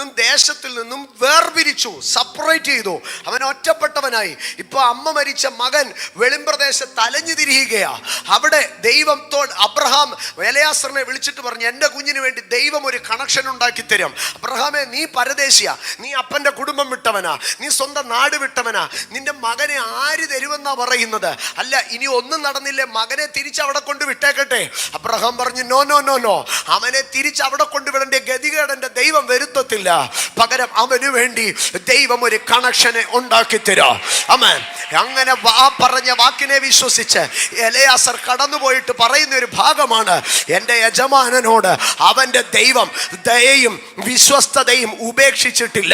നിന്നും ദേശത്തിൽ നിന്നും വേർപിരിച്ചു, സെപ്പറേറ്റ് ചെയ്തു. അവൻ ഒറ്റപ്പെട്ടവനായി. ഇപ്പൊ അമ്മ മരിച്ച മകൻ വെളിമ്പ്രദേശത്ത് അലഞ്ഞു തിരിയുകയാ. അവിടെ ദൈവത്തോട് അബ്രഹാം എലയാസറിനെ വിളിച്ചിട്ട് പറഞ്ഞു, എൻ്റെ കുഞ്ഞിന് വേണ്ടി ദൈവം ഒരു കണക്ഷൻ ഉണ്ടാക്കി തരും. അബ്രഹാമേ, നീ പരദേശിയാ, നീ അപ്പൻ്റെ കുടുംബം വിട്ടവനാ, നീ സ്വന്തം നാട് വിട്ടവനാ, നിന്റെ മകനെ ആര് തരുമെന്നാ പറയുന്നത്? അല്ല, ഇനി ഒന്നും നടന്നില്ലേ, മകനെ തിരിച്ച് അവിടെ കൊണ്ട് വിട്ടേക്കട്ടെ. അബ്രഹാം പറഞ്ഞു, നോ നോ നോ നോ, അവനെ തിരിച്ച് അവിടെ കൊണ്ടുവിടേണ്ട ഗതികേട് എൻ്റെ ദൈവം വരുത്തത്തില്ല. പകരം അവന് വേണ്ടി ദൈവം ഒരു കണക്ഷനെ ഉണ്ടാക്കി തരാം. ആമേൻ. അങ്ങനെ പറഞ്ഞ വാക്കിനെ വിശ്വസിച്ച് എലയാസർ കടന്നുപോയിട്ട് പറയുന്ന ഒരു ഭാഗമാണ്, എൻ്റെ യജമാനനോട് അവൻ്റെ ദൈവം ദയയും വിശ്വസ്തതയും ഉപേക്ഷിച്ചിട്ടില്ല.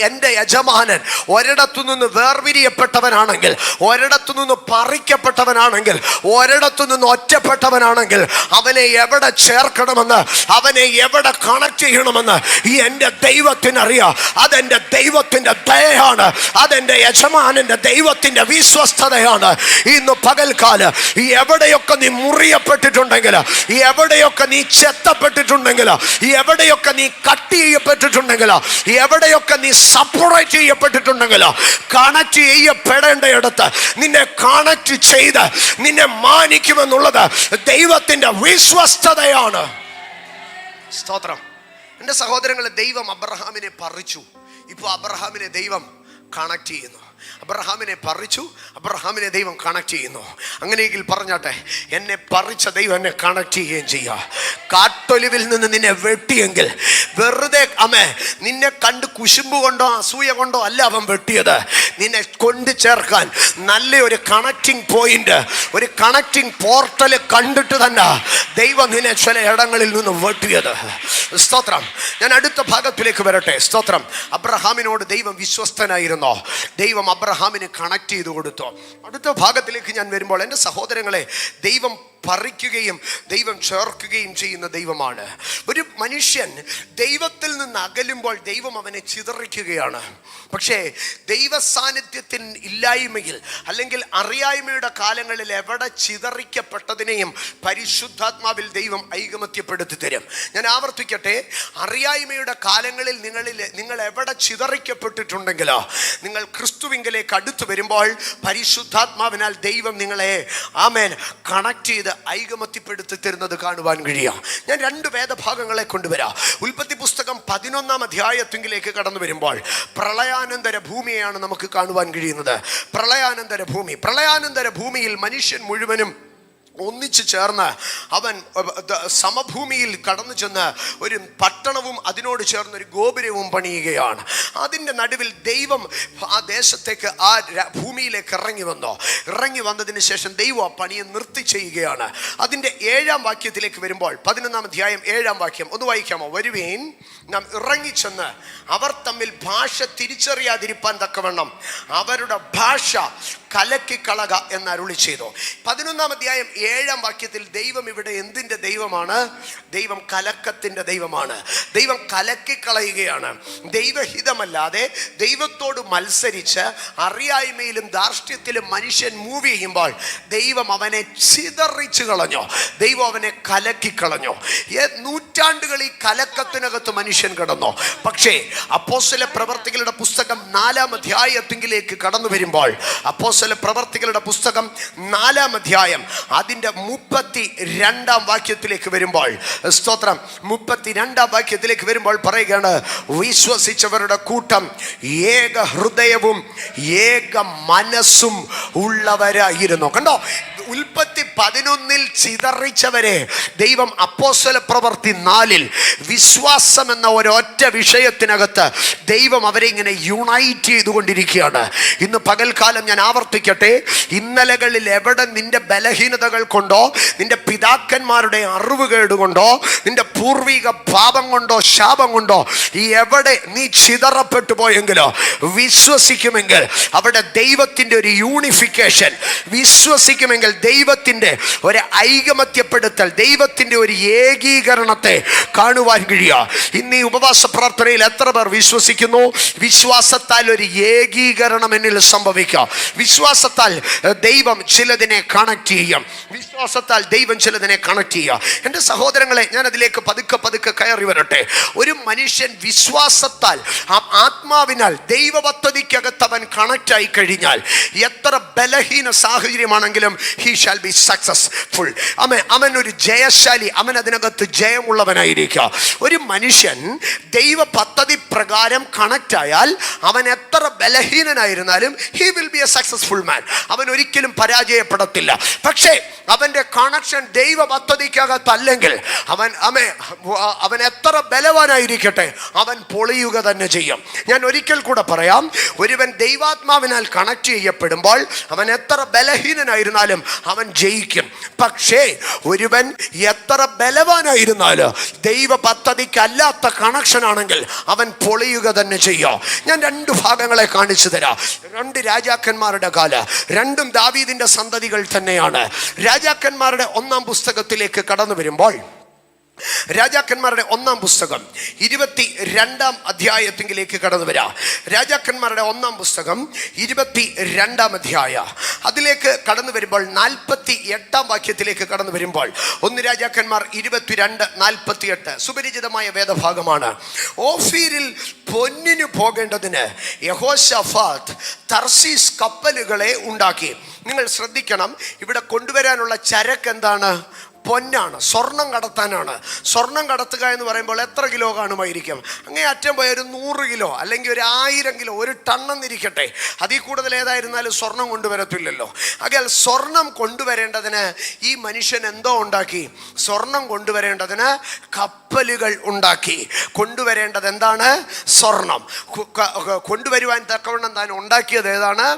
എൻ്റെ യജമാനൻ ഒരിടത്തു നിന്ന് വേർപിരിയപ്പെട്ടവനാണെങ്കിൽ, ഒരിടത്തു നിന്ന് പറിക്കപ്പെട്ടവനാണെങ്കിൽ, ഒരിടത്തു നിന്ന് ഒറ്റപ്പെട്ടവനാണെങ്കിൽ അവനെ എവിടെ ചേർക്കണമെന്ന്, അവനെ എവിടെ കണക്ട് ചെയ്യണമെന്ന് ഈ എൻ്റെ ദൈവത്തിനറിയാം. അതെൻ്റെ ദൈവത്തിൻ്റെ ദയയാണ്, അതെൻ്റെ യജമാനൻ്റെ ദൈവത്തിൻ്റെ വിശ്വസ്തതയാണ്. ഇന്ന് പകൽക്കാലം എവിടെയൊക്കെ നീ മുറിയപ്പെട്ടിട്ടുണ്ടെങ്കിൽ, എവിടെയൊക്കെ നീ ചെത്തപ്പെട്ടിട്ടുണ്ടെങ്കിൽ, എവിടെയൊക്കെ നീ കട്ട് ചെയ്യപ്പെട്ടിട്ടുണ്ടെങ്കിൽ, എവിടെയൊക്കെ നീ സെപ്പറേറ്റ് ചെയ്യപ്പെട്ടിട്ടുണ്ടെങ്കിൽ, കണക്ട് ചെയ്യപ്പെടേണ്ടയിടത്ത് നിന്നെ കണക്ട് ചെയ്ത് നിന്നെ മാനിക്കുമെന്നുള്ളത് ദൈവത്തിൻ്റെ വിശ്വസ്തതയാണ്. സ്തോത്രം. എൻ്റെ സഹോദരങ്ങളെ, ദൈവം അബ്രഹാമിനെ പറിച്ചു. ഇപ്പോൾ അബ്രഹാമിനെ ദൈവം കണക്ട് ചെയ്യുന്നു. അബ്രഹാമിനെ പറിച്ചു, അബ്രഹാമിനെ ദൈവം കണക്ട് ചെയ്യുന്നു. അങ്ങനെയെങ്കിൽ പറഞ്ഞാട്ടെ, എന്നെ പറിച്ച ദൈവം എന്നെ കണക്ട് ചെയ്യുകയും ചെയ്യുക. കാട്ടൊലിവിൽ നിന്ന് നിന്നെ വെട്ടിയെങ്കിൽ വെറുതെ നിന്നെ കണ്ട് കുശുമ്പ് കൊണ്ടോ അസൂയ കൊണ്ടോ അല്ല അവൻ വെട്ടിയത്. നിന്നെ കൊണ്ടു ചേർക്കാൻ നല്ലൊരു കണക്റ്റിംഗ് പോയിന്റ്, ഒരു കണക്റ്റിംഗ് പോർട്ടൽ കണ്ടിട്ട് തന്നെ ദൈവം നിന്നെ ചില ഇടങ്ങളിൽ നിന്ന് വെട്ടിയത്. സ്തോത്രം. ഞാൻ അടുത്ത ഭാഗത്തിലേക്ക് വരട്ടെ. സ്തോത്രം. അബ്രഹാമിനോട് ദൈവം വിശ്വസ്തനായിരുന്നോ? ദൈവം അബ്രഹാമിന് കണക്ട് ചെയ്തു കൊടുത്തു. അടുത്ത ഭാഗത്തിലേക്ക് ഞാൻ വരുമ്പോൾ, എൻ്റെ സഹോദരങ്ങളെ, ദൈവം പറിക്കുകയും ദൈവം ചേർക്കുകയും ചെയ്യുന്ന ദൈവമാണ്. ഒരു മനുഷ്യൻ ദൈവത്തിൽ നിന്ന് അകലുമ്പോൾ ദൈവം അവനെ ചിതറിക്കുകയാണ്. പക്ഷേ ദൈവ സാന്നിധ്യത്തിൻ ഇല്ലായ്മയിൽ അല്ലെങ്കിൽ അറിയായ്മയുടെ കാലങ്ങളിൽ എവിടെ ചിതറിക്കപ്പെട്ടതിനെയും പരിശുദ്ധാത്മാവിൽ ദൈവം ഐകമത്യപ്പെടുത്തി തരും. ഞാൻ ആവർത്തിക്കട്ടെ, അറിയായ്മയുടെ കാലങ്ങളിൽ നിങ്ങൾ എവിടെ ചിതറിക്കപ്പെട്ടിട്ടുണ്ടെങ്കിലോ, നിങ്ങൾ ക്രിസ്തുവിങ്കലേക്ക് അടുത്തു വരുമ്പോൾ പരിശുദ്ധാത്മാവിനാൽ ദൈവം നിങ്ങളെ കണക്ട് ചെയ്ത് ഐകമത്യപ്പെടുത്തി തരുന്നത് കാണുവാൻ കഴിയാം. ഞാൻ 2 വേദഭാഗങ്ങളെ കൊണ്ടുവരാം. ഉൽപ്പത്തി പുസ്തകം 11-ാം അധ്യായത്തിലേക്ക് കടന്നു വരുമ്പോൾ പ്രളയാനന്തര ഭൂമിയെയാണ് നമുക്ക് കാണുവാൻ കഴിയുന്നത്. പ്രളയാനന്തര ഭൂമിയിൽ മനുഷ്യൻ മുഴുവനും ഒന്നിച്ചു ചേർന്ന് അവൻ സമഭൂമിയിൽ കടന്നു ചെന്ന് ഒരു പട്ടണവും അതിനോട് ചേർന്നൊരു ഗോപുരവും പണിയുകയാണ്. അതിൻ്റെ നടുവിൽ ദൈവം ആ ദേശത്തേക്ക്, ആ ഭൂമിയിലേക്ക് ഇറങ്ങി വന്നതിന് ശേഷം ദൈവം ആ പണിയെ നിർത്തി ചെയ്യുകയാണ്. അതിൻ്റെ 7-ാം വാക്യത്തിലേക്ക് വരുമ്പോൾ, 11-ാം അധ്യായം 7-ാം വാക്യം ഒന്ന് വായിക്കാമോ? വരുവീൻ, നാം ഇറങ്ങിച്ചെന്ന് അവർ തമ്മിൽ ഭാഷ തിരിച്ചറിയാതിരിപ്പാൻ തക്കവണ്ണം അവരുടെ ഭാഷ കലക്കിക്കളക എന്ന് അരുളി ചെയ്തു. 11-ാം അധ്യായം 7-ാം വാക്യത്തിൽ ദൈവം ഇവിടെ എന്തിൻ്റെ ദൈവമാണ്? ദൈവം കലക്കത്തിൻ്റെ ദൈവമാണ്. ദൈവം കലക്കിക്കളയുകയാണ്. ദൈവഹിതമല്ലാതെ ദൈവത്തോട് മത്സരിച്ച് അറിയായ്മയിലും ധാർഷ്ട്യത്തിലും മനുഷ്യൻ മൂവ് ചെയ്യുമ്പോൾ ദൈവം അവനെ ചിതറിച്ചു കളഞ്ഞു. ദൈവം അവനെ കലക്കിക്കളഞ്ഞു. നൂറ്റാണ്ടുകൾ ഈ കലക്കത്തിനകത്ത് മനുഷ്യൻ കിടന്നു. പക്ഷേ അപ്പോസ്തല പ്രവർത്തികളുടെ പുസ്തകം 4-ാം അധ്യായത്തിലേക്ക് കടന്നു വരുമ്പോൾ, അപ്പോസ്തല പ്രവർത്തികളുടെ പുസ്തകം 4-ാം അധ്യായം അതിൻ്റെ 32-ാം വാക്യത്തിലേക്ക് വരുമ്പോൾ, സ്തോത്രം, 32-ാം വാക്യത്തിലേക്ക് വരുമ്പോൾ പറയുകയാണ്, വിശ്വസിച്ചവരുടെ കൂട്ടം ഏക ഹൃദയവും ഏക മനസ്സും ഉള്ളവരായിരുന്നു. കണ്ടോ, ഉൽപ്പത്തി 11-ൽ ചിതറിച്ചവരെ ദൈവം അപ്പോസ്തല പ്രവൃത്തി 4-ൽ വിശ്വാസം എന്ന ഒരൊറ്റ വിഷയത്തിനകത്ത് ദൈവം അവരെ ഇങ്ങനെ യുണൈറ്റ് ചെയ്തുകൊണ്ടിരിക്കുകയാണ്. ഇന്ന് പകൽക്കാലം ഞാൻ ആവർത്തിക്കട്ടെ, ഇന്നലകളിൽ എവിടെ നിന്റെ ബലഹീനതകൾ കൊണ്ടോ, നിന്റെ പിതാക്കന്മാരുടെ അറിവുകേട് കൊണ്ടോ, നിന്റെ പൂർവിക പാപം കൊണ്ടോ ശാപം കൊണ്ടോ എവിടെ നീ ചിതറപ്പെട്ടു പോയെങ്കിലോ, വിശ്വസിക്കുമെങ്കിൽ അവിടെ ദൈവത്തിൻ്റെ ഒരു യൂണിഫിക്കേഷൻ, വിശ്വസിക്കുമെങ്കിൽ ദൈവത്തിൻ്റെ ദൈവത്തിൻ്റെ ഒരു ഐകമത്യപ്പെടുത്തൽ, ദൈവത്തിൻ്റെ ഒരു ഏകീകരണത്തെ കാണുവാൻ കഴിയുക. ഇന്ന് ഈ ഉപവാസ പ്രാർത്ഥനയിൽ എത്ര പേർ വിശ്വസിക്കുന്നു? വിശ്വാസത്താൽ ഒരു ഏകീകരണം എന്നിൽ സംഭവിക്കാം. വിശ്വാസത്താൽ ദൈവം ചിലതിനെ കണക്ട് ചെയ്യും. വിശ്വാസത്താൽ ദൈവം ചിലതിനെ കണക്ട് ചെയ്യുക. എൻ്റെ സഹോദരങ്ങളെ, ഞാൻ അതിലേക്ക് പതുക്കെ പതുക്കെ കയറി വരട്ടെ. ഒരു മനുഷ്യൻ വിശ്വാസത്താൽ ആത്മാവിനാൽ ദൈവ പദ്ധതിക്കകത്ത് അവൻ കണക്ട് ആയി കഴിഞ്ഞാൽ എത്ര ബലഹീന സാഹചര്യമാണെങ്കിലും he shall be successful. അവൻ ഒരു ജയശാലി, അവൻ അതിനകത്ത് ജയമുള്ളവനായിരിക്കുക. ഒരു മനുഷ്യൻ ദൈവ പദ്ധതി പ്രകാരം കണക്ട് ആയാൽ അവൻ എത്ര ബലഹീനനായിരുന്നാലും he will be a successful man. അവൻ ഒരിക്കലും പരാജയപ്പെടത്തില്ല. പക്ഷേ അവൻ്റെ കണക്ഷൻ ദൈവ പദ്ധതിക്കകത്തല്ലെങ്കിൽ അവൻ എത്ര ബലവാനായിരിക്കട്ടെ, അവൻ പൊളിയുക തന്നെ ചെയ്യും. ഞാൻ ഒരിക്കൽ കൂടെ പറയാം, ഒരുവൻ ദൈവാത്മാവിനാൽ കണക്ട് ചെയ്യപ്പെടുമ്പോൾ അവൻ എത്ര ബലഹീനനായിരുന്നാലും അവൻ ജയിക്കും. പക്ഷേ ഒരുവൻ എത്ര ബലവാനായിരുന്നാലും ദൈവ പദ്ധതിക്കല്ലാത്ത കണക്ഷൻ ആണെങ്കിൽ അവൻ പൊളിയുക തന്നെ ചെയ്യും. ഞാൻ രണ്ട് ഭാഗങ്ങളെ കാണിച്ചു തരാം. രണ്ട് രാജാക്കന്മാരുടെ കാലം, രണ്ടും ദാവീദിന്റെ സന്തതികൾ തന്നെയാണ്. രാജാക്കന്മാരുടെ ഒന്നാം പുസ്തകത്തിലേക്ക് കടന്നു വരുമ്പോൾ, രാജാക്കന്മാരുടെ ഒന്നാം പുസ്തകം 22 അധ്യായത്തിലേക്ക് കടന്നു വരാം. രാജാക്കന്മാരുടെ ഒന്നാം പുസ്തകം 22 അധ്യായ, അതിലേക്ക് കടന്നു വരുമ്പോൾ 48 വാക്യത്തിലേക്ക് കടന്നു വരുമ്പോൾ, 1 രാജാക്കന്മാർ 22:48 സുപരിചിതമായ വേദഭാഗമാണ്. ഓഫീരിൽ പൊന്നിന് പോകേണ്ടതിന് യഹോശാഫാത്ത് തർശീസ് കപ്പലുകളെ ഉണ്ടാക്കി. നിങ്ങൾ ശ്രദ്ധിക്കണം, ഇവിടെ കൊണ്ടുവരാനുള്ള ചരക്ക് എന്താണ്? പൊന്നാണ്, സ്വർണം കടത്താനാണ്. സ്വർണം കടത്തുക എന്ന് പറയുമ്പോൾ എത്ര കിലോ കാണുമായിരിക്കും? അങ്ങേ അറ്റം പോയ ഒരു 100 കിലോ അല്ലെങ്കിൽ ഒരു 1000 കിലോ, ഒരു ടണ്ണെന്നിരിക്കട്ടെ, അതിൽ കൂടുതൽ ഏതായിരുന്നാലും സ്വർണം കൊണ്ടുവരത്തില്ലല്ലോ. അകൽ സ്വർണം കൊണ്ടുവരേണ്ടതിന് ഈ മനുഷ്യൻ എന്തോ ഉണ്ടാക്കി? സ്വർണം കൊണ്ടുവരേണ്ടതിന് കപ്പലുകൾ ഉണ്ടാക്കി. കൊണ്ടുവരേണ്ടത് എന്താണ്? സ്വർണം. കൊണ്ടുവരുവാൻ തക്കവണ്ണം താൻ ഉണ്ടാക്കിയത് ഏതാണ്?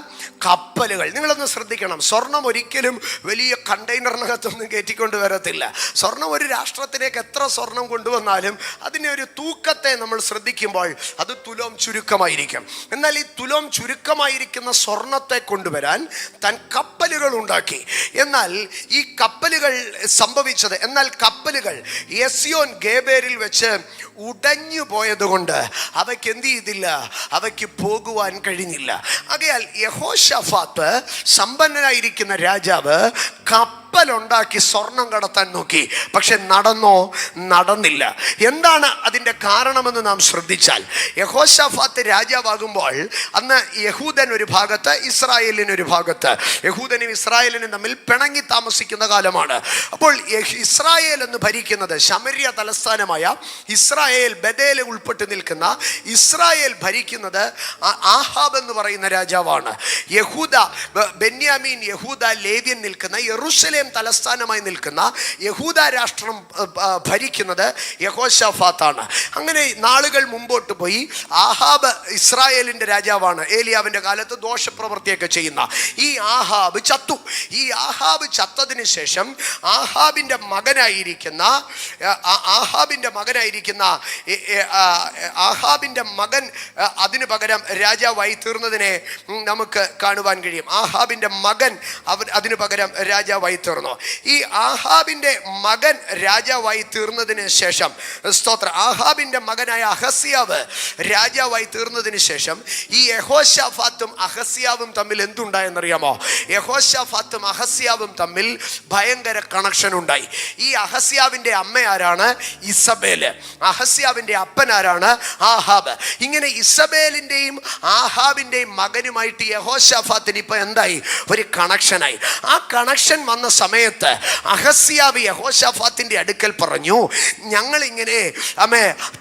കപ്പലുകൾ. നിങ്ങളൊന്ന് ശ്രദ്ധിക്കണം, സ്വർണം ഒരിക്കലും വലിയ കണ്ടെയ്നറിനകത്തൊന്നും കയറ്റിക്കൊണ്ട് വരത്തില്ല. സ്വർണം ഒരു രാഷ്ട്രത്തിലേക്ക് എത്ര സ്വർണം കൊണ്ടുവന്നാലും അതിനെ ഒരു തൂക്കത്തെ നമ്മൾ ശ്രദ്ധിക്കുമ്പോൾ അത് തുലോം ചുരുക്കമായിരിക്കും. എന്നാൽ ഈ തുലോം ചുരുക്കമായിരിക്കുന്ന സ്വർണത്തെ കൊണ്ടുവരാൻ താൻ കപ്പലുകൾ ഉണ്ടാക്കി. എന്നാൽ ഈ കപ്പലുകൾ സംഭവിച്ചത്, എന്നാൽ കപ്പലുകൾ എസ്യോൻ ഗേബേരിൽ വെച്ച് ഉടഞ്ഞു പോയതുകൊണ്ട് അവയ്ക്ക് എന്ത് ചെയ്തില്ല? അവയ്ക്ക് പോകുവാൻ കഴിഞ്ഞില്ല. ആകയാൽ യഹോശാഫാത്ത് സമ്പന്നനായിരിക്കുന്ന രാജാവ് കപ്പലുണ്ടാക്കി സ്വർണം കടത്താൻ നോക്കി. പക്ഷെ നടന്നോ? നടന്നില്ല. എന്താണ് അതിൻ്റെ കാരണമെന്ന് നാം ശ്രദ്ധിച്ചാൽ, യഹോശാഫാത്ത് രാജാവാകുമ്പോൾ അന്ന് യഹൂദൻ ഒരു ഭാഗത്ത്, ഇസ്രായേലിനൊരു ഭാഗത്ത്. യഹൂദനും ഇസ്രായേലിനും തമ്മിൽ പിണങ്ങി താമസിക്കുന്ന കാലമാണ്. അപ്പോൾ ഇസ്രായേൽ എന്ന് ഭരിക്കുന്നത്, ശമര്യ തലസ്ഥാനമായ ഇസ്രായേൽ, ബഥേൽ ഉൾപ്പെട്ട് നിൽക്കുന്ന ഇസ്രായേൽ ഭരിക്കുന്നത് ആഹാബ് എന്ന് പറയുന്ന രാജാവാണ്. യഹൂദ, ബെന്യാമീൻ, യഹൂദ, ലേവ്യൻ നിൽക്കുന്ന യെരൂശലേം തലസ്ഥാനമായി നിൽക്കുന്ന യഹൂദ രാഷ്ട്രം ഭരിക്കുന്നത് യഹോശാഫാത്താണ്. അങ്ങനെ നാളുകൾ മുമ്പോട്ട് പോയി. ആഹാബ് ഇസ്രായേലിൻ്റെ രാജാവാണ്. ഏലിയാവിൻ്റെ കാലത്ത് ദോഷപ്രവൃത്തിയൊക്കെ ചെയ്യുന്ന ഈ ആഹാബ് ചത്തു. ഈ ആഹാബ് ചത്തതിന് ശേഷം ആഹാബിൻ്റെ മകൻ അതിനു പകരം രാജാവായി തീർന്നതിനെ നമുക്ക് കാണുവാൻ കഴിയും. ആഹാബിൻ്റെ മകൻ അതിനു പകരം രാജാവായി തീർന്നു. ഈ ആഹാബിൻ്റെ മകൻ രാജാവായി തീർന്നതിന് ശേഷം, സ്തോത്രം, ആഹാബിൻ്റെ മകനായ അഹസ്യാവ് രാജാവായി തീർന്നതിന് ശേഷം ഈ യഹോശാഫാത്തും അഹസ്യാവും തമ്മിൽ എന്തുണ്ടായെന്നറിയാമോ? യഹോശാഫാത്തും അഹസ്യാവും തമ്മിൽ ഭയങ്കര കണക്ഷൻ ഉണ്ടായി. ഈ അഹസ്യാവിൻ്റെ അമ്മ ആരാണ്? ഇസബേല്. അഹസ്യാവിൻ്റെ അപ്പൻ ആരാണ്? ആഹാബ്. ഇങ്ങനെ ഇസബേലിൻ്റെയും ആഹാബിൻ്റെയും മകനുമായിട്ട് യഹോശാഫാത്തിന് ഇപ്പം എന്തായി? ഒരു കണക്ഷനായി. ആ കണക്ഷൻ വന്ന സമയത്ത് അഹസ്യാവ് യഹോശാഫാത്തിന്റെ അടുക്കൽ പറഞ്ഞു, ഞങ്ങളിങ്ങനെ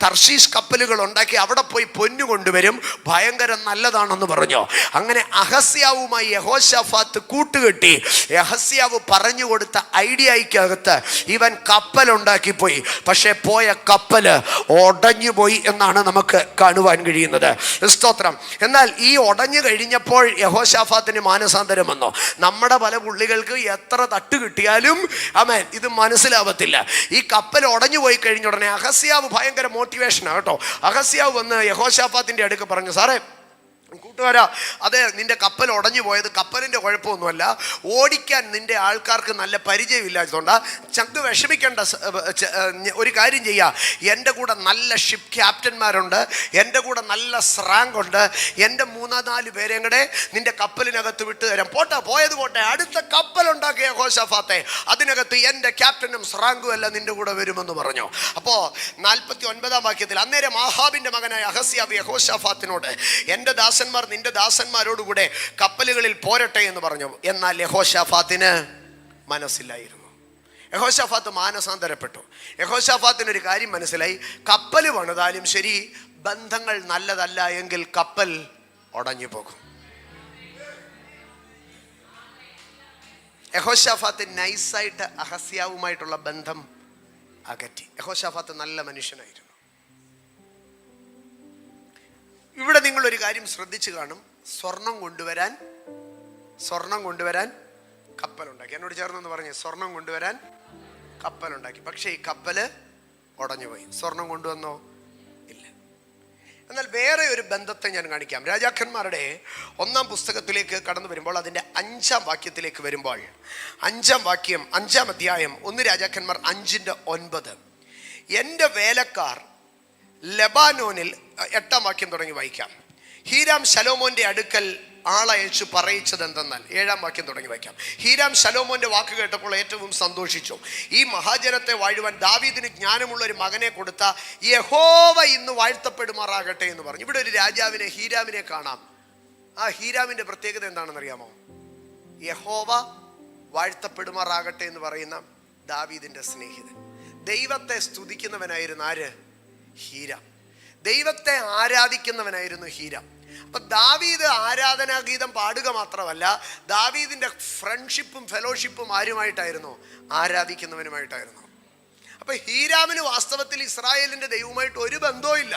തർശീസ് കപ്പലുകൾ ഉണ്ടാക്കി അവിടെ പോയി പൊന്നു കൊണ്ടുവരും, ഭയങ്കര നല്ലതാണെന്ന് പറഞ്ഞു. അങ്ങനെ അഹസ്യാവുമായി യഹോശാഫാത്ത് കൂട്ടുകെട്ടി. അഹസ്യാവ് പറഞ്ഞു കൊടുത്ത ഐഡിയക്കകത്ത് ഇവൻ കപ്പലുണ്ടാക്കി പോയി. പക്ഷെ പോയ കപ്പല് ഉടഞ്ഞു പോയി എന്നാണ് നമുക്ക് കാണുവാൻ കഴിയുന്നത്. സ്തോത്രം. എന്നാൽ ഈ ഉടഞ്ഞു കഴിഞ്ഞപ്പോൾ യഹോശാഫാത്തിന് മാനസാന്തരം വന്നു. നമ്മുടെ പല പുള്ളികൾക്ക് എത്ര തട്ട് കിട്ടിയാലും ഇത് മനസ്സിലാവത്തില്ല. ഈ കപ്പൽ ഉടഞ്ഞു പോയി കഴിഞ്ഞ ഉടനെ അഹസ്യാവ് ഭയങ്കര മോട്ടിവേഷനാണ് കേട്ടോ. അഹസ്യാവ് വന്ന് യഹോശാഫാത്തിന്റെ അടുക്ക് പറഞ്ഞു, സാറേ കൂട്ടുകാരാ, അതെ, നിന്റെ കപ്പൽ ഉടഞ്ഞു പോയത് കപ്പലിൻ്റെ കുഴപ്പമൊന്നുമല്ല, ഓടിക്കാൻ നിന്റെ ആൾക്കാർക്ക് നല്ല പരിചയമില്ലാത്തതുകൊണ്ടാ. ചങ്ക് വിഷമിക്കേണ്ട. ഒരു കാര്യം ചെയ്യുക, എൻ്റെ കൂടെ നല്ല ഷിപ്പ് ക്യാപ്റ്റന്മാരുണ്ട്, എൻ്റെ കൂടെ നല്ല സ്രാങ്ക് ഉണ്ട്, എൻ്റെ 3-4 പേരെ കൂടെ നിന്റെ കപ്പലിനകത്ത് വിട്ടു തരാം. പോയത് പോട്ടെ, അടുത്ത കപ്പലുണ്ടാക്കിയ യഹോശാഫാത്തെ, അതിനകത്ത് എൻ്റെ ക്യാപ്റ്റനും സ്രാങ്കും എല്ലാം നിന്റെ കൂടെ വരുമെന്ന് പറഞ്ഞു. അപ്പോൾ 49-ാം വാക്യത്തിൽ, അന്നേരം ആഹാബിൻ്റെ മകനായ അഹസ്യാവ് യഹോശാഫാത്തിനോട്, എൻ്റെ ദാസന്മാർ നിന്റെ ദാസന്മാരോടുകൂടെ കപ്പലുകളിൽ പോരട്ടെ എന്ന് പറഞ്ഞു. എന്നാൽ യഹോശാഫാത്തിന് മനസ്സിലായിരുന്നു. യഹോശാഫാത്ത് മാനസാന്തരപ്പെട്ടു. യഹോശാഫാത്തിന് ഒരു കാര്യം മനസ്സിലായി, കപ്പൽ പണിതാലും ശരി, ബന്ധങ്ങൾ നല്ലതല്ല എങ്കിൽ കപ്പൽ ഉടഞ്ഞു പോകും. യഹോശാഫാത്ത് നൈസായിട്ട് അഹസ്യാവുമായിട്ടുള്ള ബന്ധം അകറ്റി. യഹോശാഫാത്ത് നല്ല മനുഷ്യനായിരുന്നു. ഇവിടെ നിങ്ങളൊരു കാര്യം ശ്രദ്ധിച്ചു കാണും, സ്വർണം കൊണ്ടുവരാൻ കപ്പലുണ്ടാക്കി. എന്നോട് ചേർന്നെന്ന് പറഞ്ഞേ, സ്വർണം കൊണ്ടുവരാൻ കപ്പലുണ്ടാക്കി. പക്ഷേ ഈ കപ്പല് ഉടഞ്ഞുപോയി. സ്വർണം കൊണ്ടുവന്നോ? ഇല്ല. എന്നാൽ വേറെ ഒരു ബന്ധത്തെ ഞാൻ കാണിക്കാം. രാജാക്കന്മാരുടെ 1-ാം പുസ്തകത്തിലേക്ക് കടന്നു വരുമ്പോൾ, അതിൻ്റെ 5-ാം വാക്യത്തിലേക്ക് വരുമ്പോൾ, 5-ാം അധ്യായം 1 രാജാക്കന്മാർ 5:9, എൻ്റെ വേലക്കാർ ലെബാനോനിൽ, 8-ാം വാക്യം തുടങ്ങി വായിക്കാം. ഹീരാം ശലോമോന്റെ അടുക്കൽ ആളയച്ചു പറയിച്ചത് എന്തെന്നാൽ, 7-ാം വാക്യം തുടങ്ങി വായിക്കാം. ഹീരാം ശലോമോന്റെ വാക്ക് കേട്ടപ്പോൾ ഏറ്റവും സന്തോഷിച്ചു. ഈ മഹാജനത്തെ വാഴുവാൻ ദാവീദിന് ജ്ഞാനമുള്ള ഒരു മകനെ കൊടുത്ത യഹോവ ഇന്ന് വാഴ്ത്തപ്പെടുമാറാകട്ടെ എന്ന് പറഞ്ഞു. ഇവിടെ ഒരു രാജാവിനെ, ഹീരാമിനെ കാണാം. ആ ഹീരാമിന്റെ പ്രത്യേകത എന്താണെന്ന് അറിയാമോ? യഹോവ വാഴ്ത്തപ്പെടുമാറാകട്ടെ എന്ന് പറയുന്ന ദാവീദിന്റെ സ്നേഹിതൻ. ദൈവത്തെ സ്തുതിക്കുന്നവനായിരുന്നു ആര്? ഹീരാം. ദൈവത്തെ ആരാധിക്കുന്നവനായിരുന്നു ഹീരാം. അപ്പൊ ദാവീദ് ആരാധനാഗീതം പാടുക മാത്രമല്ല, ദാവീദിന്റെ ഫ്രണ്ട്ഷിപ്പും ഫെലോഷിപ്പും ആരുമായിട്ടായിരുന്നു? ആരാധിക്കുന്നവനുമായിട്ടായിരുന്നു. അപ്പൊ ഹീരാമിന് വാസ്തവത്തിൽ ഇസ്രായേലിന്റെ ദൈവവുമായിട്ട് ഒരു ബന്ധവും ഇല്ല.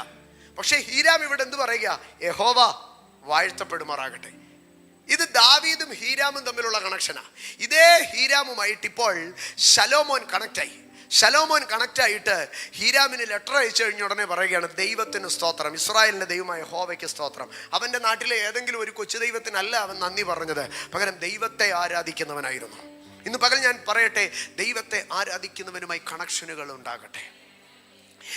പക്ഷെ ഹീരാം ഇവിടെ എന്ത് പറയുക? യഹോവ വാഴ്ത്തപ്പെടുമാറാകട്ടെ. ഇത് ദാവീദും ഹീരാമും തമ്മിലുള്ള കണക്ഷനാ. ഇതേ ഹീരാമുമായിട്ട് ഇപ്പോൾ ശലോമോൻ കണക്റ്റായി. ശലോമോൻ കണക്റ്റായിട്ട് ഹീരാമിന് ലെറ്റർ അയച്ചു കഴിഞ്ഞ ഉടനെ പറയുകയാണ്, ദൈവത്തിന് സ്തോത്രം, ഇസ്രായേലിന്റെ ദൈവമായ യഹോവയ്ക്ക് സ്തോത്രം. അവൻ്റെ നാട്ടിലെ ഏതെങ്കിലും ഒരു കൊച്ചു ദൈവത്തിനല്ല അവൻ നന്ദി പറഞ്ഞത്, പകരം ദൈവത്തെ ആരാധിക്കുന്നവനായിരുന്നു. ഇന്ന് പകൽ ഞാൻ പറയട്ടെ, ദൈവത്തെ ആരാധിക്കുന്നവനുമായി കണക്ഷനുകൾ ഉണ്ടാകട്ടെ.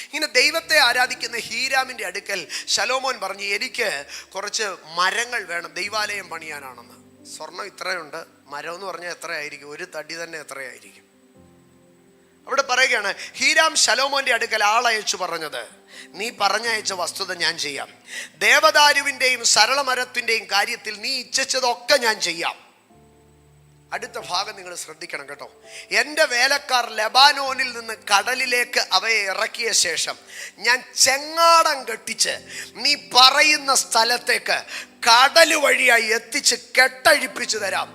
ഇങ്ങനെ ദൈവത്തെ ആരാധിക്കുന്ന ഹീരാമിൻ്റെ അടുക്കൽ ശലോമോൻ പറഞ്ഞു, എനിക്ക് കുറച്ച് മരങ്ങൾ വേണം, ദൈവാലയം പണിയാനാണെന്ന്. സ്വർണം ഇത്രയുണ്ട്, മരം എന്ന് പറഞ്ഞാൽ എത്രയായിരിക്കും? ഒരു തടി തന്നെ എത്രയായിരിക്കും? അവിടെ പറയുകയാണ്, ഹീരാം ശലോമോന്റെ അടുക്കൽ ആളയച്ചു പറഞ്ഞത്, നീ പറഞ്ഞയച്ച വസ്തുത ഞാൻ ചെയ്യാം. ദേവദാരുവിൻ്റെയും സരളമരത്തിൻ്റെയും കാര്യത്തിൽ നീ ഇച്ഛിച്ചതൊക്കെ ഞാൻ ചെയ്യാം. അടുത്ത ഭാഗം നിങ്ങൾ ശ്രദ്ധിക്കണം കേട്ടോ. എൻ്റെ വേലക്കാർ ലെബാനോനിൽ നിന്ന് കടലിലേക്ക് അവയെ ഇറക്കിയ ശേഷം ഞാൻ ചെങ്ങാടം കെട്ടിച്ച് നീ പറയുന്ന സ്ഥലത്തേക്ക് കടൽ വഴിയായി എത്തിച്ച് കെട്ടഴിപ്പിച്ചു തരാം.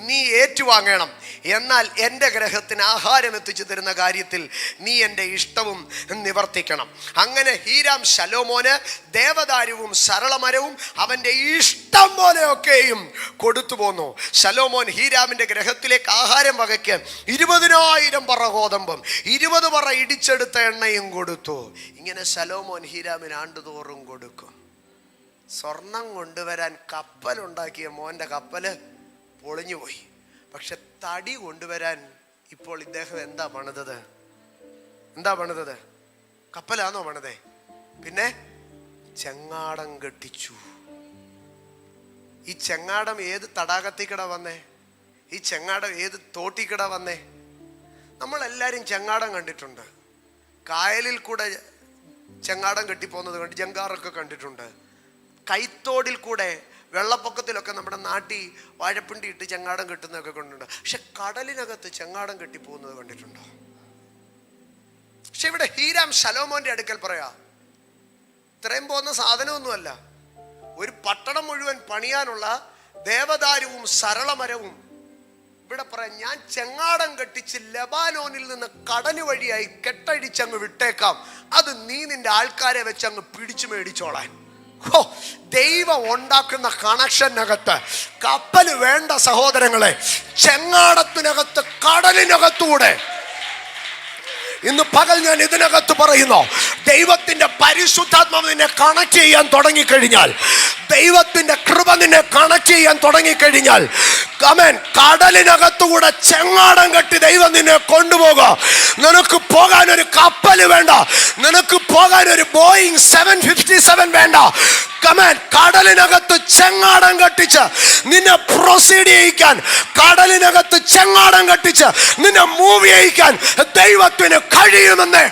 നീ ഏറ്റുവാങ്ങണം. എന്നാൽ എൻ്റെ ഗ്രഹത്തിന് ആഹാരം എത്തിച്ചു തരുന്ന കാര്യത്തിൽ നീ എൻ്റെ ഇഷ്ടവും നിവർത്തിക്കണം. അങ്ങനെ ഹീരാം ശലോമോന് ദേവദാരുവും സരളമരവും അവൻ്റെ ഇഷ്ടം പോലെയൊക്കെയും കൊടുത്തു പോന്നു. ശലോമോൻ ഹീരാമിൻ്റെ ഗ്രഹത്തിലേക്ക് ആഹാരം വകയ്ക്ക് 20,000 പറ ഗോതമ്പും 20 പറ ഇടിച്ചെടുത്ത എണ്ണയും കൊടുത്തു. ഇങ്ങനെ ശലോമോൻ ഹീരാമിന് ആണ്ടുതോറും കൊടുക്കും. സ്വർണം കൊണ്ടുവരാൻ കപ്പലുണ്ടാക്കിയ മോൻ്റെ കപ്പല് പൊളിഞ്ഞുപോയി. പക്ഷെ തടി കൊണ്ടുവരാൻ ഇപ്പോൾ ഇദ്ദേഹം എന്താ പണിതത്? കപ്പലാണോ പണിതേ? പിന്നെ ചെങ്ങാടം കെട്ടിച്ചു. ഈ ചെങ്ങാടം ഏത് തടാകത്തിക്കട വന്നേ? ഈ ചെങ്ങാടം ഏത് തോട്ടിക്കട വന്നേ? നമ്മളെല്ലാവരും ചെങ്ങാടം കണ്ടിട്ടുണ്ട്. കായലിൽ കൂടെ ചെങ്ങാടം കെട്ടിപ്പോകുന്നത് കണ്ട് ജങ്കാറൊക്കെ കണ്ടിട്ടുണ്ട്. കൈത്തോടിൽ കൂടെ വെള്ളപ്പൊക്കത്തിലൊക്കെ നമ്മുടെ നാട്ടിൽ വാഴപ്പിണ്ടി ഇട്ട് ചെങ്ങാടം കെട്ടുന്നതൊക്കെ കണ്ടിട്ടുണ്ട്. പക്ഷെ കടലിനകത്ത് ചെങ്ങാടം കെട്ടിപ്പോകുന്നത് കണ്ടിട്ടുണ്ടോ? പക്ഷെ ഇവിടെ ഹീരാം ശലോമോന്റെ അടുക്കൽ പറയാ, ഇത്രയും പോകുന്ന സാധനമൊന്നുമല്ല, ഒരു പട്ടണം മുഴുവൻ പണിയാനുള്ള ദേവദാരുവും സരളമരവും ഇവിടെ പറയാം, ഞാൻ ചെങ്ങാടം കെട്ടിച്ച് ലെബാനോനിൽ നിന്ന് കടല് വഴിയായി കെട്ടഴിച്ചങ്ങ് വിട്ടേക്കാം, അത് നീ നിന്റെ ആൾക്കാരെ വെച്ച് അങ്ങ് പിടിച്ചു മേടിച്ചോളാൻ. ദൈവം ഉണ്ടാക്കുന്ന കണക്ഷനകത്ത് കപ്പല് വേണ്ട സഹോദരങ്ങളെ. ചെങ്ങാടത്തിനകത്ത്, കടലിനകത്തൂടെ ഇന്ന് പകൽ ഞാൻ ഇതിനകത്ത് പറയുന്നു, ദൈവത്തിന്റെ പരിശുദ്ധാത്മാവ് നിന്നെ കണക്ട് ചെയ്യാൻ തുടങ്ങിക്കഴിഞ്ഞാൽ ദൈവത്തിന്റെ കൃപ നിന്നെ കണക്ട് ചെയ്യാൻ തുടങ്ങിക്കഴിഞ്ഞാൽ ആമേൻ, കടലിനകത്തുകൂടെ ചെങ്ങാടം കെട്ടി ദൈവം നിന്നെ കൊണ്ടുപോകുക. നിനക്ക് പോകാൻ ഒരു കപ്പൽ വേണ്ട, നിനക്ക് പോകാൻ ഒരു ബോയിങ് 757 വേണ്ട. കമേൻ, കടലിനകത്ത് ചെങ്ങാടം കെട്ടിച്ച് നിന്നെ പ്രൊസീഡ് ചെയ്യിക്കാൻ, കടലിനകത്ത് ചെങ്ങാടം കെട്ടിച്ച് നിന്നെ മൂവ് ചെയ്യിക്കാൻ ദൈവത്തിന് കഴിയുമെന്ന്.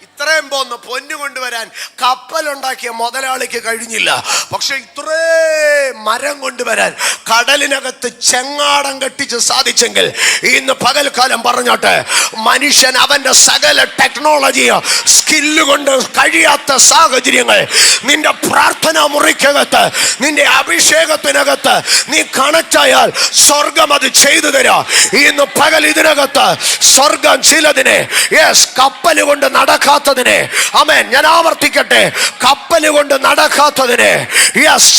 ഇത്രയും പോന്ന് പൊന്നു കൊണ്ടുവരാൻ കപ്പലുണ്ടാക്കിയ മുതലാളിക്ക് കഴിഞ്ഞില്ല. പക്ഷെ ഇത്രേ മരം കൊണ്ടുവരാൻ കടലിനകത്ത് ചെങ്ങാടം കെട്ടിച്ച് സാധിച്ചെങ്കിൽ ഇന്ന് പകൽക്കാലം പറഞ്ഞോട്ടെ, മനുഷ്യൻ അവന്റെ സകല ടെക്നോളജിയോ സ്കില്ല് കൊണ്ട് കഴിയാത്ത സാഹചര്യങ്ങൾ നിന്റെ പ്രാർത്ഥനാ മുറിക്കകത്ത്, നിന്റെ അഭിഷേകത്തിനകത്ത് നീ കണക്റ്റായാൽ സ്വർഗം അത് ചെയ്തു തരാം. ഇന്ന് പകൽ ഇതിനകത്ത് സ്വർഗം ചിലതിനെ കപ്പല് കൊണ്ട് നടക്കാത്തതിനെ, ആമേൻ, ഞാൻ ആവർത്തിക്കട്ടെ, കപ്പല് കൊണ്ട് നടക്കാത്തതിനെ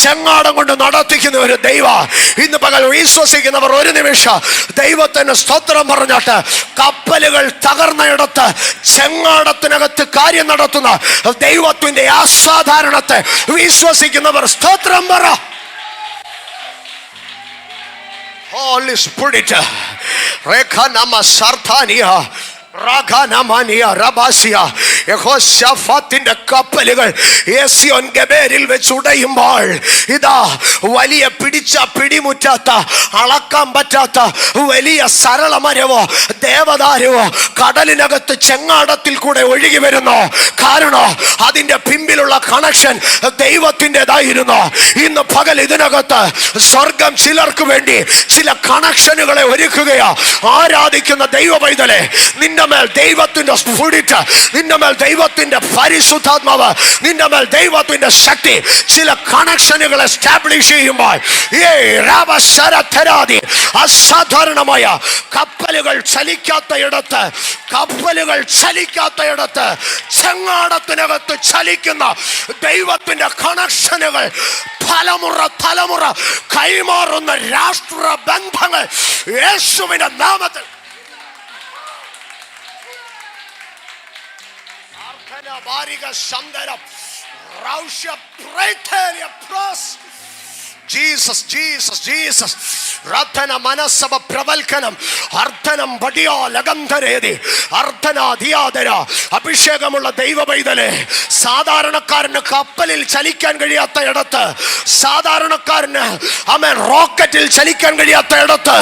ചെങ്ങാടം കൊണ്ട് നടത്തിക്കുന്ന ഒരു ദൈവ ഇന്ന് പകൽ വിശ്വസിക്കുന്നവർ ഒരു നിമിഷം ദൈവത്തിന് സ്തോത്രം പറഞ്ഞോട്ട്. കപ്പലുകൾ തകർന്നയിടത്ത് ചെങ്ങാടത്തിനകത്ത് കാര്യം നടത്തുന്ന ദൈവത്തിന്റെ അസാധാരണത്തെ വിശ്വസിക്കുന്നവർ സ്തോത്രം പറ. Holy Spirit, Rekha Nama Sarthaniya യഹോശാഫാത്തിന്റെ കപ്പലുകൾ യെസ്യോൻ ഗബേരിൽ വെച്ച് ഉടയുമ്പോൾ ഇതാ വലിയ പിടിമുറ്റാത്ത, അളക്കാൻ പറ്റാത്ത വലിയ സരളമരവോ ദേവദാരുവോ കടലിനകത്ത് ചെങ്ങാടത്തിൽ കൂടെ ഒഴുകി വരുന്നു. കാരണം അതിന്റെ പിമ്പിലുള്ള കണക്ഷൻ ദൈവത്തിൻ്റെതായിരുന്നു. ഇന്ന് പകൽ ഇതിനകത്ത് സ്വർഗം ചിലർക്ക് വേണ്ടി ചില കണക്ഷനുകളെ ഒരുക്കുകയാ. ആരാധിക്കുന്ന ദൈവ പൈതലെ, നിന്റെ മേൽ ദൈവത്തിന്റെ സ്പിരിറ്റ്, നിന്റെ മേൽ ദൈവത്തിന്റെ പരിശുദ്ധാത്മാവ്, നിന്റെ മേൽ ദൈവത്തിന്റെ ശക്തി ചില കണക്ഷനുകൾ എസ്റ്റാബ്ലിഷ് ചെയ്യുമ്പോൾ അസാധാരണമായ കപ്പലുകൾ ചലിക്കാത്ത ഇടത്ത് ചെങ്ങാടത്തിനകത്ത് ചലിക്കുന്ന ദൈവത്തിന്റെ കണക്ഷനുകൾ തലമുറ കൈമാറുന്ന രാഷ്ട്ര ബന്ധങ്ങൾ യേശുവിന്റെ നാമത്തിൽ Jesus, Jesus, Jesus. Rathana Manasaba Pravalkanam, Arthanam Badia Lagandaredi, Arthana Diadera, Abhishegamula Deva Baidale, Sadarana Karna Kapalil Chalikan Gadiata Yadata, Sadarana Karna, Amen Rocketil Chalikan Gadiata Yadata,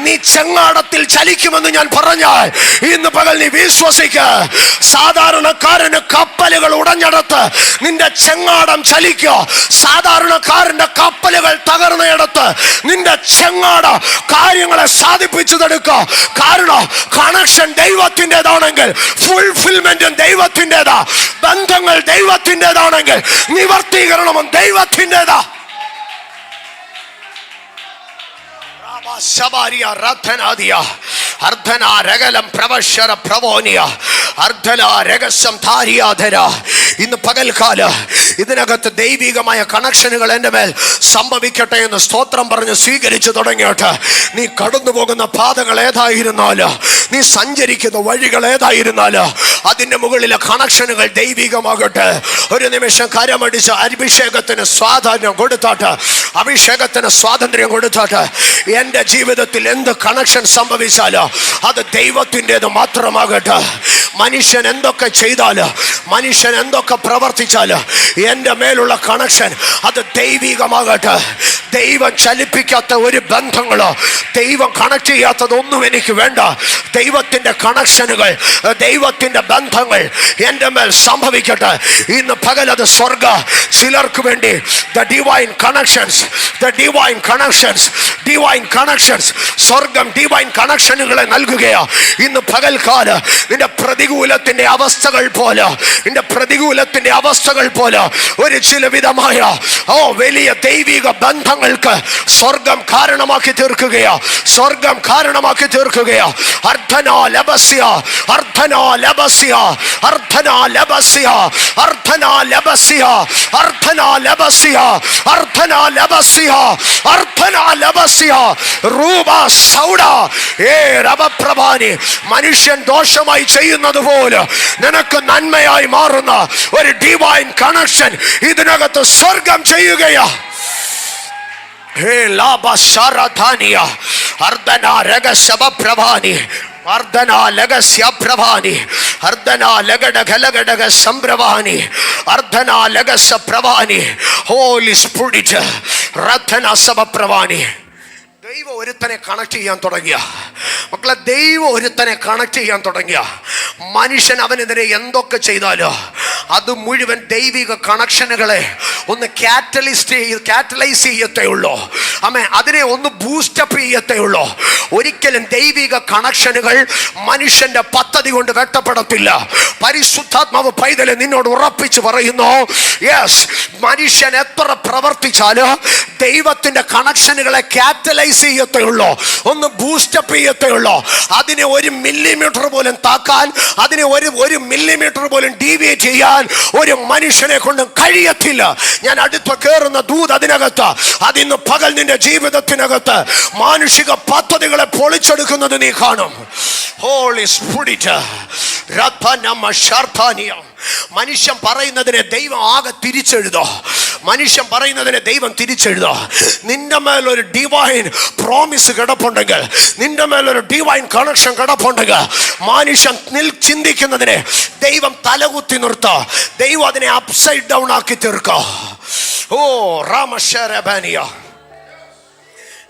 Nichangadatil Chalikiman Paranya, in the Pagali Viswasika, Sadarana Karna Kapaligal Udanjadata, Ninda Changadam Chalikyo, Sadarana Karna Kapaligal Tagarnayadata, Ninda Changada, കാര്യങ്ങളെ സാധിപ്പിച്ചെടുക്കുക. കാരണം connection ദൈവത്തിൻ്റെതാണെങ്കിൽ, fulfilment ദൈവത്തിൻ്റെതാ, ബന്ധങ്ങൾ ദൈവത്തിൻ്റെതാണെങ്കിൽ നിവർത്തീകരണവും ദൈവത്തിൻ്റെതാ. Shabaria Rathanadia Ardhana Regalam Pravashara Pravonia Ardhala Regasam Taria Dera in the Pagalkala Idanagat Devigamaya connection Galandabel Sambavicata in the Stotram Barna Sigaricha Dorangata Ni Kadunbogan Padagaleta Irinala Ni Sanjarika the Vajigaleta Irinala Adina Mugula connection Devigamagata Urimisha Karamadisa Abhishagat and Swada Godata Abhishagat and Swadandri Godata Yenda ജീവിതത്തിൽ എന്ത് connection സംഭവിച്ചാലോ അത് ദൈവത്തിൻ്റെത് മാത്രമാകട്ടെ. മനുഷ്യൻ എന്തൊക്കെ ചെയ്താലോ, മനുഷ്യൻ എന്തൊക്കെ പ്രവർത്തിച്ചാലോ എൻ്റെ മേലുള്ള കണക്ഷൻ അത് ദൈവികമാകട്ടെ. ദൈവം ചലിപ്പിക്കാത്ത ഒരു ബന്ധങ്ങളോ ദൈവം കണക്ട് ചെയ്യാത്തതൊന്നും എനിക്ക് വേണ്ട. ദൈവത്തിൻ്റെ കണക്ഷനുകൾ, ദൈവത്തിൻ്റെ ബന്ധങ്ങൾ എൻ്റെ മേൽ സംഭവിക്കട്ടെ. ഇന്ന് പകലത് സ്വർഗ ചിലർക്ക് വേണ്ടി the divine connections, സ്വർഗം ഡിവൈൻ കണക്ഷനുകളെ നൽകുകയാ. ഇന്ന് പകൽക്കാല നിന്റെ പ്രതികൂലത്തിന്റെ അവസ്ഥകൾ പോലെ ഒരു ചില വിധമായ വലിയ ദൈവിക ബന്ധങ്ങൾ അത്ഭുതങ്ങൾക്ക് സ്വർഗം കാരണമാക്കി തീർക്കുകയാ, സ്വർഗം കാരണമാക്കി തീർക്കുകയാ. അർദ്ധനാ ലബസ്യ, അർദ്ധനാ ലബസ്യ, അർദ്ധനാ ലബസ്യ, അർദ്ധനാ ലബസ്യ, അർദ്ധനാ ലബസ്യ, അർദ്ധനാ ലബസ്യ, അർദ്ധനാ ലബസ്യ. റൂബ സൗഡ ഏ രബപ്രഭാനി. മനുഷ്യൻ ദോഷമായി ചെയ്യുന്നത് പോലെ നിനക്ക് നന്മയായി മാറുന്ന ഒരു ഡിവൈൻ കണക്ഷൻ ഇതിനകത്ത് സ്വർഗം ചെയ്യുകയാ. ഹേ ലാബ ശരധാനിയ അർദ്ധനാ രഗശബപ്രഭാനി അർദ്ധനാ ലഗസ്യപ്രഭാനി അർദ്ധനാ ലഗഡഗലഗഡഗ സംപ്രഭാനി അർദ്ധനാ ലഗസപ്രഭാനി. Holy spirit റദ്ധന സബപ്രഭാനി. ദൈവം ഒരുത്തനെ കണക്ട് ചെയ്യാൻ തുടങ്ങിയ മക്കളെ, ദൈവം ഒരുത്തനെ കണക്ട് ചെയ്യാൻ തുടങ്ങിയ മനുഷ്യൻ അവനെതിരെ എന്തൊക്കെ ചെയ്താലോ അത് മുഴുവൻ ദൈവിക കണക്ഷനുകളെ ഒന്ന് കാറ്റലൈസ് ചെയ്യത്തേ ഉള്ളൂ. അമ്മേ, അതിനെ ഒന്ന് ബൂസ്റ്റപ്പ് ചെയ്യത്തേ ഉള്ളൂ. ഒരിക്കലും ദൈവിക കണക്ഷനുകൾ മനുഷ്യന്റെ പദ്ധതി കൊണ്ട് വെട്ടപ്പെടത്തില്ല. പരിശുദ്ധാത്മാവ് പൈതലെ നിന്നോട് ഉറപ്പിച്ച് പറയുന്നു, യെസ്, മനുഷ്യൻ എത്ര പ്രവർത്തിച്ചാലും ദൈവത്തിന്റെ കണക്ഷനുകളെ കാറ്റലൈസ് ചെയ്യത്തേ ഉള്ളൂ, ഒന്ന് ബൂസ്റ്റപ്പ് ചെയ്യത്തേ ഉള്ളൂ. അതിനെ 1 മില്ലിമീറ്റർ പോലും താക്കാൻ, അതിനെ ഒരു മില്ലിമീറ്റർ പോലും ഡീവിയേറ്റ് ചെയ്യാൻ ഒരു മനുഷ്യനെ കൊണ്ടും കഴിയത്തില്ല. ഞാൻ അടുത്ത് കയറുന്ന ദൂത് അതിനകത്ത്, അതിന്ന് പകൽ നിന്റെ ജീവിതത്തിനകത്ത് മാനുഷിക പദ്ധതികളെ പൊളിച്ചെടുക്കുന്നത് നീ കാണും. ഹോളി സ്പിരിറ്റ് രത്നമ ശർത്താനിയ. മനുഷ്യൻ പറയുന്നതിനെ ദൈവം ആകെ തിരിച്ചെഴുതോ, മനുഷ്യൻ പറയുന്നതിനെ ദൈവം തിരിച്ചെഴുതോ. നിന്റെ മേലൊരു ഡിവൈൻ പ്രോമിസ് കിടപ്പുണ്ടെങ്കിൽ, നിന്റെ മേലൊരു ഡിവൈൻ കണക്ഷൻ കിടപ്പുണ്ടെങ്കിൽ, മനുഷ്യൻ ചിന്തിക്കുന്നതിനെ ദൈവം തലകുത്തി നിർത്തോ, ദൈവം അതിനെ അപ്സൈഡ് ഡൗൺ ആക്കി തീർക്കോ. ഓ രാമശരബാനിയ.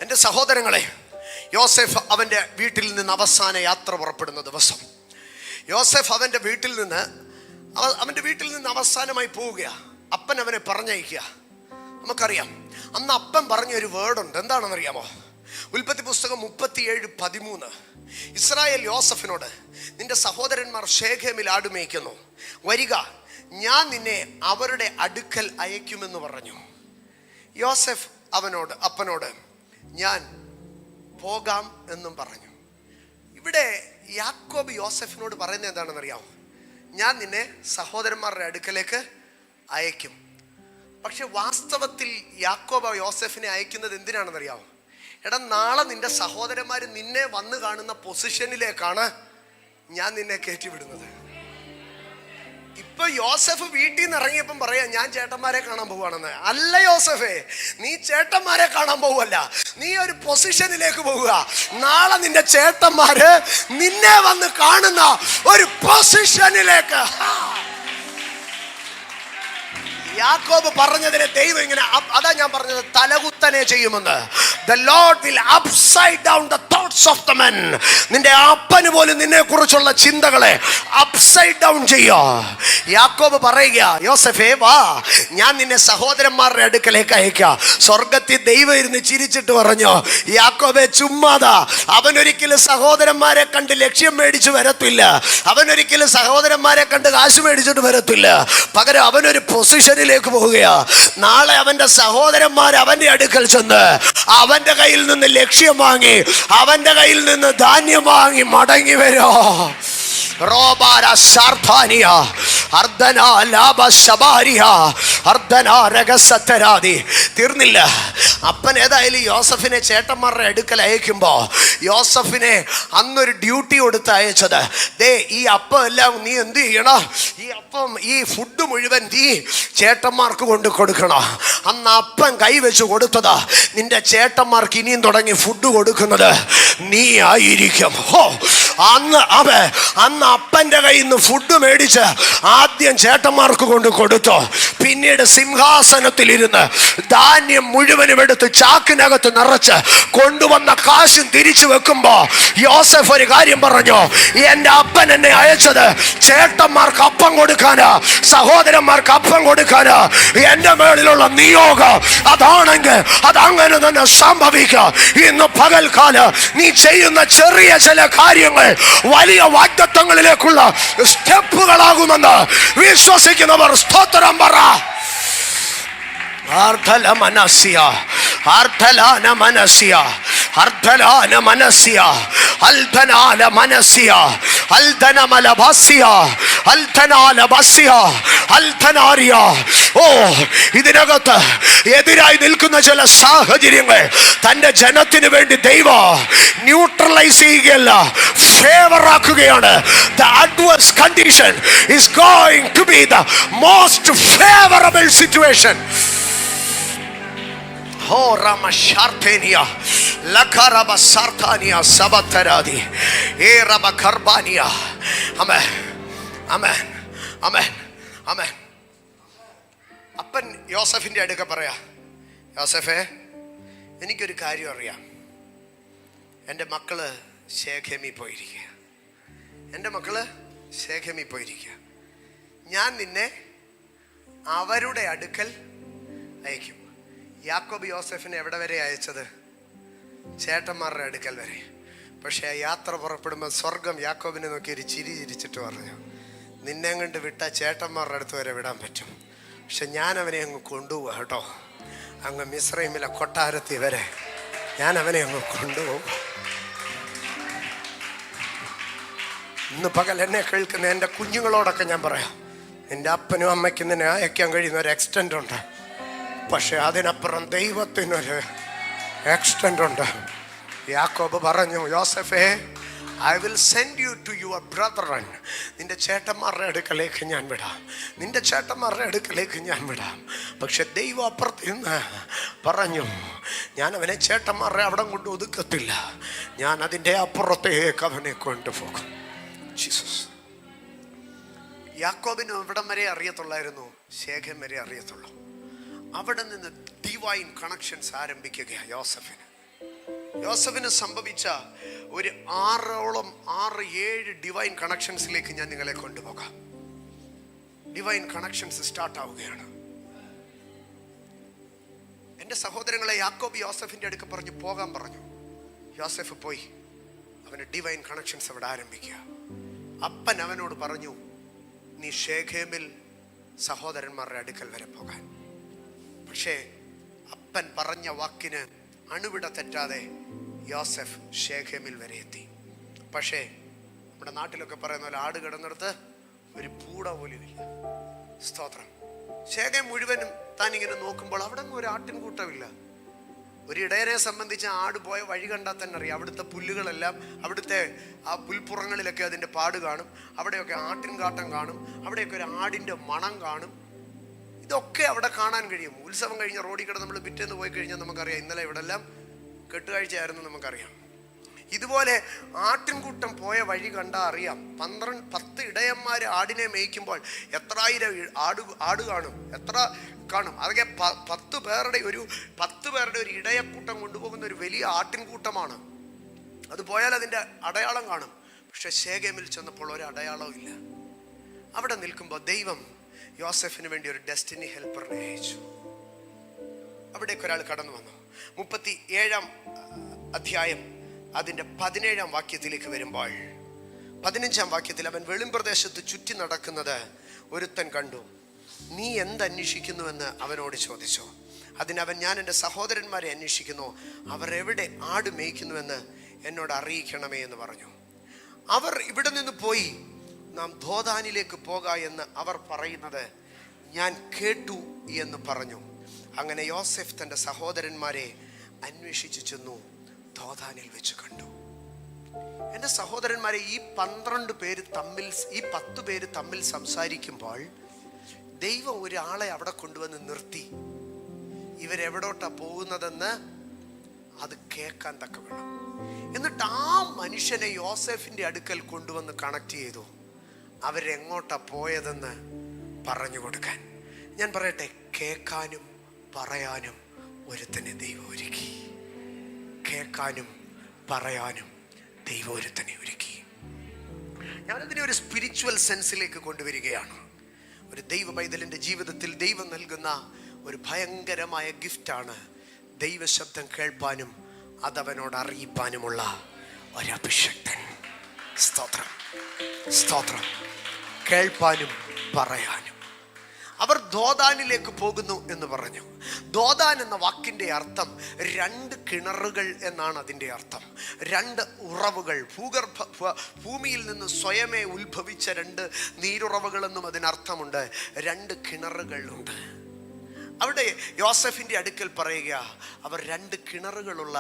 എൻ്റെ സഹോദരങ്ങളെ, യോസേഫ് അവൻ്റെ വീട്ടിൽ നിന്ന് അവസാന യാത്ര പുറപ്പെടുന്ന ദിവസം, യോസേഫ് അവൻ്റെ വീട്ടിൽ നിന്ന് അവസാനമായി പോവുകയാണ്. അപ്പൻ അവനെ പറഞ്ഞയക്കുക. നമുക്കറിയാം, അന്ന് അപ്പൻ പറഞ്ഞൊരു വേർഡുണ്ട്. എന്താണെന്നറിയാമോ? ഉൽപ്പത്തി പുസ്തകം 37:13. ഇസ്രായേൽ യോസഫിനോട്, നിന്റെ സഹോദരന്മാർ ശേഖേമിൽ ആടുമേയ്ക്കുന്നു, വരിക, ഞാൻ നിന്നെ അവരുടെ അടുക്കൽ അയക്കുമെന്ന് പറഞ്ഞു. യോസഫ് അപ്പനോട് ഞാൻ പോകാം എന്നും പറഞ്ഞു. ഇവിടെ യാക്കോബ് യോസഫിനോട് പറയുന്നത് എന്താണെന്നറിയാമോ? ഞാൻ നിന്നെ സഹോദരന്മാരുടെ അടുക്കലേക്ക് അയക്കും. പക്ഷെ വാസ്തവത്തിൽ യാക്കോബ് യോസഫിനെ അയക്കുന്നത് എന്തിനാണെന്നറിയാമോ? എടാ, നാളെ നിന്റെ സഹോദരന്മാർ നിന്നെ വന്ന് കാണുന്ന പൊസിഷനിലേക്കാണ് ഞാൻ നിന്നെ കയറ്റിവിടുന്നത്. ഇപ്പൊ യോസഫ് വീട്ടിൽ നിന്ന് ഇറങ്ങിയപ്പം പറയാ, ഞാൻ ചേട്ടന്മാരെ കാണാൻ പോവുകയാണെന്ന്. അല്ല യോസഫേ, നീ ചേട്ടന്മാരെ കാണാൻ പോവല്ല, നീ ഒരു പൊസിഷനിലേക്ക് പോവുക. നാളെ നിന്റെ ചേട്ടന്മാര് നിന്നെ വന്ന് കാണുന്ന ഒരു പൊസിഷനിലേക്ക്. യാക്കോബ് പറഞ്ഞതിനെ ദൈവം ഇങ്ങനെ, അതാ ഞാൻ പറഞ്ഞത്, തലകുത്തനെ ചെയ്യുമെന്ന്. The Lord will upside down the thoughts of the men. നിന്റെ അപ്പന് പോലും നിന്നെ കുറിച്ചുള്ള ചിന്തകളെ അപ്സൈഡ് ഡൗൺ ചെയ്യോ. യാക്കോബ് പറയുക, യോസഫേ വാ, ഞാൻ നിന്നെ സഹോദരന്മാരുടെ അടുക്കലേക്ക് അയക്കാം. സ്വർഗത്തിൽ ദൈവം ഇരുന്ന് ചിരിച്ചിട്ട് പറഞ്ഞു, യാക്കോബെ ചുമ്മാതാ, അവനൊരിക്കലും സഹോദരന്മാരെ കണ്ട് ലക്ഷ്യം മേടിച്ചു വരത്തില്ല, അവനൊരിക്കലും സഹോദരന്മാരെ കണ്ട് കാശ് മേടിച്ചിട്ട് വരത്തില്ല. പകരം അവനൊരു പൊസിഷനിലേക്ക് പോവുകയാ. നാളെ അവന്റെ സഹോദരന്മാർ അവന്റെ അടുക്കൽ ചെന്ന് അവന്റെ കയ്യിൽ നിന്ന് ലക്ഷ്യം വാങ്ങി, അവന്റെ കയ്യിൽ നിന്ന് ധാന്യം വാങ്ങി മടങ്ങി വരോ. തീർന്നില്ല. അപ്പൻ ഏതായാലും യോസഫിനെ ചേട്ടന്മാരുടെ അടുക്കൽ അയക്കുമ്പോ യോസഫിനെ അന്നൊരു ഡ്യൂട്ടി കൊടുത്ത് അയച്ചത്, ദേ ഈ അപ്പം എല്ലാം നീ എന്ത് ചെയ്യണം, ഈ അപ്പം ഈ ഫുഡ് മുഴുവൻ നീ ചേട്ടന്മാർക്ക് കൊണ്ട് കൊടുക്കണം. അന്ന് അപ്പൻ കൈവച്ച് കൊടുത്തതാ, നിന്റെ ചേട്ടന്മാർക്ക് ഇനിയും തുടങ്ങി ഫുഡ് കൊടുക്കുന്നത് നീ ആയിരിക്കും. അന്ന് അപ്പന്റെ കയ്യിൽ നിന്ന് ഫുഡ് മേടിച്ച് ആദ്യം ചേട്ടന്മാർക്ക് കൊണ്ട് കൊടുത്തു. പിന്നീട് സിംഹാസനത്തിൽ ഇരുന്ന് ധാന്യം മുഴുവനും എടുത്ത് ചാക്കിനകത്ത് നിറച്ച് കൊണ്ടുവന്ന കാശും തിരിച്ചു വെക്കുമ്പോ യോസഫ് ഒരു കാര്യം പറഞ്ഞു, എന്റെ അപ്പൻ എന്നെ അയച്ചത് ചേട്ടന്മാർക്ക് അപ്പം കൊടുക്കാനാ, സഹോദരന്മാർക്ക് അപ്പം കൊടുക്കാനാ. എന്റെ മേളിലുള്ള നിയോഗം അതാണെങ്കിൽ അതങ്ങനെ തന്നെ സംഭവിക്കാം. ഇന്ന് പകൽക്കാലം നീ ചെയ്യുന്ന ചെറിയ ചില കാര്യങ്ങൾ വലിയ വാഗ്ദത്തങ്ങളിലേക്കുള്ള സ്റ്റെപ്പുകളാകുമെന്ന് വിശ്വസിക്കുന്നവർ സ്തോത്രം പറ. അർദ്ധലാന മനസ്യ, അർദ്ധലാന മനസ്യ, അൽധനാല മനസ്യ, അൽധനമല ഭാസ്യ, അൽധനാല ഭാസ്യ, അൽധനാരിയ. ഓ, ഇതിനകത്ത് എതിരായി നിൽക്കുന്ന ചില സാഹചര്യങ്ങൾ തന്റെ ജനത്തിന് വേണ്ടി ദൈവം ന്യൂട്രലൈസ് ചെയ്യുകയല്ല, ഫേവർ ആക്കുകയാണ്. The adverse condition is going to be the most favorable situation. Oh, Rama Shartania, Lakaraba Sartania, Sabataradi, Eraba Karbania. Amen, amen, amen, amen. അപ്പൻ യോസഫിൻ്റെ അടുക്ക പറയാ, യോസഫേ, എനിക്കൊരു കാര്യം അറിയാം. എൻ്റെ മക്കള് ശേഖേമിൽ പോയിരിക്കുക, എൻ്റെ മക്കള് ശേഖേമിൽ പോയിരിക്കുക. ഞാൻ നിന്നെ അവരുടെ അടുക്കൽ അയക്കും. യാക്കോബ് യോസഫിനെ എവിടെ വരെ അയച്ചത്? ചേട്ടന്മാരുടെ അടുക്കൽ വരെ. പക്ഷെ ആ യാത്ര പുറപ്പെടുമ്പോൾ സ്വർഗം യാക്കോബിനെ നോക്കി ഒരു ചിരി ചിരിച്ചിട്ട് പറഞ്ഞു, നിന്നെ കണ്ട് വിട്ട ചേട്ടന്മാരുടെ അടുത്ത് വരെ വിടാൻ പറ്റും, പക്ഷെ ഞാൻ അവനെ അങ്ങ് കൊണ്ടുപോവുക കേട്ടോ, അങ്ങ് മിസ്രൈമിലെ കൊട്ടാരത്തിൽ വരെ ഞാൻ അവനെ അങ്ങ് കൊണ്ടുപോകും. ഇന്ന് പകൽ എന്നെ കേൾക്കുന്ന എൻ്റെ കുഞ്ഞുങ്ങളോടൊക്കെ ഞാൻ പറയാം, നിൻ്റെ അപ്പനും അമ്മയ്ക്കും നിന്നെ അയക്കാൻ കഴിയുന്ന ഒരു എക്സ്റ്റൻറ്റ് ഉണ്ട്, പക്ഷെ അതിനപ്പുറം ദൈവത്തിനൊരു എക്സ്റ്റൻറ്റ് ഉണ്ട്. യാക്കോബ് പറഞ്ഞു, യോസഫേ, I will send you to your brethren. നിന്റെ ചേട്ടന്മാരുടെ അടുക്കലേക്ക് ഞാൻ വിടാം, നിന്റെ ചേട്ടന്മാരുടെ അടുക്കലേക്ക് ഞാൻ വിടാം. പക്ഷെ ദൈവം അപ്പുറത്ത് നിന്ന് പറഞ്ഞു, ഞാൻ അവനെ ചേട്ടന്മാരുടെ അവിടെ കൊണ്ട് ഒതുക്കത്തില്ല, ഞാൻ അതിൻ്റെ അപ്പുറത്തേക്ക് അവനെ കൊണ്ടുപോകും. ജീസസ്. യാക്കോബിന് ഇവിടം വരെ അറിയത്തുള്ളായിരുന്നു, ശേഖം വരെ അറിയത്തുള്ളൂ. അവിടെ നിന്ന് ഡിവൈൻ കണക്ഷൻസ് ആരംഭിക്കുകയാണ് യോസഫിന് സംഭവിച്ച ഒരു 6-7 ഡിവൈൻ കണക്ഷൻസിലേക്ക് ഞാൻ നിങ്ങളെ കൊണ്ടുപോകാം. ഡിവൈൻ കണക്ഷൻസ് സ്റ്റാർട്ട് ആവുകയാണ്. എൻ്റെ സഹോദരങ്ങളെ, യാക്കോബ് യോസഫിൻ്റെ അടുക്ക് പറഞ്ഞു പോകാൻ പറഞ്ഞു. യോസഫ് പോയി. അവന് ഡിവൈൻ കണക്ഷൻസ് അവിടെ ആരംഭിക്കുക. അപ്പൻ അവനോട് പറഞ്ഞു, നീ ശേഖേമിൽ സഹോദരന്മാരുടെ അടുക്കൽ വരെ പോകാൻ. പക്ഷേ അപ്പൻ പറഞ്ഞ വാക്കിന് അണുവിട തെറ്റാതെ യോസഫ് ശേഖേമിൽ വരെ എത്തി. പക്ഷേ നമ്മുടെ നാട്ടിലൊക്കെ പറയുന്ന പോലെ ആട് കിടന്നിടത്ത് ഒരു പൂട പോലും ഇല്ല. സ്തോത്രം. ശേഖേം മുഴുവനും താൻ ഇങ്ങനെ നോക്കുമ്പോൾ അവിടെ ഒരു ആട്ടിൻകൂട്ടമില്ല. ഒരു ഇടയനെ സംബന്ധിച്ച് ആട് പോയ വഴി കണ്ടാൽ തന്നെ അറിയാം, അവിടുത്തെ പുല്ലുകളെല്ലാം, അവിടുത്തെ ആ പുൽപ്പുറങ്ങളിലൊക്കെ അതിൻ്റെ പാട് കാണും, അവിടെയൊക്കെ ആട്ടിൻകാട്ടം കാണും, അവിടെയൊക്കെ ഒരു ആടിൻ്റെ മണം കാണും. ഇതൊക്കെ അവിടെ കാണാൻ കഴിയും. ഉത്സവം കഴിഞ്ഞ റോഡിൽ കൂടെ നമ്മൾ പിറ്റേന്ന് പോയി കഴിഞ്ഞാൽ നമുക്കറിയാം, ഇന്നലെ ഇവിടെ എല്ലാം കെട്ടുകാഴ്ചയായിരുന്നു നമുക്കറിയാം. ഇതുപോലെ ആട്ടിൻകൂട്ടം പോയ വഴി കണ്ടാൽ അറിയാം. 10 ഇടയന്മാർ ആടിനെ മേയ്ക്കുമ്പോൾ എത്രായിരം ആട് കാണും, എത്ര കാണും. അതൊക്കെ 10 പേരുടെ ഒരു ഇടയക്കൂട്ടം കൊണ്ടുപോകുന്ന ഒരു വലിയ ആട്ടിൻകൂട്ടമാണ്. അത് പോയാൽ അതിൻ്റെ അടയാളം കാണും. പക്ഷെ ശേഖേമിൽ ചെന്നപ്പോൾ ഒരു അടയാളവും ഇല്ല. അവിടെ നിൽക്കുമ്പോൾ ദൈവം യോസഫിന് വേണ്ടി ഒരു ഡെസ്റ്റിനി ഹെൽപ്പറിനെ അയച്ചു. അവിടേക്ക് ഒരാൾ കടന്നു വന്നു. 37-ാം അധ്യായം അതിൻ്റെ 17-ാം വാക്യത്തിലേക്ക് വരുമ്പോൾ 15-ാം വാക്യത്തിൽ അവൻ വെളിമ്പ്രദേശത്ത് ചുറ്റി നടക്കുന്നത് ഒരുത്തൻ കണ്ടു. നീ എന്തന്വേഷിക്കുന്നുവെന്ന് അവനോട് ചോദിച്ചു. അതിനവൻ, ഞാൻ എൻ്റെ സഹോദരന്മാരെ അന്വേഷിക്കുന്നു, അവർ എവിടെ ആട് മേയ്ക്കുന്നുവെന്ന് എന്നോട് അറിയിക്കണമേ എന്ന് പറഞ്ഞു. അവർ ഇവിടെ നിന്ന് പോയി നാം ദോദാനിലേക്ക് പോക എന്ന് അവർ പറയുന്നത് ഞാൻ കേട്ടു എന്ന് പറഞ്ഞു. അങ്ങനെ യോസഫ് തൻ്റെ സഹോദരന്മാരെ അന്വേഷിച്ചു ചെന്നു, ദോദാനിൽ വെച്ച് കണ്ടു. എൻ്റെ സഹോദരന്മാരെ, ഈ 10 പേര് തമ്മിൽ സംസാരിക്കുമ്പോൾ ദൈവം ഒരാളെ അവിടെ കൊണ്ടുവന്ന് നിർത്തി. ഇവരെവിടോട്ടാ പോകുന്നതെന്ന് അത് കേൾക്കാൻ തക്കവണ്ണം. എന്നിട്ട് ആ മനുഷ്യനെ യോസഫിൻ്റെ അടുക്കൽ കൊണ്ടുവന്ന് കണക്ട് ചെയ്തു. അവരെങ്ങോട്ടാ പോയതെന്ന് പറഞ്ഞു കൊടുക്കാൻ. ഞാൻ പറയട്ടെ, കേൾക്കാനും പറയാനും ഒരുത്തനെ ദൈവം ഒരുക്കി. കേൾക്കാനും പറയാനും ദൈവം ഒരുത്തനെ ഒരുക്കി. ഞാനതിനെ ഒരു സ്പിരിച്വൽ സെൻസിലേക്ക് കൊണ്ടുവരികയാണ്. ഒരു ദൈവ പൈതലിൻ്റെ ജീവിതത്തിൽ ദൈവം നൽകുന്ന ഒരു ഭയങ്കരമായ ഗിഫ്റ്റാണ് ദൈവശബ്ദം കേൾപ്പാനും അതവനോട് അറിയിപ്പാനുമുള്ള ഒരഭിഷക്തൻ. സ്തോത്രം, സ്തോത്രം. കേൾപ്പാനും പറയാനും. അവർ ദോദാനിലേക്ക് പോകുന്നു എന്ന് പറഞ്ഞു. ദോദാൻ എന്ന വാക്കിൻ്റെ അർത്ഥം രണ്ട് കിണറുകൾ എന്നാണ്. അതിൻ്റെ അർത്ഥം രണ്ട് ഉറവുകൾ, ഭൂമിയിൽ നിന്ന് സ്വയമേ ഉത്ഭവിച്ച രണ്ട് നീരുറവുകളെന്നും അതിനർത്ഥമുണ്ട്. രണ്ട് കിണറുകളുണ്ട്. അവിടെ യോസഫിൻ്റെ അടുക്കൽ പറയുക, അവർ രണ്ട് കിണറുകളുള്ള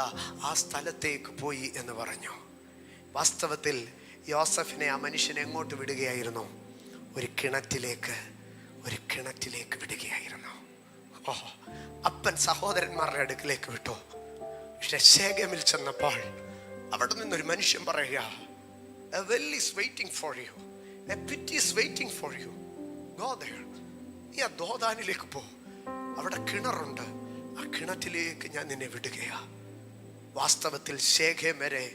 ആ സ്ഥലത്തേക്ക് പോയി എന്ന് പറഞ്ഞു. വാസ്തവത്തിൽ യോസഫിനെ ആ മനുഷ്യനെ എങ്ങോട്ട് വിടുകയായിരുന്നു? ഒരു കിണറ്റിലേക്ക് വിടുകയായിരുന്നു. അപ്പൻ സഹോദരന്മാരുടെ അടുക്കിലേക്ക് വിട്ടു. പക്ഷെ ശേഖേമിൽ ചെന്നപ്പോൾ അവിടെ നിന്നൊരു മനുഷ്യൻ പറയുക, a well is waiting for you, a pit is waiting for you, go there. നീ ആ ദോദാനിലേക്ക് പോ, അവിടെ കിണറുണ്ട്, ആ കിണറ്റിലേക്ക് ഞാൻ നിന്നെ വിടുകയാ. വാസ്തവത്തിൽ ശേഖേം വരെ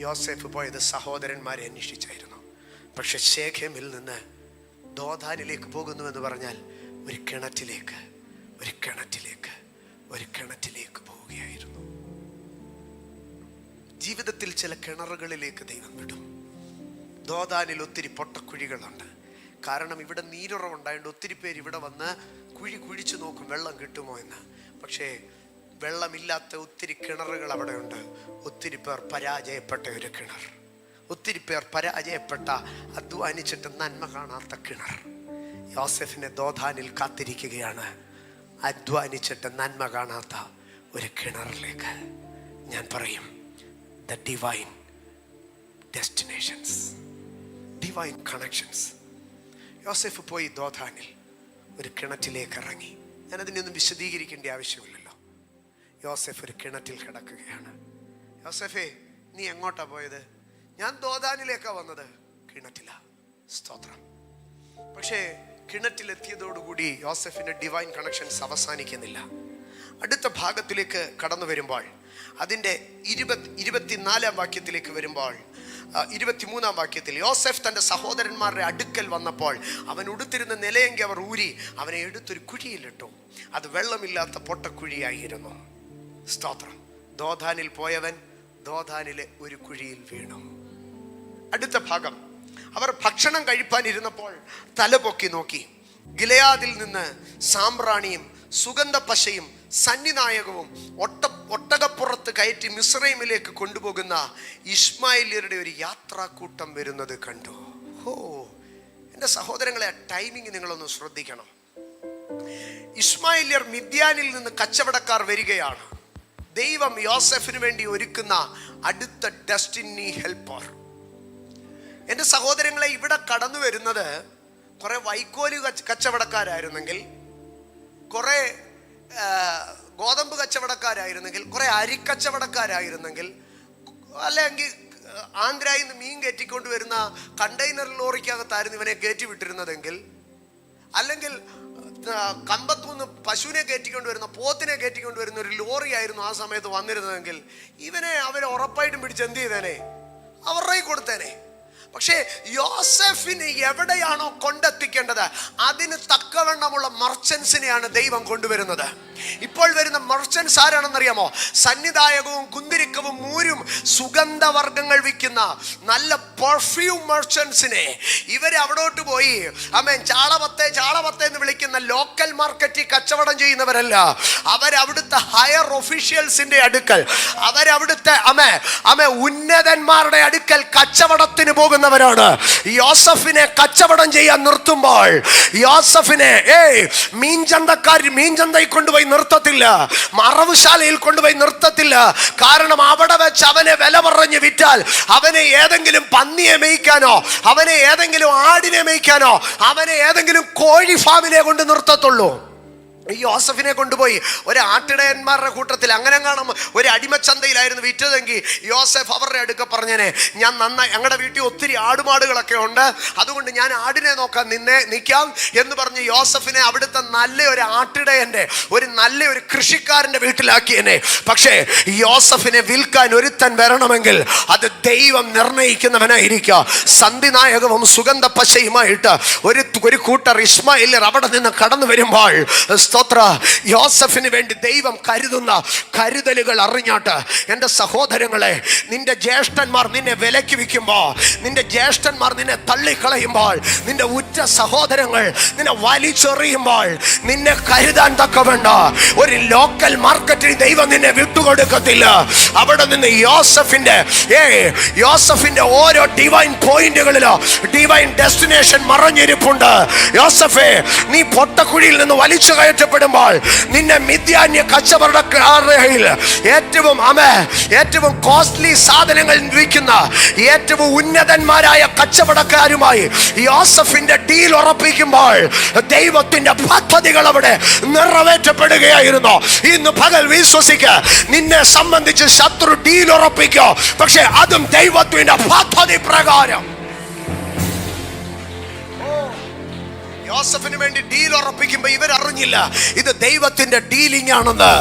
യോസേഫ് പോയത് സഹോദരന്മാരെ അന്വേഷിച്ചായിരുന്നു. പക്ഷെ ശേഖേമിൽ നിന്ന് ദോദാനിലേക്ക് പോകുന്നു എന്ന് പറഞ്ഞാൽ ഒരു കിണറ്റിലേക്ക് പോവുകയായിരുന്നു. ജീവിതത്തിൽ ചില കിണറുകളിലേക്ക് ദൈവം വിടും. ദോദാനിൽ ഒത്തിരി പൊട്ടക്കുഴികളുണ്ട്. കാരണം ഇവിടെ നീരുറവുണ്ടായതുകൊണ്ട് ഒത്തിരി പേര് ഇവിടെ വന്ന് കുഴിച്ചു നോക്കും വെള്ളം കിട്ടുമോ എന്ന്. പക്ഷേ വെള്ളമില്ലാത്ത ഒത്തിരി കിണറുകൾ അവിടെ ഉണ്ട്. ഒത്തിരി പേർ പരാജയപ്പെട്ട ഒരു കിണർ, ഒത്തിരി പേർ പരാജയപ്പെട്ട, അധ്വാനിച്ചിട്ട് നന്മ കാണാത്ത കിണർ. യോസെഫിനെ ദോദാനിൽ കാത്തിരിക്കുകയാണ്. അധ്വാനിച്ചിട്ട് നന്മ കാണാത്ത ഒരു കിണറിലേക്ക്. ഞാൻ പറയും, the divine destinations, divine connections. യോസെഫ് പോയി ദോദാനിൽ ഒരു കിണറ്റിലേക്ക് ഇറങ്ങി. ഞാനതിനൊന്നും വിശദീകരിക്കേണ്ട ആവശ്യമില്ലല്ലോ. യോസെഫ് ഒരു കിണറ്റിൽ കിടക്കുകയാണ്. യോസെഫേ, നീ എങ്ങോട്ടാ പോയത്? ഞാൻ ദോദാനിലേക്കാണ് വന്നത്. കിണറ്റില. സ്തോത്രം. പക്ഷേ കിണറ്റിലെത്തിയതോടുകൂടി യോസെഫിന്റെ ഡിവൈൻ കണക്ഷൻസ് അവസാനിക്കുന്നില്ല. അടുത്ത ഭാഗത്തിലേക്ക് കടന്നു വരുമ്പോൾ, അതിൻ്റെ 24-ാം വാക്യത്തിലേക്ക് വരുമ്പോൾ, 23-ാം വാക്യത്തിൽ, യോസെഫ് തൻ്റെ സഹോദരന്മാരുടെ അടുക്കൽ വന്നപ്പോൾ അവൻ ഉടുത്തിരുന്ന നിലയെങ്കി അവർ ഊരി അവനെ എടുത്തൊരു കുഴിയിലിട്ടു. അത് വെള്ളമില്ലാത്ത പൊട്ടക്കുഴിയായിരുന്നു. സ്തോത്രം. ദോദാനിൽ പോയവൻ ദോദാനിലെ ഒരു കുഴിയിൽ വീണു. അടുത്ത ഭാഗം, അവർ ഭക്ഷണം കഴിപ്പാനിരുന്നപ്പോൾ തലപൊക്കി നോക്കി. ഗിലെയാദിൽ നിന്ന് സാമ്പ്രാണിയും സുഗന്ധ പശയും സന്നിനായകവും ഒട്ടകപ്പുറത്ത് കയറ്റി മിസ്രൈമിലേക്ക് കൊണ്ടുപോകുന്ന ഇശ്മായേല്യരുടെ ഒരു യാത്രാക്കൂട്ടം വരുന്നത് കണ്ടു. എൻ്റെ സഹോദരങ്ങളെ, ആ ടൈമിങ് നിങ്ങളൊന്ന് ശ്രദ്ധിക്കണം. ഇശ്മായേല്യർ മിദ്യാനിൽ നിന്ന് കച്ചവടക്കാർ വരികയാണ്. ദൈവം യോസെഫിന് വേണ്ടി ഒരുക്കുന്ന അടുത്ത ഡെസ്റ്റിനി ഹെൽപ്പർ. എൻ്റെ സഹോദരങ്ങളെ, ഇവിടെ കടന്നു വരുന്നത് കുറെ വൈക്കോല് കച്ചവടക്കാരായിരുന്നെങ്കിൽ, കുറെ ഗോതമ്പ് കച്ചവടക്കാരായിരുന്നെങ്കിൽ, കുറെ അരിക്കച്ചവടക്കാരായിരുന്നെങ്കിൽ, അല്ലെങ്കിൽ ആന്ധ്രയിൽ നിന്ന് മീൻ കയറ്റിക്കൊണ്ട് വരുന്ന കണ്ടെയ്നർ ലോറിക്കകത്തായിരുന്നു ഇവനെ കയറ്റി വിട്ടിരുന്നതെങ്കിൽ, അല്ലെങ്കിൽ കമ്പത്തുനിന്ന് പശുവിനെ കയറ്റിക്കൊണ്ട് വരുന്ന, പോത്തിനെ കയറ്റിക്കൊണ്ട് വരുന്ന ഒരു ലോറി ആയിരുന്നു ആ സമയത്ത് വന്നിരുന്നതെങ്കിൽ, ഇവനെ അവരെ ഉറപ്പായിട്ടും പിടിച്ച് എന്ത് ചെയ്തേനെ? അവരുടെ കൊടുത്തേനെ. പക്ഷേ യോസെഫിനെ എവിടെയാണോ കൊണ്ടെത്തിക്കേണ്ടത് അതിന് തക്കവണ്ണമുള്ള മർച്ചൻസിനെയാണ് ദൈവം കൊണ്ടുവരുന്നത്. ഇപ്പോൾ വരുന്ന മർച്ചൻസ് ആരാണെന്നറിയാമോ? സന്നിധായകവും കുന്തിരിക്കവും മൂരും സുഗന്ധവർഗ്ഗങ്ങൾ വിൽക്കുന്ന നല്ല പെർഫ്യൂം മർച്ചൻസിനെ ഇവരെ അവിടോട്ട് പോയി ചാളപത്തെ എന്ന് വിളിക്കുന്ന ലോക്കൽ മാർക്കറ്റിൽ കച്ചവടം ചെയ്യുന്നവരല്ല. അവരവിടുത്തെ ഹയർ ഒഫീഷ്യൽസിന്റെ അടുക്കൽ, അവരവിടുത്തെ ഉന്നതന്മാരുടെ അടുക്കൽ കച്ചവടത്തിന് പോകുന്നവരാണ്. യോസഫിനെ കച്ചവടം ചെയ്യാൻ നിർത്തുമ്പോൾ യോസഫിനെ മീൻചന്തയിൽ കൊണ്ടുപോയി നിർത്തത്തില്ല, മറവുശാലയിൽ കൊണ്ടുപോയി നിർത്തത്തില്ല. കാരണം അവിടെ വെച്ച് അവനെ വില പറഞ്ഞ് വിറ്റാൽ അവനെ ഏതെങ്കിലും പന്നിയെ മേയ്ക്കാനോ, അവനെ ഏതെങ്കിലും ആടിനെ മേയ്ക്കാനോ, അവനെ ഏതെങ്കിലും കോഴി ഫാമിനെ കൊണ്ട് നിർത്തത്തുള്ളൂ. യോസഫിനെ കൊണ്ടുപോയി ഒരു ആട്ടിടയന്മാരുടെ കൂട്ടത്തിൽ അങ്ങനെ കാണാം ഒരു അടിമച്ചന്തയിലായിരുന്നു വിറ്റതെങ്കിൽ യോസഫ് അവരുടെ അടുക്ക പറഞ്ഞേനെ, ഞാൻ നന്നായി, ഞങ്ങളുടെ വീട്ടിൽ ഒത്തിരി ആടുമാടുകളൊക്കെ ഉണ്ട്, അതുകൊണ്ട് ഞാൻ ആടിനെ നോക്കാൻ നിൽക്കാം എന്ന് പറഞ്ഞ് യോസഫിനെ അവിടുത്തെ നല്ലൊരു ആട്ടിടയന്റെ, നല്ലൊരു കൃഷിക്കാരന്റെ വീട്ടിലാക്കിയേനെ. പക്ഷേ യോസഫിനെ വിൽക്കാൻ ഒരുത്തൻ വരണമെങ്കിൽ അത് ദൈവം നിർണയിക്കുന്നവനായിരിക്കുക. സന്ധിനായകവും സുഗന്ധ പശയുമായിട്ട് ഒരു കൂട്ടർ ഇശ്മായേല്യർ അവിടെ നിന്ന് കടന്നു വരുമ്പോൾ സ്തോത്ര. യോസഫിന് വേണ്ടി ദൈവം കരുതുന്ന കരുതലുകൾ അറിഞ്ഞാട്ട് എൻ്റെ സഹോദരങ്ങളെ, നിന്റെ ജ്യേഷ്ഠന്മാർ നിന്നെ വിലക്കി വിൽക്കുമ്പോൾ, നിന്റെ ജ്യേഷ്ഠന്മാർ നിന്നെ തള്ളിക്കളയുമ്പോൾ, നിന്റെ ഉറ്റ സഹോദരങ്ങൾ നിന്നെ വലിച്ചെറിയുമ്പോൾ, നിന്നെ കരുതാൻ തക്കവേണ്ട ഒരു ലോക്കൽ മാർക്കറ്റിൽ ദൈവം നിന്നെ വിട്ടുകൊടുക്കത്തില്ല. അവിടെ നിന്ന് യോസഫിന്റെ ഓരോ ഡിവൈൻ പോയിന്റുകളിലോ ഡിവൈൻ ഡെസ്റ്റിനേഷൻ മറഞ്ഞിരിപ്പുണ്ട്. യോസഫേ, നീ പൊട്ടക്കുഴിയിൽ നിന്ന് വലിച്ചു കയറ്റപ്പെടുമ്പോൾ നിന്നെ മിദ്യാന്യ കച്ചവടക്കാരിൽ ഏറ്റവും കോസ്റ്റ്ലി സാധനങ്ങൾ വിൽക്കുന്ന ഏറ്റവും ഉന്നതന്മാരായ കച്ചവടക്കാരുമായി യോസഫിന്റെ ഡീൽ ഉറപ്പിക്കുമ്പോൾ ദൈവത്തിന്റെ പദ്ധതികൾ അവിടെ നിറവേറ്റപ്പെടുകയായിരുന്നു. ഇന്ന് പകൽ വിശ്വസിക്ക, നിന്നെ സംബന്ധിച്ച് ശത്രു ഡീൽ ഉറപ്പിക്കോ, പക്ഷെ അതും ദൈവത്തിന്റെ പദ്ധതി പ്രകാരം. യോസഫിന് വേണ്ടി ഡീൽ ഉറപ്പിക്കുമ്പോ ഇവരറിഞ്ഞില്ല ഇത് ദൈവത്തിന്റെ ഡീലിംഗ് ആണെന്ന്.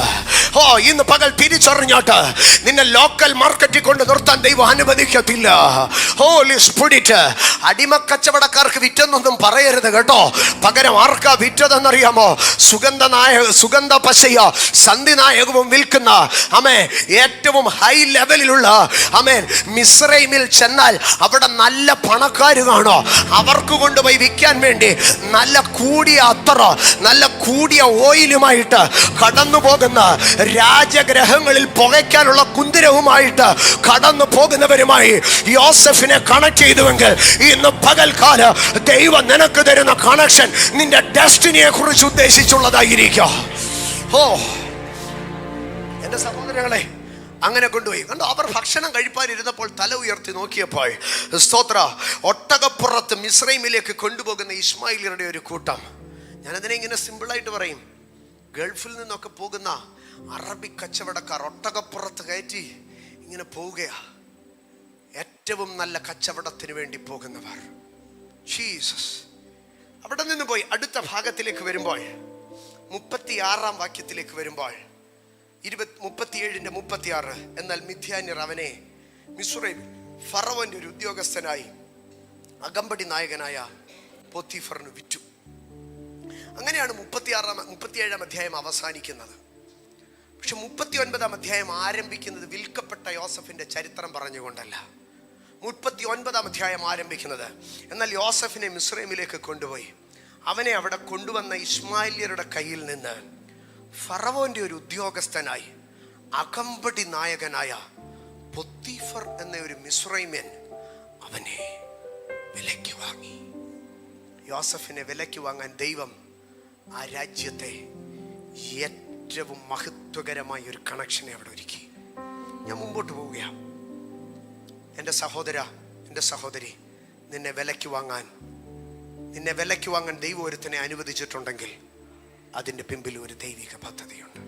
ഇന്ന് പകൽ തിരിച്ചറിഞ്ഞോട്ട് നിന്നെ ലോക്കൽ മാർക്കറ്റിൽ കൊണ്ട് നിർത്താൻ ദൈവം അനുവദിക്കത്തില്ല. ഹോളി സ്പിരിറ്റ്, അടിമക്കച്ചവടക്കാർക്ക് വിറ്റെന്നൊന്നും പറയരുത് കേട്ടോ. പകരം ആർക്കാ വിറ്റതെന്നറിയാമോ? സുഗന്ധ പശയോ സന്ധിനായകവും വിൽക്കുന്ന ഏറ്റവും ഹൈ ലെവലിലുള്ള മിസ്രൈമിൽ ചെന്നാൽ അവിടെ നല്ല പണക്കാർ കാണോ, അവർക്ക് കൊണ്ടുപോയി വിൽക്കാൻ വേണ്ടി നല്ല കൂടിയ അത്തറ, നല്ല കൂടിയ ഓയിലുമായിട്ട് കടന്നു പോകുന്ന, രാജഗ്രഹങ്ങളിൽ പുകയ്ക്കാനുള്ള കുന്തിരവുമായിട്ട് കടന്നു പോകുന്നവരുമായി യോസഫിനെ കണക്ട് ചെയ്തുവെങ്കിൽ ഇന്ന് പകൽക്കാല ദൈവം നിനക്ക് തരുന്ന കണക്ഷൻ നിന്റെ ഡെസ്റ്റിനിയെ കുറിച്ച് ഉദ്ദേശിച്ചുള്ളതായിരിക്കും. എന്റെ സഹോദരങ്ങളെ, അങ്ങനെ കൊണ്ടുപോയി കണ്ടോ. അവർ ഭക്ഷണം കഴിപ്പാനിരുന്നപ്പോൾ തല ഉയർത്തി നോക്കിയപ്പോൾ സ്തോത്ര, ഒട്ടകപ്പുറത്ത് മിസ്രൈമിലേക്ക് കൊണ്ടുപോകുന്ന ഇസ്മായിലിയരുടെ ഒരു കൂട്ടം. ഞാനതിനെ ഇങ്ങനെ സിമ്പിളായിട്ട് പറയും, ഗൾഫിൽ നിന്നൊക്കെ പോകുന്ന അറബി കച്ചവടക്കാർ ഒട്ടകപ്പുറത്ത് കയറ്റി ഇങ്ങനെ പോവുകയാ. ഏറ്റവും നല്ല കച്ചവടത്തിന് വേണ്ടി പോകുന്നവർ. ജീസസ് അവിടെ നിന്ന് പോയി അടുത്ത ഭാഗത്തിലേക്ക് വരുമ്പോൾ 36 വാക്യത്തിലേക്ക് വരുമ്പോൾ 37:36, എന്നാൽ മിദ്യാന്യർ അവനെ മിസ്രൈമിൽ ഫറവോന്റെ ഒരു ഉദ്യോഗസ്ഥനായി അകമ്പടി നായകനായ പോത്തിഫറിന് വിറ്റു. അങ്ങനെയാണ് 37 അധ്യായം അവസാനിക്കുന്നത്. പക്ഷെ 39 അധ്യായം ആരംഭിക്കുന്നത് വിൽക്കപ്പെട്ട യോസഫിന്റെ ചരിത്രം പറഞ്ഞുകൊണ്ടല്ല. 39 അധ്യായം ആരംഭിക്കുന്നത്, എന്നാൽ യോസഫിനെ മിസ്രൈമിലേക്ക് കൊണ്ടുപോയി അവനെ അവിടെ കൊണ്ടുവന്ന ഇസ്മായില്യരുടെ കയ്യിൽ നിന്ന് ഫറവോന്റെ ഒരു ഉദ്യോഗസ്ഥനായി അകമ്പടി നായകനായ പോത്തിഫർ എന്ന ഒരു മിസ്രൈമ്യൻ അവനെ വിലയ്ക്ക് വാങ്ങി. യോസഫിനെ വിലയ്ക്ക് വാങ്ങാൻ ദൈവം ആ രാജ്യത്തെ ഏറ്റവും മഹത്വകരമായ ഒരു കണക്ഷനെ അവിടെ ഒരുക്കി. ഞാൻ മുമ്പോട്ട് പോവുകയാണ്. എൻ്റെ സഹോദര, എൻ്റെ സഹോദരി, നിന്നെ വിലയ്ക്ക് വാങ്ങാൻ ദൈവം ഒരുത്തനെ അനുവദിച്ചിട്ടുണ്ടെങ്കിൽ അതിൻ്റെ പിമ്പിൽ ഒരു ദൈവിക പദ്ധതിയുണ്ട്.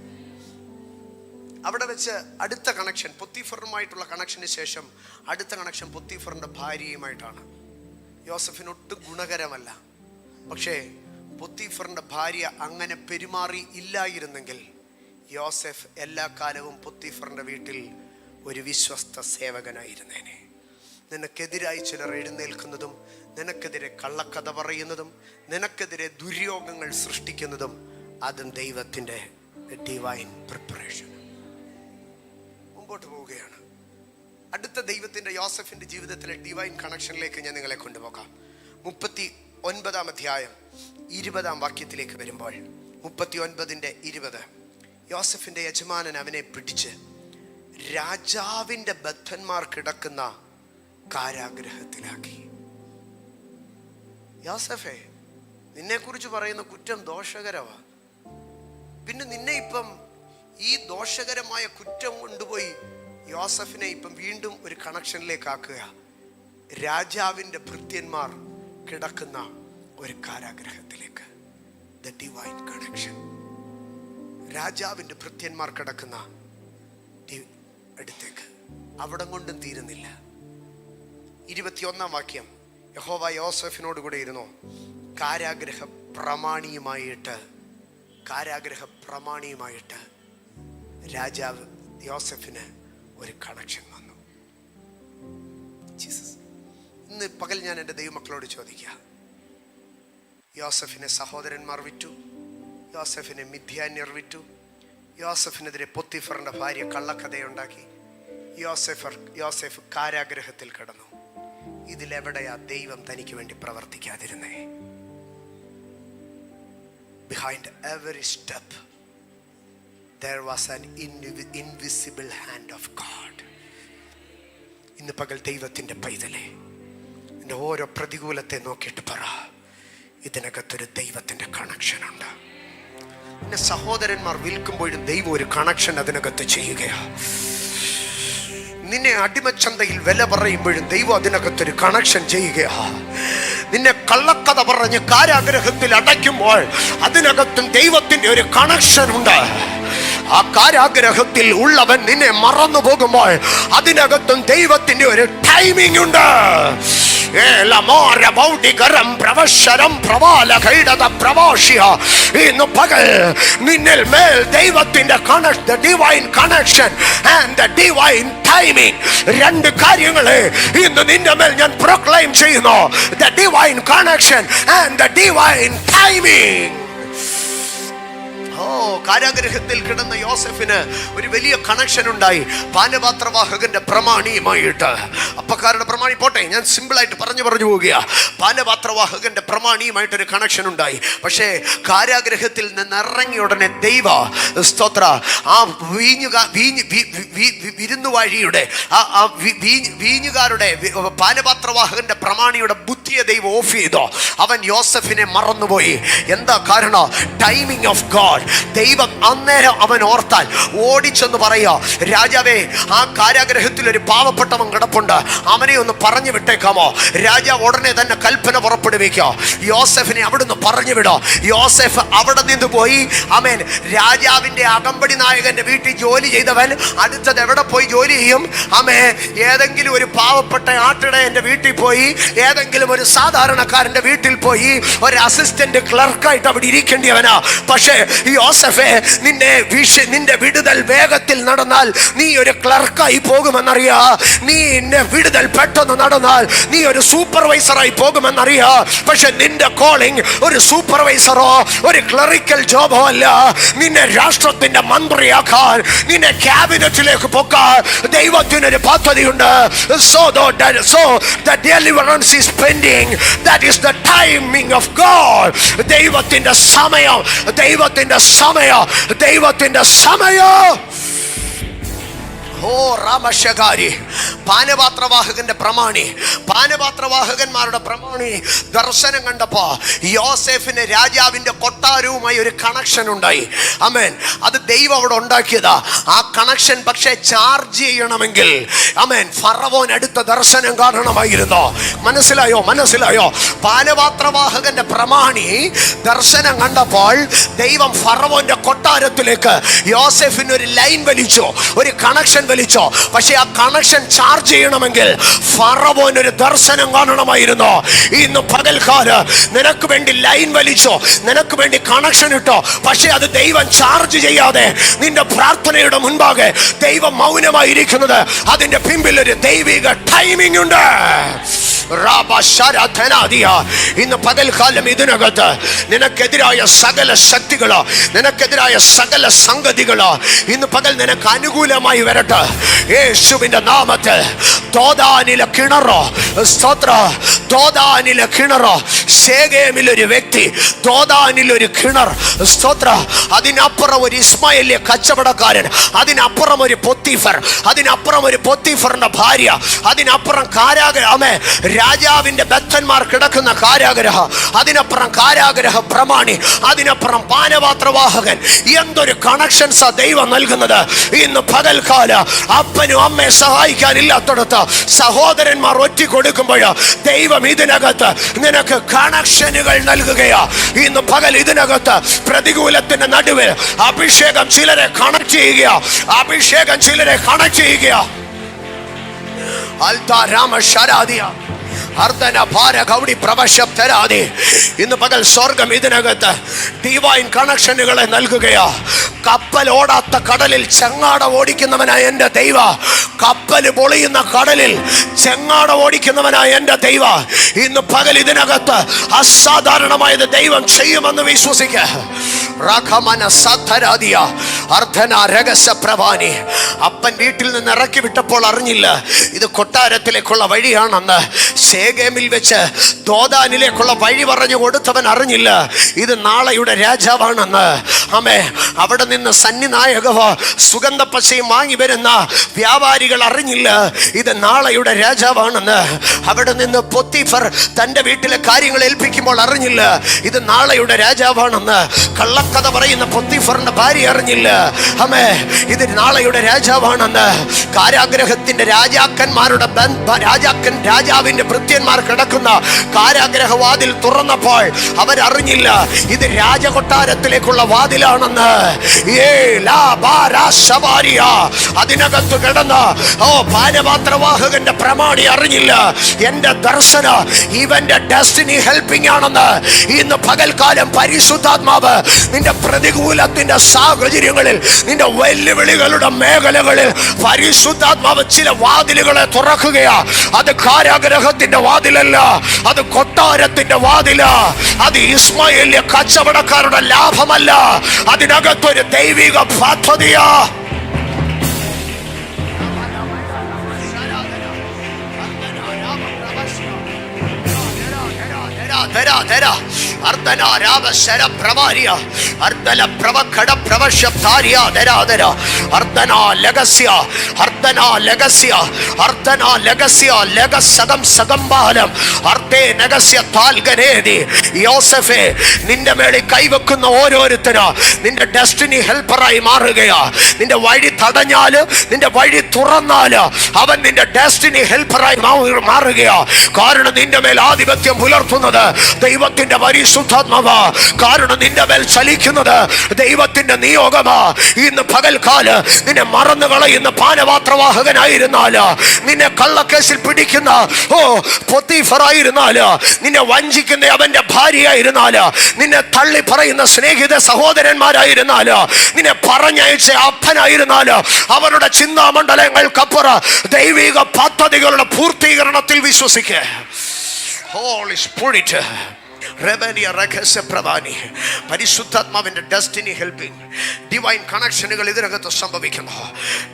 അവിടെ വെച്ച് അടുത്ത കണക്ഷൻ പോത്തിഫറുമായിട്ടുള്ള കണക്ഷന് ശേഷം അടുത്ത കണക്ഷൻ പോത്തിഫറിൻ്റെ ഭാര്യയുമായിട്ടാണ്. യോസഫിന് ഒട്ടും ഗുണകരമല്ല. പക്ഷേ പോത്തിഫറിൻ്റെ ഭാര്യ അങ്ങനെ പെരുമാറി ഇല്ലായിരുന്നെങ്കിൽ യോസഫ് എല്ലാ കാലവും പോത്തിഫറിൻ്റെ വീട്ടിൽ ഒരു വിശ്വസ്ത സേവകനായിരുന്നേനെ. നിനക്കെതിരായി ചിലർ എഴുന്നേൽക്കുന്നതും നിനക്കെതിരെ കള്ളക്കഥ പറയുന്നതും നിനക്കെതിരെ ദുര്യോഗങ്ങൾ സൃഷ്ടിക്കുന്നതും അതും ദൈവത്തിൻ്റെ ഡിവൈൻ പ്രിപ്പറേഷൻ. മുമ്പോട്ട് പോവുകയാണ്. അടുത്ത ദൈവത്തിൻ്റെ യോസഫിൻ്റെ ജീവിതത്തിലെ ഡിവൈൻ കണക്ഷനിലേക്ക് ഞാൻ നിങ്ങളെ കൊണ്ടുപോകാം. 39 അധ്യായം 20 വാക്യത്തിലേക്ക് വരുമ്പോൾ 39:20, യോസഫിൻ്റെ യജമാനൻ അവനെ പിടിച്ച് രാജാവിൻ്റെ ബദ്ധന്മാർ കിടക്കുന്ന കാരാഗ്രഹത്തിലാക്കി. യോസഫേ, നിന്നെക്കുറിച്ച് പറയുന്ന കുറ്റം ദോഷകരമാണ്. പിന്നെ നിന്നെ ഇപ്പം ഈ ദോഷകരമായ കുറ്റം കൊണ്ടുപോയി യോസഫിനെ ഇപ്പം വീണ്ടും ഒരു കണക്ഷനിലേക്ക് ആക്കുക. രാജാവിൻ്റെ ഭൃത്യന്മാർ കിടക്കുന്ന ഒരു കാരാഗ്രഹത്തിലേക്ക്. The divine connection. രാജാവിൻ്റെ ഭൃത്യന്മാർ കിടക്കുന്ന അടുത്തേക്ക്. അവിടം കൊണ്ടും തീരുന്നില്ല. 21 വാക്യം, യഹോവ യോസഫിനോട് കൂടെ ഇരുന്നു. കാരാഗ്രഹ പ്രമാണിയുമായിട്ട് രാജാവ് യോസഫിന് ഒരു കണക്ഷൻ വന്നു. ജീസസ്, ഇന്ന് പകൽ ഞാൻ എൻ്റെ ദൈവമക്കളോട് ചോദിക്കുക, യോസഫിനെ സഹോദരന്മാർ വിറ്റു, യോസെഫിനെ മിദ്യാന്യർ വിറ്റു. യോസെഫിനെതിരെ പൊത്തിഫറിന്റെ ഭാര്യ കള്ളക്കഥയുണ്ടാക്കി. യോസെഫ് കാരാഗ്രഹത്തിൽ കിടന്നു. ഇതിലെവിടെയാ ദൈവം തനിക്ക് വേണ്ടി പ്രവർത്തിക്കാതിരുന്നേ? Behind every step there was an invisible hand of God. ഇന്ന് പകൽ ദൈവത്തിൻ്റെ പൈതലേ, എൻ്റെ ഓരോ പ്രതികൂലത്തെ നോക്കിയിട്ട് പറ, ഇതിനകത്തൊരു ദൈവത്തിൻ്റെ കണക്ഷൻ ഉണ്ട്. എന്നെ സഹോദരന്മാർ വിൽക്കുമ്പോഴും ദൈവം ഒരു കണക്ഷൻ അതിനകത്ത് ചെയ്യുകയാണ്. നിന്നെ അടിമച്ചന്തയിൽ വില പറയുമ്പോഴും ദൈവം അതിനകത്തൊരു കണക്ഷൻ ചെയ്യുകയാണ്. നിന്നെ കള്ളക്കഥ പറഞ്ഞ് കാരാഗ്രഹത്തിൽ അടയ്ക്കുമ്പോൾ അതിനകത്തും ദൈവത്തിന്റെ ഒരു കണക്ഷൻ ഉണ്ട്. ആ കാരാഗ്രഹത്തിൽ ഉള്ളവൻ നിന്നെ മറന്നു പോകുമ്പോൾ അതിനകത്തും ദൈവത്തിന്റെ ഒരു ടൈമിംഗ് ഉണ്ട്. ഇന്ന് പകൽ നിന്നിൽ മേൽ ദൈവത്തിന്റെ divine connection and divine timing, രണ്ട് കാര്യങ്ങളെ ഇന്ന് നിന്റെ മേൽ ഞാൻ പ്രൊക്ലെയിം ചെയ്യുന്നു. The divine connection and the divine timing. കാരാഗ്രഹത്തിൽ കിടന്ന യോസെഫിന് ഒരു വലിയ കണക്ഷൻ ഉണ്ടായി പാനപാത്രവാഹകന്റെ പ്രമാണിയുമായിട്ട്. അപ്പക്കാരുടെ പ്രമാണി പോട്ടെ, ഞാൻ സിമ്പിളായിട്ട് പറഞ്ഞു പോവുകയാ. പാനപാത്രവാഹകന്റെ പ്രമാണിയുമായിട്ടൊരു കണക്ഷൻ ഉണ്ടായി. പക്ഷേ കാരാഗ്രഹത്തിൽ നിന്ന് ഇറങ്ങിയ ഉടനെ ദൈവ സ്തോത്ര ആ വിരുന്നുവാഴിയുടെ വീഞ്ഞുകാരുടെ പാനപാത്രവാഹകന്റെ പ്രമാണിയുടെ ബുദ്ധിയെ ദൈവം ഓഫ് ചെയ്തോ. അവൻ യോസെഫിനെ മറന്നുപോയി. എന്താ കാരണം? Timing of God. ദൈവം അന്നേരം അവൻ ഓർത്താൽ ഓടിച്ചെന്ന് പറയാ, രാജാവേ, ആ കാരാഗ്രഹത്തിൽ ഒരു പാവപ്പെട്ടവൻ കിടപ്പുണ്ട്, അവനെ ഒന്ന് പറഞ്ഞു വിട്ടേക്കാമോ? രാജാവ് ഉടനെ തന്നെ കൽപ്പന പുറപ്പെടുവിക്കോ, യോസെഫിനെ അവിടുന്ന് പറഞ്ഞു വിടോ. യോസെഫ് അവിടെ നിന്ന് പോയി. ആമേൻ. രാജാവിന്റെ അകമ്പടി നായകന്റെ വീട്ടിൽ ജോലി ചെയ്തവൻ അടുത്തത് എവിടെ പോയി ജോലി ചെയ്യും? ആമേ, ഏതെങ്കിലും ഒരു പാവപ്പെട്ട ആട്ടിടയന്റെ വീട്ടിൽ പോയി, ഏതെങ്കിലും ഒരു സാധാരണക്കാരന്റെ വീട്ടിൽ പോയി ഒരു അസിസ്റ്റന്റ് ക്ലർക്കായിട്ട് അവിടെ ഇരിക്കേണ്ടിയവനാ. പക്ഷേ യോസെഫേ, നിന്റെ വിടുതൽ വേഗത്തിൽ നടന്നാൽ നീ ഒരു ക്ലർക്കായി പോകുമെന്നറിയാ. നിന്റെ വിടുതൽ പെട്ടെന്ന് നടന്നാൽ നീ ഒരു സൂപ്പർവൈസറായി പോകുമെന്നറിയാ. പക്ഷെ നിന്റെ കോളിംഗ് ഒരു സൂപ്പർവൈസറോ ഒരു ക്ലറിക്കൽ ജോബോ അല്ല. നിന്നെ രാഷ്ട്രത്തിന്റെ മന്ത്രിയാക്കാൻ, നിന്നെ ക്യാബിനറ്റിലേക്ക് പൊക്കാൻ ദൈവത്തിനൊരു പദ്ധതിയുണ്ട്. So the deliverance is pending. That is the timing of God. ദൈവത്തിന്റെ സമയം, ദൈവത്തിന്റെ സമയം, ദൈവത്തിന്റെ സമയം. ഓ രാമശകാരി, പാനപാത്രവാഹകന്റെ പ്രമാണി, പാനപാത്രവാഹകന്മാരുടെ പ്രമാണി ദർശനം കണ്ടപ്പോ യോസെഫിന് രാജാവിന്റെ കൊട്ടാരവുമായി ഒരു കണക്ഷൻ ഉണ്ടായി. ആമേൻ. അത് ദൈവം അവിടെ ഉണ്ടാക്കിയതാ. ആ കണക്ഷൻ പക്ഷേ ചാർജ് ചെയ്യണമെങ്കിൽ ആമേൻ ഫറവോൻ അടുത്ത ദർശനം കാണണമായിരുന്നു. മനസ്സിലായോ? പാനപാത്രവാഹകന്റെ പ്രമാണി ദർശനം കണ്ടപ്പോൾ ദൈവം ഫറവോന്റെ കൊട്ടാരത്തിലേക്ക് യോസെഫിന് ഒരു ലൈൻ വലിച്ചു, ഒരു കണക്ഷൻ വലിച്ചോ. പക്ഷെ ആ കണക്ഷൻ ചാർജ് ചെയ്യണമെങ്കിൽ ഫറവോൻ ഒരു ദർശനം കാണണമായിരുന്നു. ഇന്ന് പകൽക്കാലം നിനക്ക് വേണ്ടി ലൈൻ വലിച്ചോ, നിനക്ക് വേണ്ടി കണക്ഷൻ ഇട്ടോ, പക്ഷെ അത് ദൈവം ചാർജ് ചെയ്യാതെ നിന്റെ പ്രാർത്ഥനയുടെ മുൻപാകെ ദൈവം മൗനമായിരിക്കുന്നത് അതിന്റെ പിമ്പിൽ ഒരു ദൈവിക ടൈമിംഗ് ഉണ്ട്. ഇന്ന് പകൽക്കാലം ഇതിനകത്ത് നിനക്കെതിരായ സകല ശക്തികളോ, നിനക്കെതിരായ സകല സംഗതികളോ ഇന്ന് പകൽ നിനക്ക് അനുകൂലമായി വരട്ടെ യേശുവിന്റെ നാമത്തിൽ. ദോദാനിലെ കിണറോ, സ്തോത്ര, ദോദാനിലെ കിണറോ, ശേഖേമിലൊരു വ്യക്തി, ദോദാനിലൊരു കിണർ, സ്തോത്ര, അതിനപ്പുറം ഒരു ഇസ്മായേലിയ കച്ചവടക്കാരൻ, അതിനപ്പുറം ഒരു പൊത്തിഫർ, അതിനപ്പുറം ഒരു പൊത്തിഫറിന്റെ ഭാര്യ, അതിനപ്പുറം കാരാഗ്രഹമേ രാജാവിന്റെ ബദ്ധന്മാർ കിടക്കുന്ന കാരാഗ്രഹം, അതിനപ്പുറം കാരാഗ്രഹ പ്രമാണി, അതിനപ്പുറം പാനപാത്രവാഹകൻ. എന്തൊരു കണക്ഷൻസാ ദൈവം നൽകുന്നത്. ഇന്ന് പകൽക്കാല അപ്പനും അമ്മയെ സഹായിക്കാനില്ലാത്തടത്ത് സഹോദരന്മാർ ഒറ്റ കൊടുക്കുമ്പോൾ ദൈവം ഇതിനകത്ത് നിനക്ക് കണക്ഷനുകൾ നൽകുകയാ. ഇന്ന് പകൽ ഇതിനകത്ത് പ്രതികൂലത്തിന്റെ നടുവിൽ അഭിഷേകം ചിലരെ കണക്ട് ചെയ്യുക, അഭിഷേകം ചിലരെ കണക്ട് ചെയ്യുക. ഇന്ന് പകൽ സ്വർഗം ഇതിനകത്ത് ഡിവൈൻ കണക്ഷനുകളെ നൽകുകയാ. കപ്പൽ ഓടാത്ത കടലിൽ ചെങ്ങാട ഓടിക്കുന്നവനായ എൻ്റെ ദൈവ, കപ്പൽ പൊളിയുന്ന കടലിൽ ചെങ്ങാട ഓടിക്കുന്നവനായ എൻ്റെ ദൈവ, ഇന്ന് പകൽ ഇതിനകത്ത് അസാധാരണമായത് ദൈവം ചെയ്യുമെന്ന് വിശ്വസിക്കുക. അപ്പൻ വീട്ടിൽ നിന്ന് ഇറക്കി വിട്ടപ്പോൾ അറിഞ്ഞില്ല ഇത് കൊട്ടാരത്തിലേക്കുള്ള വഴിയാണെന്ന്. ശേഖേമിൽ വെച്ച് ദോദാനിലേക്കുള്ള വഴി പറഞ്ഞു കൊടുത്തവൻ അറിഞ്ഞില്ല ഇത് നാളെയുടെ രാജാവാണെന്ന്. ആമേ. അവിടെ നിന്ന് സന്നിനായകവോ സുഗന്ധപ്പശയും വാങ്ങി വരുന്ന വ്യാപാരികൾ അറിഞ്ഞില്ല ഇത് നാളെയുടെ രാജാവാണെന്ന്. അവിടെ നിന്ന് പൊത്തിഫർ തന്റെ വീട്ടിലെ കാര്യങ്ങൾ ഏൽപ്പിക്കുമ്പോൾ അറിഞ്ഞില്ല ഇത് നാളെയുടെ രാജാവാണെന്ന്. കള്ളക്കഥ പറയുന്ന പൊത്തിഫറിന്റെ ഭാര്യ അറിഞ്ഞില്ല ആമേ ഇത് നാളെയുടെ രാജാവാണെന്ന്. കാരാഗ്രഹത്തിന്റെ രാജാവിന്റെ ഭൃത്യന്മാർ കിടക്കുന്ന കാരാഗ്രഹവാതിൽ തുറന്നപ്പോൾ അവരറിഞ്ഞില്ല ഇത് രാജകൊട്ടാരത്തിലേക്കുള്ള വാതിലാണെന്ന്. അതിനകത്ത് കിടന്ന പാനപാത്രവാഹകന്റെ പ്രമാണി അറിഞ്ഞില്ല എന്റെ ദർശന ഇവന്റെ ഡെസ്റ്റിനി ഹെൽപ്പിംഗ് ആണെന്ന്. ഇന്ന് പകൽക്കാലം പരിശുദ്ധാത്മാവ് നിന്റെ പ്രതികൂലത്തിന്റെ സാഹചര്യങ്ങളിൽ, നിന്റെ വെല്ലുവിളികളുടെ മേഖലകളിൽ പരിശുദ്ധാത്മാവ് ചില വാതിലുകളെ തുറക്കുകയാ. അത് കാരാഗ്രഹത്തിന്റെ വാതിലല്ല, അത് കൊട്ടാരത്തിന്റെ വാതിലാ. അത് ഇസ്മായേലിയ കച്ചവടക്കാരുടെ ലാഭമല്ല, അതിനകത്തൊരു ദൈവിക പദ്ധതിയാ. യോസഫേ, നിന്റെ മേളിൽ കൈവെക്കുന്ന ഓരോരുത്തരാ നിന്റെ ഡെസ്റ്റിനി ഹെൽപ്പറായി മാറുകയാ. നിന്റെ വഴി തടഞ്ഞാല്, നിന്റെ വഴി തുറന്നാല് അവൻ നിന്റെ ഡെസ്റ്റിനി ഹെൽപ്പറായി മാറുകയാ. കാരണം നിന്റെ മേൽ ആധിപത്യം പുലർത്തുന്നത് ദൈവത്തിന്റെ പരിശുദ്ധാത്മാവാ. കാരണം നിന്റെ മേൽ ചലിക്കുന്നത് ദൈവത്തിന്റെ നിയോഗമാ. ഇന്ന് പകൽക്കാല് നിന്നെ മറന്നു കളയുന്ന പാനപാത്രവാഹകനായിരുന്നാല്, നിന്നെ കള്ളക്കേസിൽ പിടിക്കുന്ന പൊത്തിഫറായിരുന്നാല്, നിന്നെ വഞ്ചിക്കുന്ന അവന്റെ ഭാര്യയായിരുന്നാല്, നിന്നെ തള്ളി പറയുന്ന സ്നേഹിത സഹോദരന്മാരായിരുന്നാല്, നിന്നെ പറഞ്ഞയച്ച അപ്പനായിരുന്നാല്, അവരുടെ ചിന്താമണ്ഡലങ്ങൾക്കപ്പുറം ദൈവിക പദ്ധതികളുടെ പൂർത്തീകരണത്തിൽ വിശ്വസിക്കുക. Holy Spirit, പരിശുദ്ധാത്മാവിന്റെ ഡെസ്റ്റിനി ഹെൽപ്പിംഗ് ഡിവൈൻ കണക്ഷനുകൾ ഇതിനകത്ത് സംഭവിക്കുന്നു.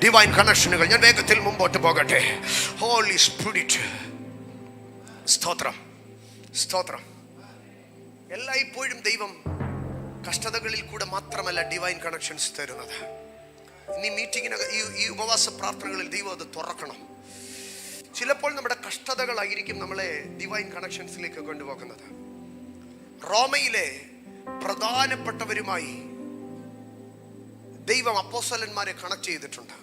ഡിവൈൻ കണക്ഷനുകൾ. ഞാൻ വേഗത്തിൽ മുമ്പോട്ട് പോകട്ടെ. ഹോളി സ്പിരിറ്റ്, സ്തോത്രം, സ്തോത്രം. എല്ലായ്പ്പോഴും ദൈവം കഷ്ടതകളിൽ കൂടെ മാത്രമല്ല ഡിവൈൻ കണക്ഷൻസ് തരുന്നത്. ഇനി ഈ ഉപവാസ പ്രാർത്ഥനകളിൽ ദൈവം അത് തുറക്കണം. ചിലപ്പോൾ നമ്മുടെ കഷ്ടതകളായിരിക്കും നമ്മളെ ഡിവൈൻ കണക്ഷൻസിലേക്ക് കൊണ്ടുപോകുന്നത്. റോമയിലെ പ്രധാനപ്പെട്ടവരുമായി ദൈവം അപ്പോസ്തലന്മാരെ കണക്ട് ചെയ്തിട്ടുണ്ട്.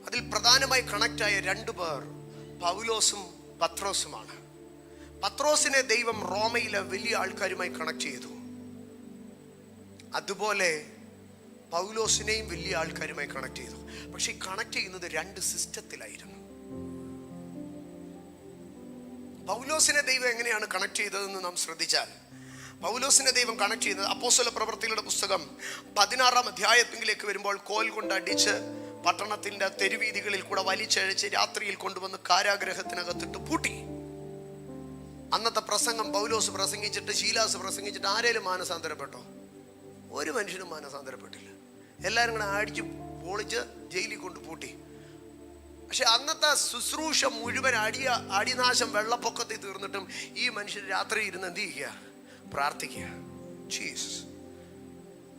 അതിൽ പ്രധാനമായി കണക്ട് ആയ 2 പേർ പൗലോസും പത്രോസുമാണ്. പത്രോസിനെ ദൈവം റോമയിലെ വലിയ ആൾക്കാരുമായി കണക്ട് ചെയ്തു. അതുപോലെ പൗലോസിനെയും വലിയ ആൾക്കാരുമായി കണക്ട് ചെയ്തു. പക്ഷെ കണക്ട് ചെയ്യുന്നത് 2 സിസ്റ്റത്തിലായിരുന്നു. പൗലോസിനെ ദൈവം എങ്ങനെയാണ് കണക്ട് ചെയ്തതെന്ന് നാം ശ്രദ്ധിച്ചാൽ, പൗലോസിനെ ദൈവം കണക്ട് ചെയ്യുന്നത് അപ്പോസ്തല പ്രവൃത്തികളുടെ പുസ്തകം 16-ാം അധ്യായത്തിലേക്ക് വരുമ്പോൾ കോൽ കൊണ്ട് അടിച്ച് പട്ടണത്തിന്റെ തെരുവീതികളിൽ കൂടെ വലിച്ചഴിച്ച് രാത്രിയിൽ കൊണ്ടുവന്ന് കാരാഗ്രഹത്തിനകത്തിട്ട് പൂട്ടി. അന്നത്തെ പ്രസംഗം പൗലോസ് പ്രസംഗിച്ചിട്ട്, ശീലാസ് പ്രസംഗിച്ചിട്ട് ആരേലും മാനസാന്തരപ്പെട്ടോ? ഒരു മനുഷ്യനും മാനസാന്തരപ്പെട്ടില്ല. എല്ലാവരും കൂടെ അടിച്ച് പൊളിച്ച് ജയിലിൽ കൊണ്ട് പൂട്ടി. പക്ഷെ അന്നത്തെ ശുശ്രൂഷ മുഴുവൻ അടിനാശം വെള്ളപ്പൊക്കത്തിൽ തീർന്നിട്ടും ഈ മനുഷ്യർ രാത്രി ഇരുന്ന് എന്ത് ചെയ്യുക? പ്രാർത്ഥിക്കുക. ജീസസ്.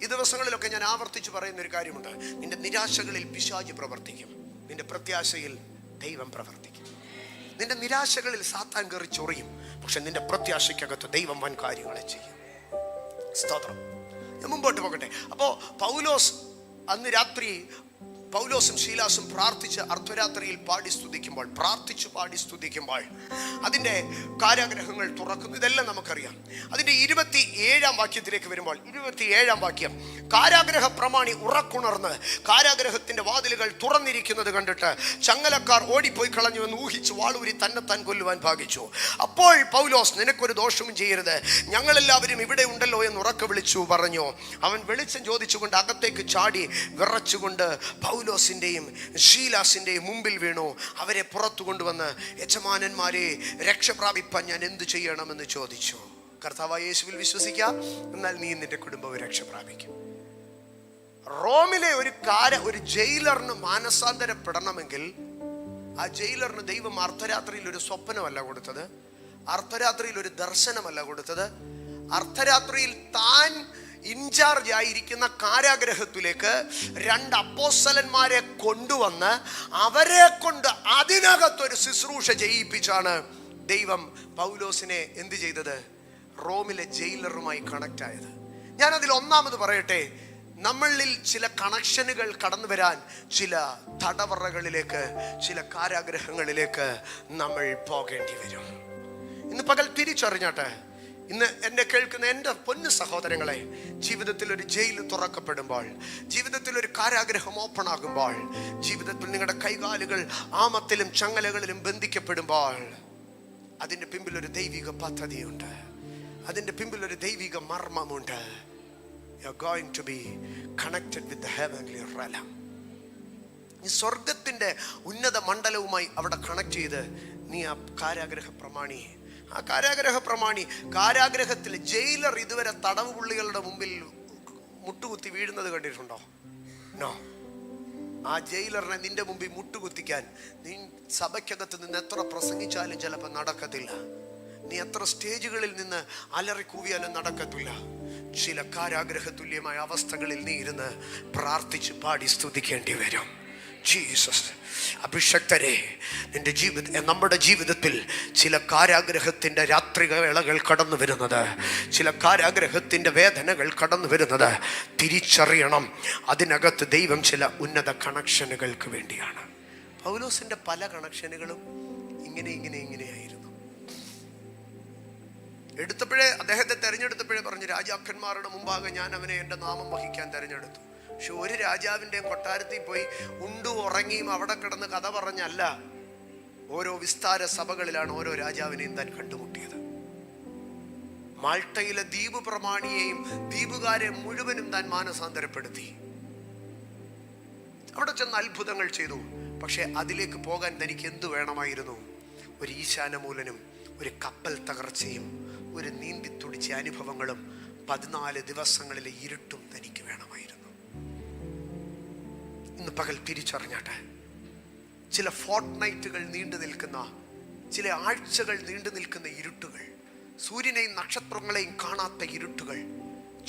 ഈ ദിവസങ്ങളിലൊക്കെ ഞാൻ ആവർത്തിച്ച് പറയുന്ന ഒരു കാര്യമുണ്ട്. നിന്റെ നിരാശകളിൽ പിശാച് പ്രവർത്തിക്കും, നിന്റെ പ്രത്യാശയിൽ ദൈവം പ്രവർത്തിക്കും. നിന്റെ നിരാശകളിൽ സാത്താൻ കയറി ചൊറിയും, പക്ഷെ നിന്റെ പ്രത്യാശയ്ക്കകത്ത് ദൈവം വൻ കാര്യങ്ങളെ ചെയ്യും. സ്തോത്രം. മുമ്പോട്ട് പോകട്ടെ. അപ്പോ പൗലോസ് അന്ന് രാത്രി പൗലോസും ശീലാസും പ്രാർത്ഥിച്ച് അർദ്ധരാത്രിയിൽ പ്രാർത്ഥിച്ചു പാടി സ്തുതിക്കുമ്പോൾ അതിൻ്റെ കാരാഗ്രഹങ്ങൾ തുറക്കുന്നു. ഇതെല്ലാം നമുക്കറിയാം. അതിൻ്റെ 27-ാം വാക്യത്തിലേക്ക് വരുമ്പോൾ, 27-ാം വാക്യം, കാരാഗ്രഹ പ്രമാണി ഉറക്കുണർന്ന് കാരാഗ്രഹത്തിന്റെ വാതിലുകൾ തുറന്നിരിക്കുന്നത് കണ്ടിട്ട് ചങ്ങലക്കാർ ഓടിപ്പോയി കളഞ്ഞുവെന്ന് ഊഹിച്ച് വാളൂരി തന്നെത്താൻ കൊല്ലുവാൻ ഭാഗിച്ചു. അപ്പോൾ പൗലോസ്, നിനക്കൊരു ദോഷവും ചെയ്യരുത്, ഞങ്ങളെല്ലാവരും ഇവിടെ ഉണ്ടല്ലോ എന്ന് ഉറക്കെ വിളിച്ചു പറഞ്ഞു. അവൻ വെളിച്ചം ചോദിച്ചുകൊണ്ട് അകത്തേക്ക് ചാടി വിറച്ചുകൊണ്ട് പൗലോസിന്റെയും ശീലാസിന്റെയും മുമ്പിൽ വീണു. അവരെ പുറത്തു കൊണ്ടുവന്ന്, യജമാനന്മാരെ, രക്ഷപ്രാപിപ്പാൻ ഞാൻ എന്ത് ചെയ്യണമെന്ന് ചോദിച്ചു. കർത്താവായ യേശുവിൽ വിശ്വസിക്കാം, എന്നാൽ നീ നിന്റെ കുടുംബവും രക്ഷപ്രാപിക്കും. റോമിലെ ഒരു ജയിലറിന് മാനസാന്തരപ്പെടണമെങ്കിൽ ആ ജയിലറിന് ദൈവം അർദ്ധരാത്രിയിൽ ഒരു സ്വപ്നമല്ല കൊടുത്തത്, അർദ്ധരാത്രിയിൽ ഒരു ദർശനമല്ല കൊടുത്തത്. അർദ്ധരാത്രിയിൽ താൻ ഇൻചാർജ് ആയിരിക്കുന്ന കാരാഗ്രഹത്തിലേക്ക് 2 അപ്പോസ്തലന്മാരെ കൊണ്ടുവന്ന് അവരെ കൊണ്ട് അതിനകത്തൊരു ശുശ്രൂഷ ചെയ്യിപ്പിച്ചാണ് ദൈവം പൗലോസിനെ എന്ത് ചെയ്തത്? റോമിലെ ജയിലറുമായി കണക്ട് ആയത്. ഞാനതിൽ ഒന്നാമത് പറയട്ടെ, നമ്മളിൽ ചില കണക്ഷനുകൾ കടന്നു വരാൻ ചില തടവറകളിലേക്ക്, ചില കാരാഗ്രഹങ്ങളിലേക്ക് നമ്മൾ പോകേണ്ടി വരും. ഇന്ന് പകൽ തിരിച്ചറിഞ്ഞാട്ടെ, ഇന്ന് എന്നെ കേൾക്കുന്ന എൻ്റെ പൊന്നു സഹോദരങ്ങളെ, ജീവിതത്തിൽ ഒരു ജയിൽ തുറക്കപ്പെടുമ്പോൾ, ജീവിതത്തിൽ ഒരു കാരാഗ്രഹം ഓപ്പൺ ആകുമ്പോൾ, ജീവിതത്തിൽ നിങ്ങളുടെ കൈകാലുകൾ ആമത്തിലും ചങ്ങലകളിലും ബന്ധിക്കപ്പെടുമ്പോൾ, അതിൻ്റെ പിമ്പിൽ ഒരു ദൈവിക പദ്ധതിയുണ്ട്, അതിൻ്റെ പിമ്പിൽ ഒരു ദൈവിക മർമ്മമുണ്ട്. You are going to be connected with the heavenly realm. നീ സ്വർഗത്തിൻ്റെ ഉന്നത മണ്ഡലവുമായി അവിടെ കണക്ട് ചെയ്ത് നീ ആ കാരാഗ്രഹ പ്രമാണി കാരാഗ്രഹത്തിൽ ജയിലർ ഇതുവരെ തടവ് പുള്ളികളുടെ മുമ്പിൽ മുട്ടുകുത്തി വീഴുന്നത് കണ്ടിട്ടുണ്ടോ? നോ. ആ ജയിലറിനെ നിന്റെ മുമ്പിൽ മുട്ടുകുത്തിക്കാൻ നീ സഭയ്ക്കകത്ത് നിന്ന് എത്ര പ്രസംഗിച്ചാലും ചിലപ്പോൾ നടക്കത്തില്ല. നീ എത്ര സ്റ്റേജുകളിൽ നിന്ന് അലറി കൂവിയാലും നടക്കത്തില്ല. ചില കാരാഗ്രഹ തുല്യമായ അവസ്ഥകളിൽ നീ ഇരുന്ന് പ്രാർത്ഥിച്ച് പാടി സ്തുതിക്കേണ്ടി വരും. ജീസസ്, അഭിഷക്തരെ, നമ്മുടെ ജീവിതത്തിൽ ചില കാരാഗ്രഹത്തിന്റെ രാത്രിവേളകൾ കടന്നു വരുന്നത്, ചില കാരാഗ്രഹത്തിന്റെ വേദനകൾ കടന്നു വരുന്നത് തിരിച്ചറിയണം. അതിനകത്ത് ദൈവം ചില ഉന്നത കണക്ഷനുകൾക്ക് വേണ്ടിയാണ്. പൗലോസിന്റെ പല കണക്ഷനുകളും ഇങ്ങനെയായിരുന്നു. അദ്ദേഹത്തെ തെരഞ്ഞെടുത്തപ്പോഴേ പറഞ്ഞു, രാജാക്കന്മാരുടെ മുമ്പാകെ ഞാൻ അവനെ എൻ്റെ നാമം വഹിക്കാൻ തെരഞ്ഞെടുത്തു. പക്ഷെ ഒരു രാജാവിൻ്റെയും കൊട്ടാരത്തിൽ പോയി ഉണ്ടു ഉറങ്ങിയും അവിടെ കിടന്ന് കഥ പറഞ്ഞല്ല, ഓരോ വിസ്താര സഭകളിലാണ് ഓരോ രാജാവിനെയും താൻ കണ്ടുമുട്ടിയത്. മാൾട്ടയിലെ ദ്വീപ് പ്രമാണിയെയും ദ്വീപുകാരെ മുഴുവനും താൻ മാനസാന്തരപ്പെടുത്തി. അവിടെ ചെന്ന് അത്ഭുതങ്ങൾ ചെയ്തു. പക്ഷെ അതിലേക്ക് പോകാൻ തനിക്ക് എന്തു വേണമായിരുന്നു? ഒരു ഈശാനമൂലനും, ഒരു കപ്പൽ തകർച്ചയും, ഒരു നീന്തി തുടിച്ച അനുഭവങ്ങളും 14 ദിവസങ്ങളിലെ ഇരുട്ടും തനിക്ക് വേണമായിരുന്നു. ഇന്ന് പകൽ തിരിച്ചറിഞ്ഞാട്ടെ, ചില ഫോർട്ട്നൈറ്റുകൾ നീണ്ടു നിൽക്കുന്ന, ചില ആഴ്ചകൾ നീണ്ടു നിൽക്കുന്ന ഇരുട്ടുകൾ, സൂര്യനെയും നക്ഷത്രങ്ങളെയും കാണാത്ത ഇരുട്ടുകൾ,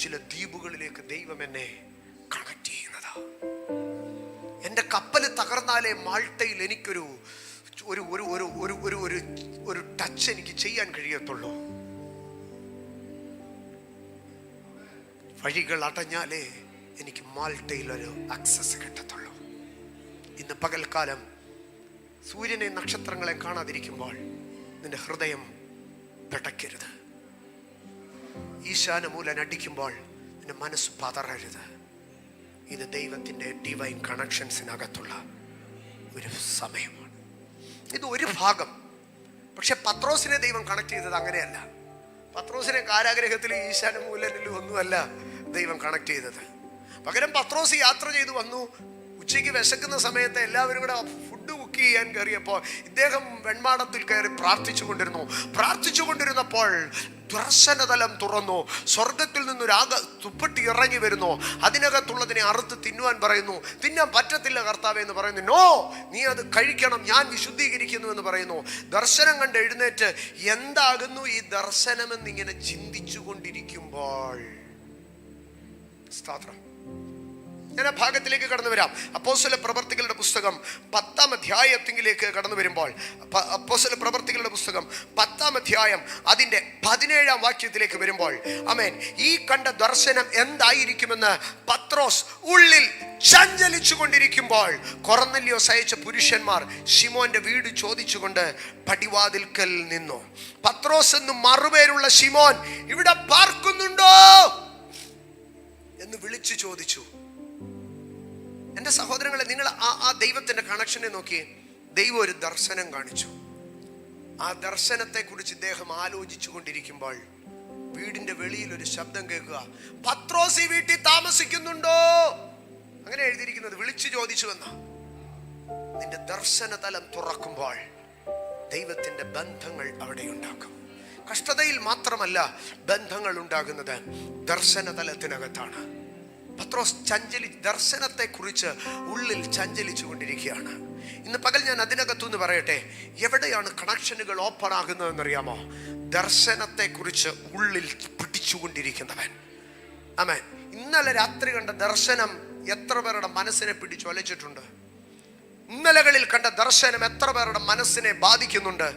ചില ദ്വീപുകളിലേക്ക് ദൈവം എന്നെ കണക്ട് ചെയ്യുന്നതാ. എൻ്റെ കപ്പൽ തകർന്നാലേ മാൾട്ടയിൽ എനിക്കൊരു ഒരു ടച്ച് എനിക്ക് ചെയ്യാൻ കഴിയത്തുള്ളൂ. വഴികൾ അടഞ്ഞാലേ എനിക്ക് മാൾട്ടയിൽ ഒരു ആക്സസ് കിട്ടത്തുള്ളൂ. ഇന്ന് പകൽക്കാലം സൂര്യനെ നക്ഷത്രങ്ങളെ കാണാതിരിക്കുമ്പോൾ നിന്റെ ഹൃദയം പിടയ്ക്കരുത്. ഈശാനമൂലൻ അടിക്കുമ്പോൾ നിന്റെ മനസ്സ് പതറരുത്. ഇത് ദൈവത്തിൻ്റെ ഡിവൈൻ കണക്ഷൻസിനകത്തുള്ള ഒരു സമയമാണ്. ഇത് ഒരു ഭാഗം. പക്ഷെ പത്രോസിനെ ദൈവം കണക്ട് ചെയ്തത് അങ്ങനെയല്ല. പത്രോസിനെ കാരാഗ്രഹത്തിലും ഈശാനമൂലനിലും ഒന്നുമല്ല ദൈവം കണക്ട് ചെയ്തത്. പകരം പത്രോസ് യാത്ര ചെയ്തു വന്നു. ഉച്ചയ്ക്ക് വിശക്കുന്ന സമയത്ത് എല്ലാവരും കൂടെ ഫുഡ് കുക്ക് ചെയ്യാൻ കയറിയപ്പോൾ ഇദ്ദേഹം വെൺമാടത്തിൽ കയറി പ്രാർത്ഥിച്ചു കൊണ്ടിരുന്നപ്പോൾ ദർശനതലം തുറന്നു. സ്വർഗത്തിൽ നിന്നൊരു തുപ്പട്ടി ഇറങ്ങി വരുന്നു. അതിനകത്തുള്ളതിനെ അറുത്ത് തിന്നുവാൻ പറയുന്നു. തിന്നാൻ പറ്റത്തില്ല കർത്താവേ എന്ന് പറയുന്നു. നോ, നീ അത് കഴിക്കണം, ഞാൻ വിശുദ്ധീകരിക്കുന്നു എന്ന് പറയുന്നു. ദർശനം കണ്ട് എഴുന്നേറ്റ് എന്താകുന്നു ഈ ദർശനമെന്നിങ്ങനെ ചിന്തിച്ചു കൊണ്ടിരിക്കുമ്പോൾ, സ്തോത്രം, ഞാൻ ആ ഭാഗത്തിലേക്ക് കടന്നു വരാം. അപ്പോസ്തല പ്രവർത്തികളുടെ പുസ്തകം 10-ാം അധ്യായത്തിലേക്ക് കടന്നു വരുമ്പോൾ, അപ്പോസ്തല പ്രവർത്തികളുടെ പുസ്തകം 10-ാം അധ്യായം അതിൻ്റെ 17-ാം വാക്യത്തിലേക്ക് വരുമ്പോൾ, ആമേൻ, ഈ കണ്ട ദർശനം എന്തായിരിക്കുമെന്ന് പത്രോസ് ഉള്ളിൽ ചഞ്ചലിച്ചു കൊണ്ടിരിക്കുമ്പോൾ കൊർന്നല്യോസ് അയച്ച പുരുഷന്മാർ ശിമോന്റെ വീട് ചോദിച്ചുകൊണ്ട് പടിവാതിൽക്കൽ നിന്നു. പത്രോസ് എന്ന് മറുപേരുള്ള ശിമോൻ ഇവിടെ പാർക്കുന്നുണ്ടോ എന്ന് വിളിച്ചു ചോദിച്ചു. എൻ്റെ സഹോദരങ്ങളെ, നിങ്ങൾ ആ ദൈവത്തിൻ്റെ കണക്ഷനെ നോക്കി. ദൈവം ഒരു ദർശനം കാണിച്ചു. ആ ദർശനത്തെക്കുറിച്ച് ഇദ്ദേഹം ആലോചിച്ചു കൊണ്ടിരിക്കുമ്പോൾ വീടിൻ്റെ വെളിയിൽ ഒരു ശബ്ദം കേൾക്കുക. പത്രോസ് ഈ വീട്ടിൽ താമസിക്കുന്നുണ്ടോ? അങ്ങനെ എഴുതിയിരിക്കുന്നത്. വിളിച്ചു ചോദിച്ചു എന്ന. നിന്റെ ദർശന തലം തുറക്കുമ്പോൾ ദൈവത്തിൻ്റെ ബന്ധങ്ങൾ അവിടെ ഉണ്ടാക്കും. കഷ്ടതയിൽ മാത്രമല്ല ബന്ധങ്ങൾ ഉണ്ടാകുന്നത്, ദർശന തലത്തിനകത്താണ്. പത്രോസ് ദർശനത്തെ കുറിച്ച് ഉള്ളിൽ ചഞ്ചലിച്ചു കൊണ്ടിരിക്കുകയാണ്. ഇന്ന് പകൽ ഞാൻ അതിനകത്തുനിന്ന് പറയട്ടെ, എവിടെയാണ് കണക്ഷനുകൾ ഓപ്പൺ ആകുന്നതെന്നറിയാമോ? ദർശനത്തെ കുറിച്ച് ഉള്ളിൽ പിടിച്ചുകൊണ്ടിരിക്കുന്നവൻ. ആമേൻ. ഇന്നലെ രാത്രി കണ്ട ദർശനം എത്ര പേരുടെ മനസ്സിനെ പിടിച്ചു വലച്ചിട്ടുണ്ട്? ഇന്നലകളിൽ കണ്ട ദർശനം എത്ര പേരുടെ മനസ്സിനെ ബാധിക്കുന്നുണ്ട്?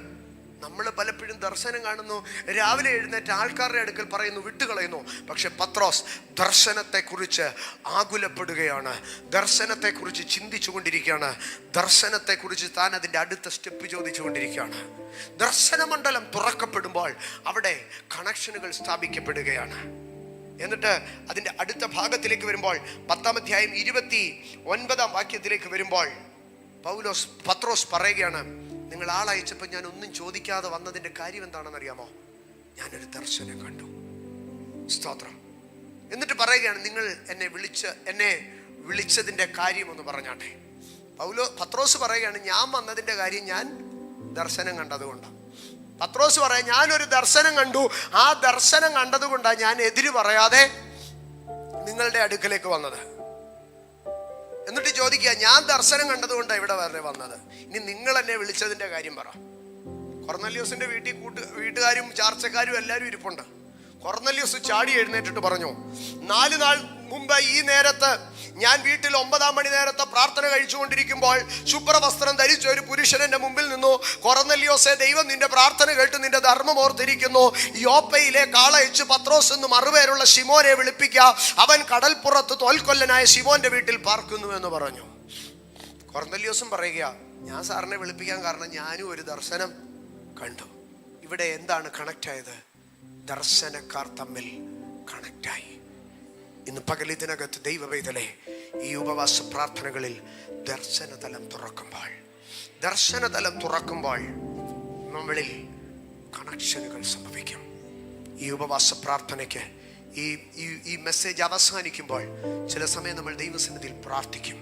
നമ്മൾ പലപ്പോഴും ദർശനം കാണുന്നു, രാവിലെ എഴുന്നേറ്റ് ആൾക്കാരുടെ അടുക്കൽ പറയുന്നു, വിട്ടുകളയുന്നു. പക്ഷെ പത്രോസ് ദർശനത്തെക്കുറിച്ച് ആകുലപ്പെടുകയാണ്, ദർശനത്തെക്കുറിച്ച് ചിന്തിച്ചു കൊണ്ടിരിക്കുകയാണ്, ദർശനത്തെക്കുറിച്ച് താൻ അതിൻ്റെ അടുത്ത സ്റ്റെപ്പ് ചോദിച്ചു കൊണ്ടിരിക്കുകയാണ്. ദർശനമണ്ഡലം തുറക്കപ്പെടുമ്പോൾ അവിടെ കണക്ഷനുകൾ സ്ഥാപിക്കപ്പെടുകയാണ്. എന്നിട്ട് അതിൻ്റെ അടുത്ത ഭാഗത്തിലേക്ക് വരുമ്പോൾ 10-ാം അധ്യായം 29-ാം വാക്യത്തിലേക്ക് വരുമ്പോൾ പത്രോസ് പറയുകയാണ്, നിങ്ങൾ ആളയച്ചപ്പോൾ ഞാൻ ഒന്നും ചോദിക്കാതെ വന്നതിൻ്റെ കാര്യം എന്താണെന്നറിയാമോ? ഞാനൊരു ദർശനം കണ്ടു. സ്തോത്രം. എന്നിട്ട് പറയുകയാണ്, നിങ്ങൾ എന്നെ വിളിച്ചതിൻ്റെ കാര്യം ഒന്ന് പറഞ്ഞാട്ടെ. പത്രോസ് പറയുകയാണ്, ഞാൻ വന്നതിൻ്റെ കാര്യം ഞാൻ ദർശനം കണ്ടതുകൊണ്ടാണ്. പത്രോസ് പറയാം, ഞാനൊരു ദർശനം കണ്ടു, ആ ദർശനം കണ്ടതുകൊണ്ടാണ് ഞാൻ എതിര് പറയാതെ നിങ്ങളുടെ അടുക്കലേക്ക് വന്നത്. എന്നിട്ട് ചോദിക്കുക, ഞാൻ ദർശനം കണ്ടതുകൊണ്ടാണ് ഇവിടെ വരെ വന്നത്, ഇനി നിങ്ങൾ എന്നെ വിളിച്ചതിന്റെ കാര്യം പറ. കൊർന്നല്യോസിന്റെ വീട്ടുകാരും ചാർച്ചക്കാരും എല്ലാവരും ഇരിപ്പുണ്ട്. കൊർന്നല്യോസ് ചാടി എഴുന്നേറ്റിട്ട് പറഞ്ഞു, 4 നാൾ മുമ്പ് ഈ നേരത്ത് ഞാൻ വീട്ടിൽ 9-ാം മണി നേരത്തെ പ്രാർത്ഥന കഴിച്ചുകൊണ്ടിരിക്കുമ്പോൾ ശുഭ്രവസ്ത്രം ധരിച്ച ഒരു പുരുഷൻ എൻ്റെ മുമ്പിൽ നിന്നു. കൊർന്നല്യോസേ, ദൈവം നിന്റെ പ്രാർത്ഥന കേട്ട് നിന്റെ ധർമ്മം ഓർത്തിരിക്കുന്നു. യോപ്പയിലെ കാളയച്ച് പത്രോസ് എന്ന് മറുപേരുള്ള ശിമോനെ വിളിപ്പിക്കുക, അവൻ കടൽപ്പുറത്ത് തോൽക്കൊല്ലനായ ശിമോന്റെ വീട്ടിൽ പാർക്കുന്നു എന്ന് പറഞ്ഞു. കൊർന്നല്യോസും പറയുക, ഞാൻ സാറിനെ വിളിപ്പിക്കാൻ കാരണം ഞാനും ഒരു ദർശനം കണ്ടു. ഇവിടെ എന്താണ് കണക്ട് ആയത്? ദർശനക്കാർ തമ്മിൽ കണക്റ്റായി. ഇന്ന് പകൽ ഇതിനകത്ത് ദൈവവേദലേ, ഈ ഉപവാസ പ്രാർത്ഥനകളിൽ ദർശനതലം തുറക്കുമ്പോൾ നമ്മളിൽ കണക്ഷനുകൾ സംഭവിക്കും. ഈ ഉപവാസ പ്രാർത്ഥനയ്ക്ക് ഈ മെസ്സേജ് അവസാനിക്കുമ്പോൾ ചില സമയം നമ്മൾ ദൈവസന്നിധിയിൽ പ്രാർത്ഥിക്കും.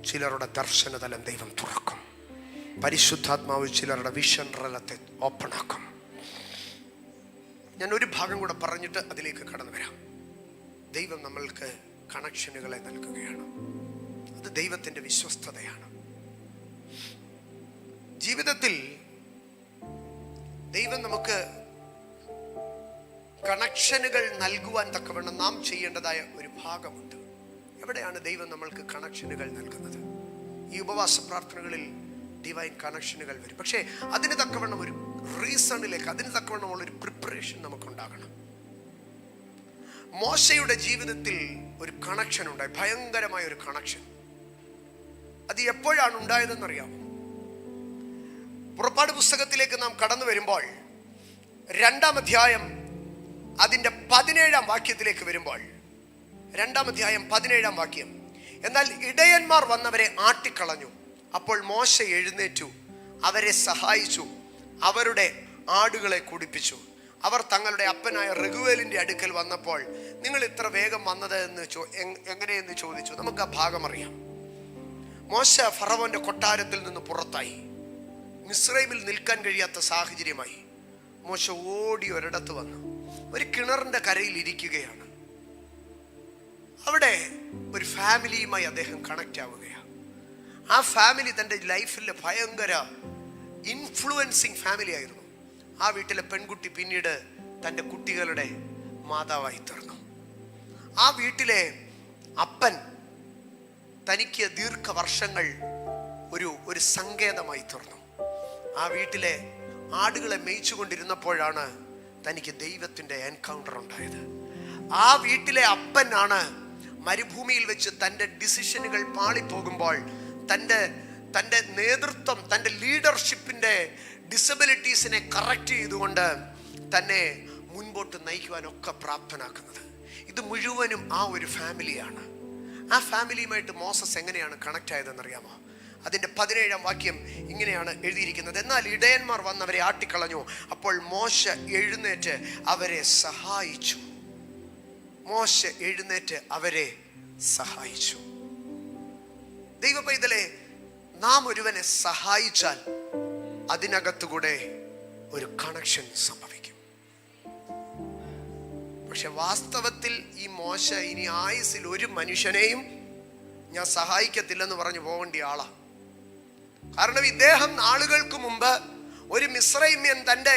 ചിലരുടെ ദർശനതലം ദൈവം തുറക്കും. പരിശുദ്ധാത്മാവ് ചിലരുടെ വിഷൻ റലത്തെ ഓപ്പൺ ആക്കും. ഞാൻ ഒരു ഭാഗം കൂടെ പറഞ്ഞിട്ട് അതിലേക്ക് കടന്നു വരാം. ദൈവം നമ്മൾക്ക് കണക്ഷനുകളെ നൽകുകയാണ്. അത് ദൈവത്തിൻ്റെ വിശ്വസ്തതയാണ്. ജീവിതത്തിൽ ദൈവം നമുക്ക് കണക്ഷനുകൾ നൽകുവാൻ തക്കവണ്ണം നാം ചെയ്യേണ്ടതായ ഒരു ഭാഗമുണ്ട്. എവിടെയാണ് ദൈവം നമ്മൾക്ക് കണക്ഷനുകൾ നൽകുന്നത്? ഈ ഉപവാസ പ്രാർത്ഥനകളിൽ ഡിവൈൻ കണക്ഷനുകൾ വരും. പക്ഷേ അതിന് തക്കവണ്ണം ഒരു റീസണിലേക്ക്, അതിന് തക്കവണ്ണമുള്ള ഒരു പ്രിപ്പറേഷൻ നമുക്കുണ്ടാകണം. മോശയുടെ ജീവിതത്തിൽ ഒരു കണക്ഷൻ ഉണ്ടായി, ഭയങ്കരമായ ഒരു കണക്ഷൻ. അത് എപ്പോഴാണ് ഉണ്ടായതെന്നറിയാമോ? പുറപ്പാട് പുസ്തകത്തിലേക്ക് നാം കടന്നു വരുമ്പോൾ 2-ാം അധ്യായം അതിൻ്റെ 17-ാം വാക്യത്തിലേക്ക് വരുമ്പോൾ, 2-ാം അധ്യായം 17-ാം വാക്യം, എന്നാൽ ഇടയന്മാർ വന്നവരെ ആട്ടിക്കളഞ്ഞു. അപ്പോൾ മോശ എഴുന്നേറ്റു, അവരെ സഹായിച്ചു, അവരുടെ ആടുകളെ കുടിപ്പിച്ചു. അവർ തങ്ങളുടെ അപ്പനായ റഘുവേലിന്റെ അടുക്കൽ വന്നപ്പോൾ, നിങ്ങൾ ഇത്ര വേഗം വന്നത് എങ്ങനെയെന്ന് ചോദിച്ചു. നമുക്ക് ആ ഭാഗം അറിയാം. മോശ ഫറവോന്റെ കൊട്ടാരത്തിൽ നിന്ന് പുറത്തായി, മിസ്രൈമിൽ നിൽക്കാൻ കഴിയാത്ത സാഹചര്യമായി. മോശ ഓടി ഒരിടത്ത് വന്നു, ഒരു കിണറിന്റെ കരയിൽ ഇരിക്കുകയാണ്. അവിടെ ഒരു ഫാമിലിയുമായി അദ്ദേഹം കണക്റ്റ് ആവുകയാണ്. ആ ഫാമിലി തൻ്റെ ലൈഫിലെ ഭയങ്കര ഇൻഫ്ലുവൻസിങ് ഫാമിലി ആയിരുന്നു. ആ വീട്ടിലെ പെൺകുട്ടി പിന്നീട് തൻ്റെ കുട്ടികളുടെ മാതാവായി തീർന്നു. ആ വീട്ടിലെ അപ്പൻ തനിക്ക് ദീർഘവർഷങ്ങൾ ഒരു സങ്കേതമായി തീർന്നു. ആ വീട്ടിലെ ആടുകളെ മേയിച്ചുകൊണ്ടിരുന്നപ്പോഴാണ് തനിക്ക് ദൈവത്തിൻ്റെ എൻകൗണ്ടർ ഉണ്ടായത്. ആ വീട്ടിലെ അപ്പനാണ് മരുഭൂമിയിൽ വെച്ച് തൻ്റെ ഡിസിഷനുകൾ പാളിപ്പോകുമ്പോൾ തൻ്റെ നേതൃത്വം, തൻ്റെ ലീഡർഷിപ്പിൻ്റെ ഡിസബിലിറ്റീസിനെ കറക്റ്റ് ചെയ്തുകൊണ്ട് തന്നെ മുൻപോട്ട് നയിക്കുവാനൊക്കെ പ്രാപ്തനാക്കുന്നത്. ഇത് മുഴുവനും ആ ഒരു ഫാമിലിയാണ്. ആ ഫാമിലിയുമായിട്ട് മോസസ് എങ്ങനെയാണ് കണക്റ്റ് ആയതെന്നറിയാമോ? അതിൻ്റെ 17-ാം വാക്യം ഇങ്ങനെയാണ് എഴുതിയിരിക്കുന്നത്, എന്നാൽ ഇടയന്മാർ വന്നവരെ ആട്ടിക്കളഞ്ഞു. അപ്പോൾ മോശ എഴുന്നേറ്റ് അവരെ സഹായിച്ചു. മോശ എഴുന്നേറ്റ് അവരെ സഹായിച്ചു. ദൈവ പൈതലേ, നാം ഒരുവനെ സഹായിച്ചാൽ അതിനകത്തുകൂടെ ഒരു കണക്ഷൻ സംഭവിക്കും. പക്ഷെ വാസ്തവത്തിൽ ഈ മോശ ഇനി ആയുസ്സിൽ ഒരു മനുഷ്യനെയും ഞാൻ സഹായിക്കത്തില്ലെന്ന് പറഞ്ഞു പോകേണ്ട ആളാ. കാരണം ഇദ്ദേഹം നാളുകൾക്ക് മുമ്പ് ഒരു മിസ്രൈമ്യൻ തൻ്റെ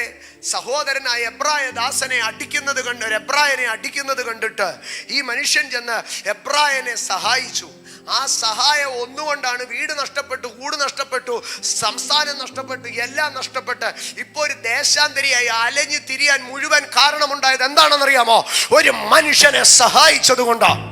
സഹോദരനായ എബ്രായ ദാസനെ അടിക്കുന്നത് കണ്ടിട്ട് ഈ മനുഷ്യൻ ചെന്ന് എബ്രായനെ സഹായിച്ചു. ആ സഹായം ഒന്നുകൊണ്ടാണ് വീട് നഷ്ടപ്പെട്ടു, കൂട് നഷ്ടപ്പെട്ടു, സംസ്ഥാനം നഷ്ടപ്പെട്ടു, എല്ലാം നഷ്ടപ്പെട്ട് ഇപ്പോൾ ഒരു ദേശാന്തരിയായി അലഞ്ഞു തിരിയാൻ മുഴുവൻ കാരണമുണ്ടായത് എന്താണെന്നറിയാമോ? ഒരു മനുഷ്യനെ സഹായിച്ചത് കൊണ്ടാണ്.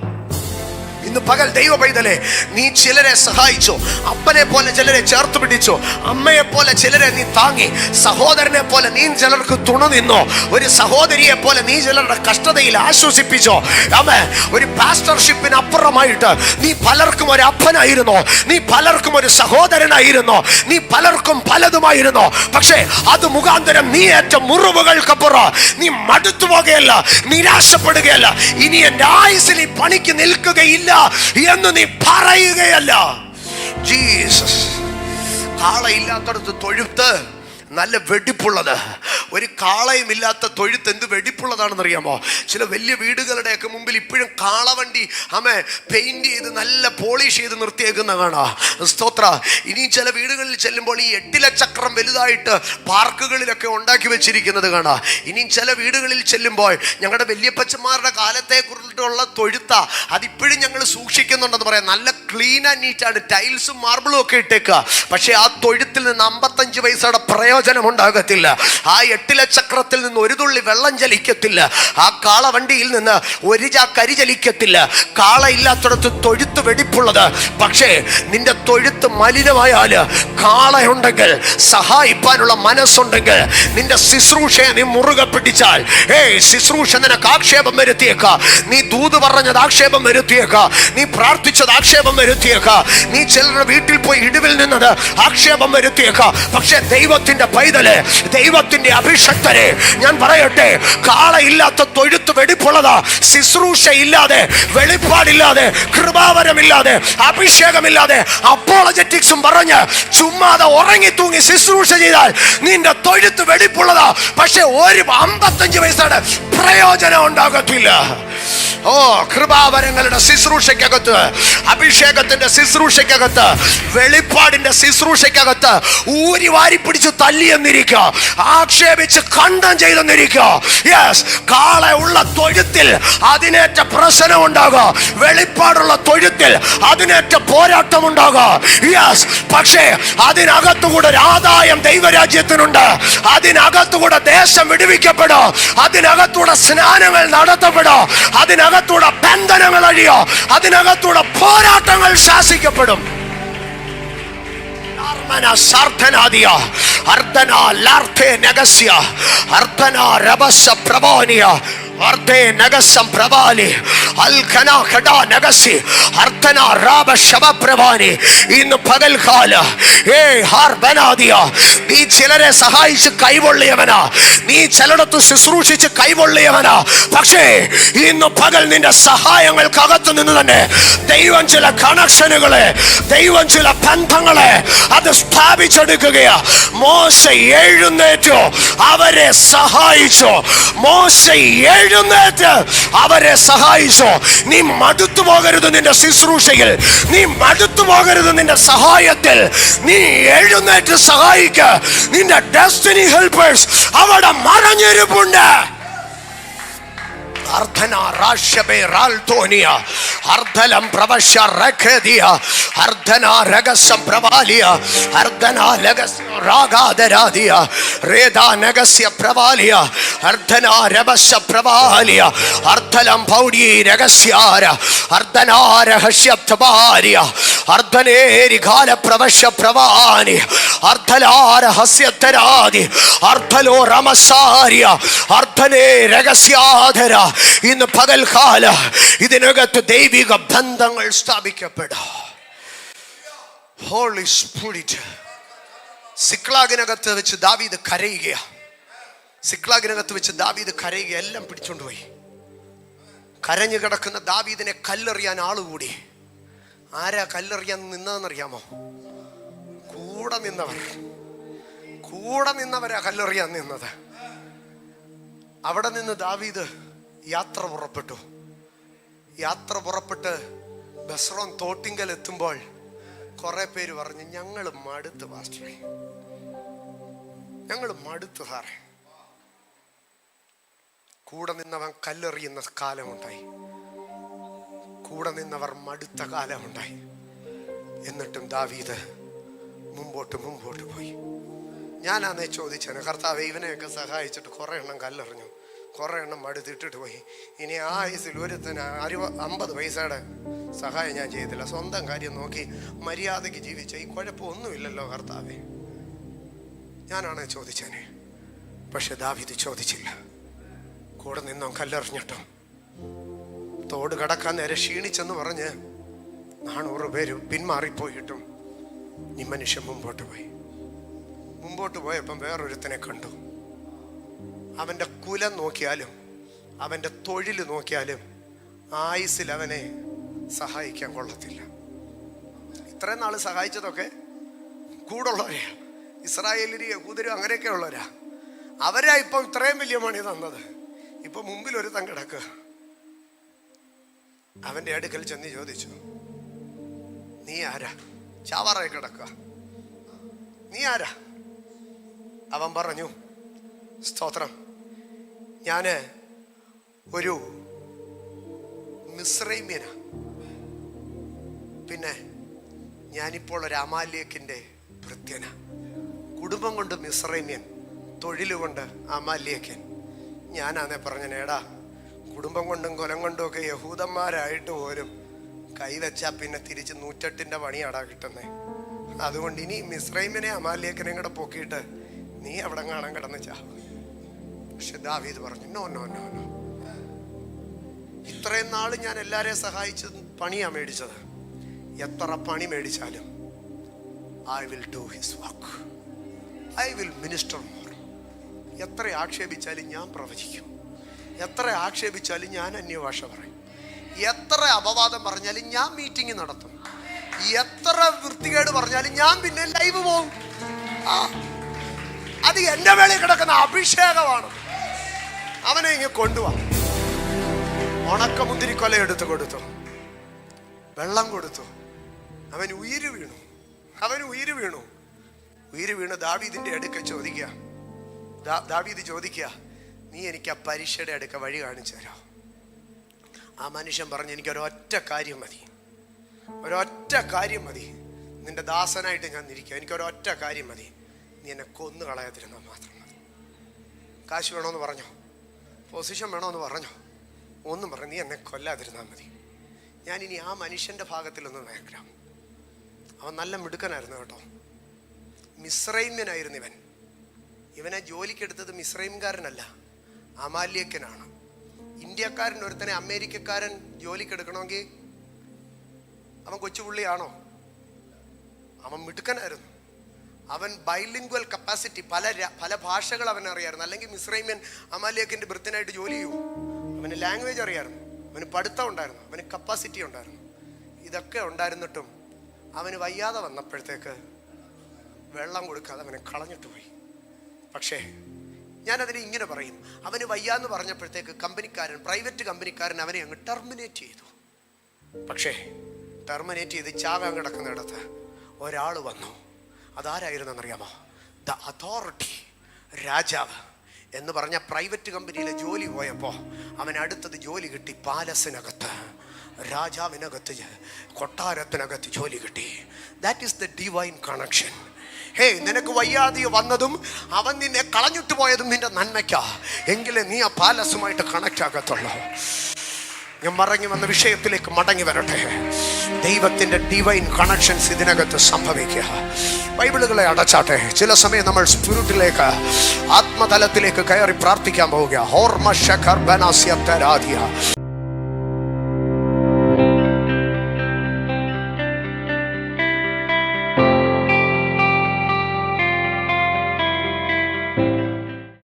ഇന്ന് പകൽ ദൈവ പൈതലേ, നീ ചിലരെ സഹായിച്ചു, അപ്പനെ പോലെ ചിലരെ ചേർത്ത് പിടിച്ചു, അമ്മയെ പോലെ ചിലരെ നീ താങ്ങി, സഹോദരനെ പോലെ നീ ചിലർക്ക് തുണ നിന്നോ, ഒരു സഹോദരിയെ പോലെ നീ ചിലരുടെ കഷ്ടതയിൽ ആശ്വസിപ്പിച്ചോ. അമ്മ ഒരു പാസ്റ്റർഷിപ്പിന് അപ്പുറമായിട്ട് നീ പലർക്കും ഒരു അപ്പനായിരുന്നോ, നീ പലർക്കും ഒരു സഹോദരനായിരുന്നോ, നീ പലർക്കും പലതുമായിരുന്നോ. പക്ഷേ അത് മുഖാന്തരം നീ ഏറ്റ മുറിവുകൾക്കപ്പുറം നീ മടുത്തു പോകുകയല്ല, നിരാശപ്പെടുകയല്ല, ഇനി എൻ്റെ ആയുസ്സിൽ ഈ പണിക്ക് നിൽക്കുകയില്ല എന്ന് നീ പറയുകയല്ല. ജീസസ്. കാളയില്ലാത്തടത്ത് തൊഴുത്ത് നല്ല വെടിപ്പുള്ളത്. ഒരു കാളയും ഇല്ലാത്ത തൊഴുത്ത് എന്ത് വെടിപ്പുള്ളതാണെന്ന് അറിയാമോ? ചില വലിയ വീടുകളുടെയൊക്കെ മുമ്പിൽ ഇപ്പോഴും കാളവണ്ടി പെയിന്റ് ചെയ്ത് നല്ല പോളിഷ് ചെയ്ത് നിർത്തിയേക്കുന്ന കാണാം. സ്തോത്ര. ഇനി ചില വീടുകളിൽ ചെല്ലുമ്പോൾ ഈ 8 ചക്രം വലുതായിട്ട് പാർക്കുകളിലൊക്കെ ഉണ്ടാക്കി വെച്ചിരിക്കുന്നത് കാണാം. ഇനി ചില വീടുകളിൽ ചെല്ലുമ്പോൾ ഞങ്ങളുടെ വല്യപ്പച്ചന്മാരുടെ കാലത്തെ കുറിച്ചുള്ള തൊഴുത്ത അതിപ്പോഴും ഞങ്ങൾ സൂക്ഷിക്കുന്നുണ്ടെന്ന് പറയാം. നല്ല ക്ലീൻ ആൻഡ് നീറ്റാണ്, ടൈൽസും മാർബിളും ഒക്കെ ഇട്ടേക്കുക. പക്ഷെ ആ തൊഴുത്തിൽ നിന്ന് 55 പൈസയുടെ പ്രയോജനം ഉണ്ടാകത്തില്ല. ആ 8 ചക്രത്തിൽ നിന്ന് ഒരു തുള്ളി വെള്ളം ചലിക്കത്തില്ല. ആ കാളവണ്ടിയിൽ നിന്ന് ഒരു ചാക്കരി ചലിക്കത്തില്ല. കാള ഇല്ലാത്തടത്ത് തൊഴുത്ത് വെടിപ്പുള്ളത്. പക്ഷേ നിന്റെ തൊഴുത്ത് മലിനമായാല് കാളയുണ്ടെങ്കിൽ, സഹായിപ്പാനുള്ള മനസ്സുണ്ടെങ്കിൽ, നിന്റെ ശുശ്രൂഷയെ നീ മുറുകെ പിടിച്ചാൽ, ശുശ്രൂഷ നിനക്ക് ആക്ഷേപം വരുത്തിയേക്കാം, നീ ദൂത് പറഞ്ഞത് ആക്ഷേപം വരുത്തിയേക്കാം, നീ പ്രാർത്ഥിച്ചത് ആക്ഷേപം വരുത്തിയേക്കാം, നീ ചിലരുടെ വീട്ടിൽ പോയി ഇടിവിൽ നിന്നത് ആക്ഷേപം വരുത്തിയേക്കാം. പക്ഷെ ദൈവത്തിന്റെ പൈതലെ, ദൈവത്തിന്റെ അഭിഷക്തരെ, ഞാൻ പറയട്ടെ, കാളയില്ലാത്ത തൊഴുത്ത് വെടിപ്പുള്ളതാ. ശുശ്രൂഷ ഇല്ലാതെ, വെളിപ്പാടില്ലാതെ, കൃപാവരമില്ലാതെ, അഭിഷേകമില്ലാതെ, അപ്പോളജറ്റിക്സും പറഞ്ഞ് ചുമ്മാതെ ഉറങ്ങി തൂങ്ങി ശുശ്രൂഷ ചെയ്താൽ നിന്റെ തൊഴുത്ത് വെടിപ്പുള്ളതാ. പക്ഷെ ഒരു 55 പൈസയുടെ പ്രയോജനം ഉണ്ടാകത്തില്ല. ഓ, കൃപാവരങ്ങളുടെ ശുശ്രൂഷയ്ക്കകത്ത്, അഭിഷേകത്തിന്റെ ശുശ്രൂഷയ്ക്കകത്ത്, വെളിപ്പാടിന്റെ ശുശ്രൂഷയ്ക്കകത്ത് ഊരി വാരി പിടിച്ച് തല്ലിയെന്നിരിക്കുക, ആക്ഷേപിച്ച് ഖണ്ഡം ചെയ്തെന്നിരിക്കുക. യെസ്, കാള ഉള്ള തൊഴുത്തിൽ അതിനേറ്റ പ്രശ്നം ഉണ്ടാകുക, വെളിപ്പാടുള്ള തൊഴുത്തിൽ അതിനേറ്റ പോരാട്ടം ഉണ്ടാകുക. യെസ്, പക്ഷേ അതിനകത്തുകൂടെ ഒരു ആദായം ദൈവരാജ്യത്തിനുണ്ട്. അതിനകത്തുകൂടെ ദേശം വിടുവിക്കപ്പെടും, അതിനകത്തൂടെ സ്നാനങ്ങൾ നടത്തപ്പെടും, അതിനകത്തൂടെ ബന്ധനങ്ങൾ അഴിയോ, അതിനകത്തൂടെ പോരാട്ടങ്ങൾ ശാസിക്കപ്പെടും. Arde nagasam pravali alkana khada nagasi ardana raba shaba pravani in pagalkala har bana diya. Nee chilare sahaichu kaivolliyavana, nee chiladathu ശുശ്രൂഷിച്ച് കൈവൊള്ളിയവനാ. പക്ഷേ ഇന്ന് പകൽ നിന്റെ സഹായങ്ങൾക്കകത്ത് നിന്ന് തന്നെ ദൈവം ചില കണക്ഷനുകളെ, ദൈവം ചില ബന്ധങ്ങളെ അത് സ്ഥാപിച്ചെടുക്കുകയാ. മോശ എഴുന്നേറ്റു, അവരെ സഹായിച്ചു. മോശ എഴുന്നേറ്റ് അവരെ സഹായിച്ചു. നീ മടുത്തു പോകരുത് നിന്റെ ശുശ്രൂഷയിൽ, നീ മടുത്തു പോകരുത് നിന്റെ സഹായത്തിൽ. നീ എഴുന്നേറ്റ് സഹായിക്ക. നിന്റെ ഡെസ്റ്റിനി ഹെൽപ്പേഴ്സ് അവിടെ മറഞ്ഞിരിപ്പുണ്ട്. Ardhana Rashabe Raltonia Ardhalam Pravasha Rakedia Ardhana Ragasam Pravalia Ardhana Legas Raga Deradia Reda Negasya Pravalia Ardhana Rabasha Pravalia Ardhalam Paudi Regasyara Ardhana Rahasya Tabaria Ardhane Rigala Pravasha Pravani Ardhala Rahasya Taradi Ardhalo Ramasaria Ardhane Regasyadhara. ഇന്ന് പകൽക്കാല ഇതിനകത്ത് ദൈവിക ബന്ധങ്ങൾ സ്ഥാപിക്കപ്പെടാം. Holy spirit. സിക്ലാഗിനകത്ത് വെച്ച് ദാവീദ് കരയുകയാ. സിക്ലാഗിനകത്ത് വെച്ച് ദാവീദ് കരയുക, എല്ലാം പിടിച്ചോണ്ടുപോയി. കരഞ്ഞു കിടക്കുന്ന ദാവീദിനെ കല്ലെറിയാൻ ആളുകൂടി. ആരാ കല്ലെറിയാൻ നിന്നതെന്നറിയാമോ? കൂടെ നിന്നവരാ കല്ലെറിയാൻ നിന്നത്. അവിടെ നിന്ന് ദാവീദ് യാത്ര പുറപ്പെട്ടു. യാത്ര പുറപ്പെട്ട് ബസ്രോൻ തോട്ടിങ്കൽ എത്തുമ്പോൾ കുറെ പേര് പറഞ്ഞു, ഞങ്ങൾ മടുത്ത് പാസ്റ്ററെ, ഞങ്ങൾ മടുത്തു സാറേ. കൂടെ നിന്നവൻ കല്ലെറിയുന്ന കാലമുണ്ടായി, കൂടെ നിന്നവർ മടുത്ത കാലമുണ്ടായി. എന്നിട്ടും ദാവീദ് മുമ്പോട്ട് പോയി. ഞാനാന്നേ ചോദിച്ചേനെ, കർത്താവേ ഇവനെയൊക്കെ സഹായിച്ചിട്ട് കുറെ എണ്ണം കല്ലെറിഞ്ഞു, കുറെ എണ്ണം മടുത്തിട്ടിട്ട് പോയി. ഇനി ആ ആയുസിൽ ഒരുത്തന് 50 പൈസയുടെ സഹായം ഞാൻ ചെയ്തില്ല, സ്വന്തം കാര്യം നോക്കി മര്യാദയ്ക്ക് ജീവിച്ച ഈ കുഴപ്പമൊന്നുമില്ലല്ലോ കർത്താവേ, ഞാനാണേ ചോദിച്ചേനെ. പക്ഷെ ദാവീദ് ചോദിച്ചില്ല. കൂടെ നിന്നോ കല്ലെറിഞ്ഞിട്ടും തോട് കടക്കാൻ നേരെ ക്ഷീണിച്ചെന്ന് പറഞ്ഞ് 400 പേര് പിന്മാറിപ്പോയിട്ടും ഈ മനുഷ്യൻ മുമ്പോട്ട് പോയപ്പം വേറൊരുത്തനെ കണ്ടു. അവൻ്റെ കുലം നോക്കിയാലും അവൻ്റെ തൊഴിൽ നോക്കിയാലും ആയുസിൽ അവനെ സഹായിക്കാൻ കൊള്ളത്തില്ല. ഇത്രയും നാൾ സഹായിച്ചതൊക്കെ കൂടുള്ളവരാ, ഇസ്രായേലിനും യഹൂദരും അങ്ങനെയൊക്കെ ഉള്ളവരാ. അവരാ ഇപ്പം ഇത്രയും വലിയ പണി തന്നത്. ഇപ്പൊ മുമ്പിൽ ഒരുത്തൻ കിടക്കുക. അവന്റെ അടുക്കൽ ചെന്ന് ചോദിച്ചു, നീ ആരാ? ചാവാറായി കിടക്കുക, നീ ആരാ? അവൻ പറഞ്ഞു, സ്തോത്രം, ഞാന് ഒരു മിസ്രൈമ്യനാ, പിന്നെ ഞാനിപ്പോൾ ഒരു അമാലേക്കിന്റെ ഭൃത്യനാ. കുടുംബം കൊണ്ട് മിസ്രൈമ്യൻ, തൊഴിലുകൊണ്ട് അമാലേക്കൻ. ഞാനാന്നേ പറഞ്ഞേടാ, കുടുംബം കൊണ്ടും കൊലം കൊണ്ടും ഒക്കെ യഹൂദന്മാരായിട്ട് പോലും കൈവച്ചാ പിന്നെ തിരിച്ച് 108 പണിയാടാ കിട്ടുന്നേ. അതുകൊണ്ട് ഇനി മിസ്രൈമിനെ അമാലേക്കനെയും കൂടെ പൊക്കിയിട്ട് നീ അവിടെ കാണാൻ കിടന്ന് ചാവും. പക്ഷെ ദാവീദ് പറഞ്ഞു, നോ നോ നോ നോ, ഇത്രയും നാള് ഞാൻ എല്ലാരെയും സഹായിച്ച് പണിയാ മേടിച്ചത്. എത്ര പണി മേടിച്ചാലും I will do his work, I will minister more. എത്ര ആക്ഷേപിച്ചാലും ഞാൻ പ്രവചിക്കും, എത്ര ആക്ഷേപിച്ചാലും ഞാൻ അന്യഭാഷ പറയും, എത്ര അപവാദം പറഞ്ഞാലും ഞാൻ മീറ്റിംഗ് നടത്തും, എത്ര വൃത്തികേട് പറഞ്ഞാലും ഞാൻ പിന്നെ ലൈവ് പോകും. അത് എന്റെ വേളയിൽ കിടക്കുന്ന അഭിഷേകമാണ്. അവനെ ഇങ്ങനെ കൊണ്ടുപോവാ. ഉണക്കമുന്തിരിക്കൊല എടുത്ത് കൊടുത്തു, വെള്ളം കൊടുത്തു. അവൻ ഉയിര് വീണു. ദാവീദിന്റെ അടുക്ക ചോദിക്കുക, ദാവീദ് ചോദിക്കുക, നീ എനിക്ക് ആ പരീക്ഷയുടെ അടുക്ക വഴി കാണിച്ചു തരാം. ആ മനുഷ്യൻ പറഞ്ഞു, എനിക്ക് ഒരൊറ്റ കാര്യം മതി, നിന്റെ ദാസനായിട്ട് ഞാൻ ഇരിക്കുക, എനിക്കൊരൊറ്റ കാര്യം മതി, നീ എന്നെ കൊന്നു കളയാതിരുന്നാൽ മാത്രം മതി. കാശ് വേണമെന്ന് പറഞ്ഞോ, പൊസിഷൻ വേണമെന്ന് പറഞ്ഞോ, ഒന്നും പറഞ്ഞു, നീ എന്നെ കൊല്ലാതിരുന്നാൽ മതി. ഞാനിനി ആ മനുഷ്യന്റെ ഭാഗത്തിലൊന്നും നോക്കാം. അവൻ നല്ല മിടുക്കനായിരുന്നു കേട്ടോ, മിസ്രൈമ്യനായിരുന്നു ഇവൻ. ഇവനെ ജോലിക്കെടുത്തത് മിസ്രൈംകാരനല്ല, അമാലേക്കനാണ്. ഇന്ത്യക്കാരൻ ഒരുത്തനെ അമേരിക്കക്കാരൻ ജോലിക്കെടുക്കണമെങ്കിൽ അവൻ കൊച്ചുപുള്ളിയാണോ? അവൻ മിടുക്കനായിരുന്നു. അവൻ ബൈലിംഗ്വൽ കപ്പാസിറ്റി, പല ഭാഷകൾ അവൻ അറിയായിരുന്നു. അല്ലെങ്കിൽ മിസ്രൈമ്യൻ അമാലേക്കിന്റെ ഭൃത്യനായിട്ട് ജോലി ചെയ്യൂ. അവന് ലാംഗ്വേജ് അറിയായിരുന്നു, അവന് പഠിത്തം ഉണ്ടായിരുന്നു, അവന് കപ്പാസിറ്റി ഉണ്ടായിരുന്നു. ഇതൊക്കെ ഉണ്ടായിരുന്നിട്ടും അവന് വയ്യാതെ വന്നപ്പോഴത്തേക്ക് വെള്ളം കൊടുക്കാതെ അവനെ കളഞ്ഞിട്ട് പോയി. പക്ഷേ ഞാനതിനെ ഇങ്ങനെ പറയും, അവന് വയ്യാന്ന് പറഞ്ഞപ്പോഴത്തേക്ക് പ്രൈവറ്റ് കമ്പനിക്കാരൻ അവനെ അങ്ങ് ടെർമിനേറ്റ് ചെയ്തു. പക്ഷേ ടെർമിനേറ്റ് ചെയ്ത് ചാകാൻ കിടക്കുന്നിടത്ത് ഒരാൾ വന്നു. അതാരായിരുന്നെന്നറിയാമോ? ദ അതോറിറ്റി, രാജാവ് എന്ന് പറഞ്ഞ പ്രൈവറ്റ് കമ്പനിയിലെ ജോലി പോയപ്പോൾ അവൻ അടുത്തത് ജോലി കിട്ടി. പാലസിനകത്ത്, രാജാവിനകത്ത്, കൊട്ടാരത്തിനകത്ത് ജോലി കിട്ടി. That is the divine connection. ഹേ, നിനക്ക് വയ്യാതെ വന്നതും അവൻ നിന്നെ കളഞ്ഞിട്ട് പോയതും നിന്റെ നന്മയ്ക്കാ. എങ്കിലേ നീ ആ പാലസുമായിട്ട് കണക്റ്റ് ആകത്തുള്ളൂ. ഞാൻ മടങ്ങി വന്ന വിഷയത്തിലേക്ക് മടങ്ങി വരട്ടെ. ദൈവത്തിന്റെ ഡിവൈൻ കണക്ഷൻസ് ഇതിനകത്ത് സംഭവിക്കുക. ബൈബിളുകളെ അടച്ചാട്ടെ. ചില സമയം നമ്മൾ സ്പിരിറ്റിലേക്ക്, ആത്മതലത്തിലേക്ക് കയറി പ്രാർത്ഥിക്കാൻ പോവുക.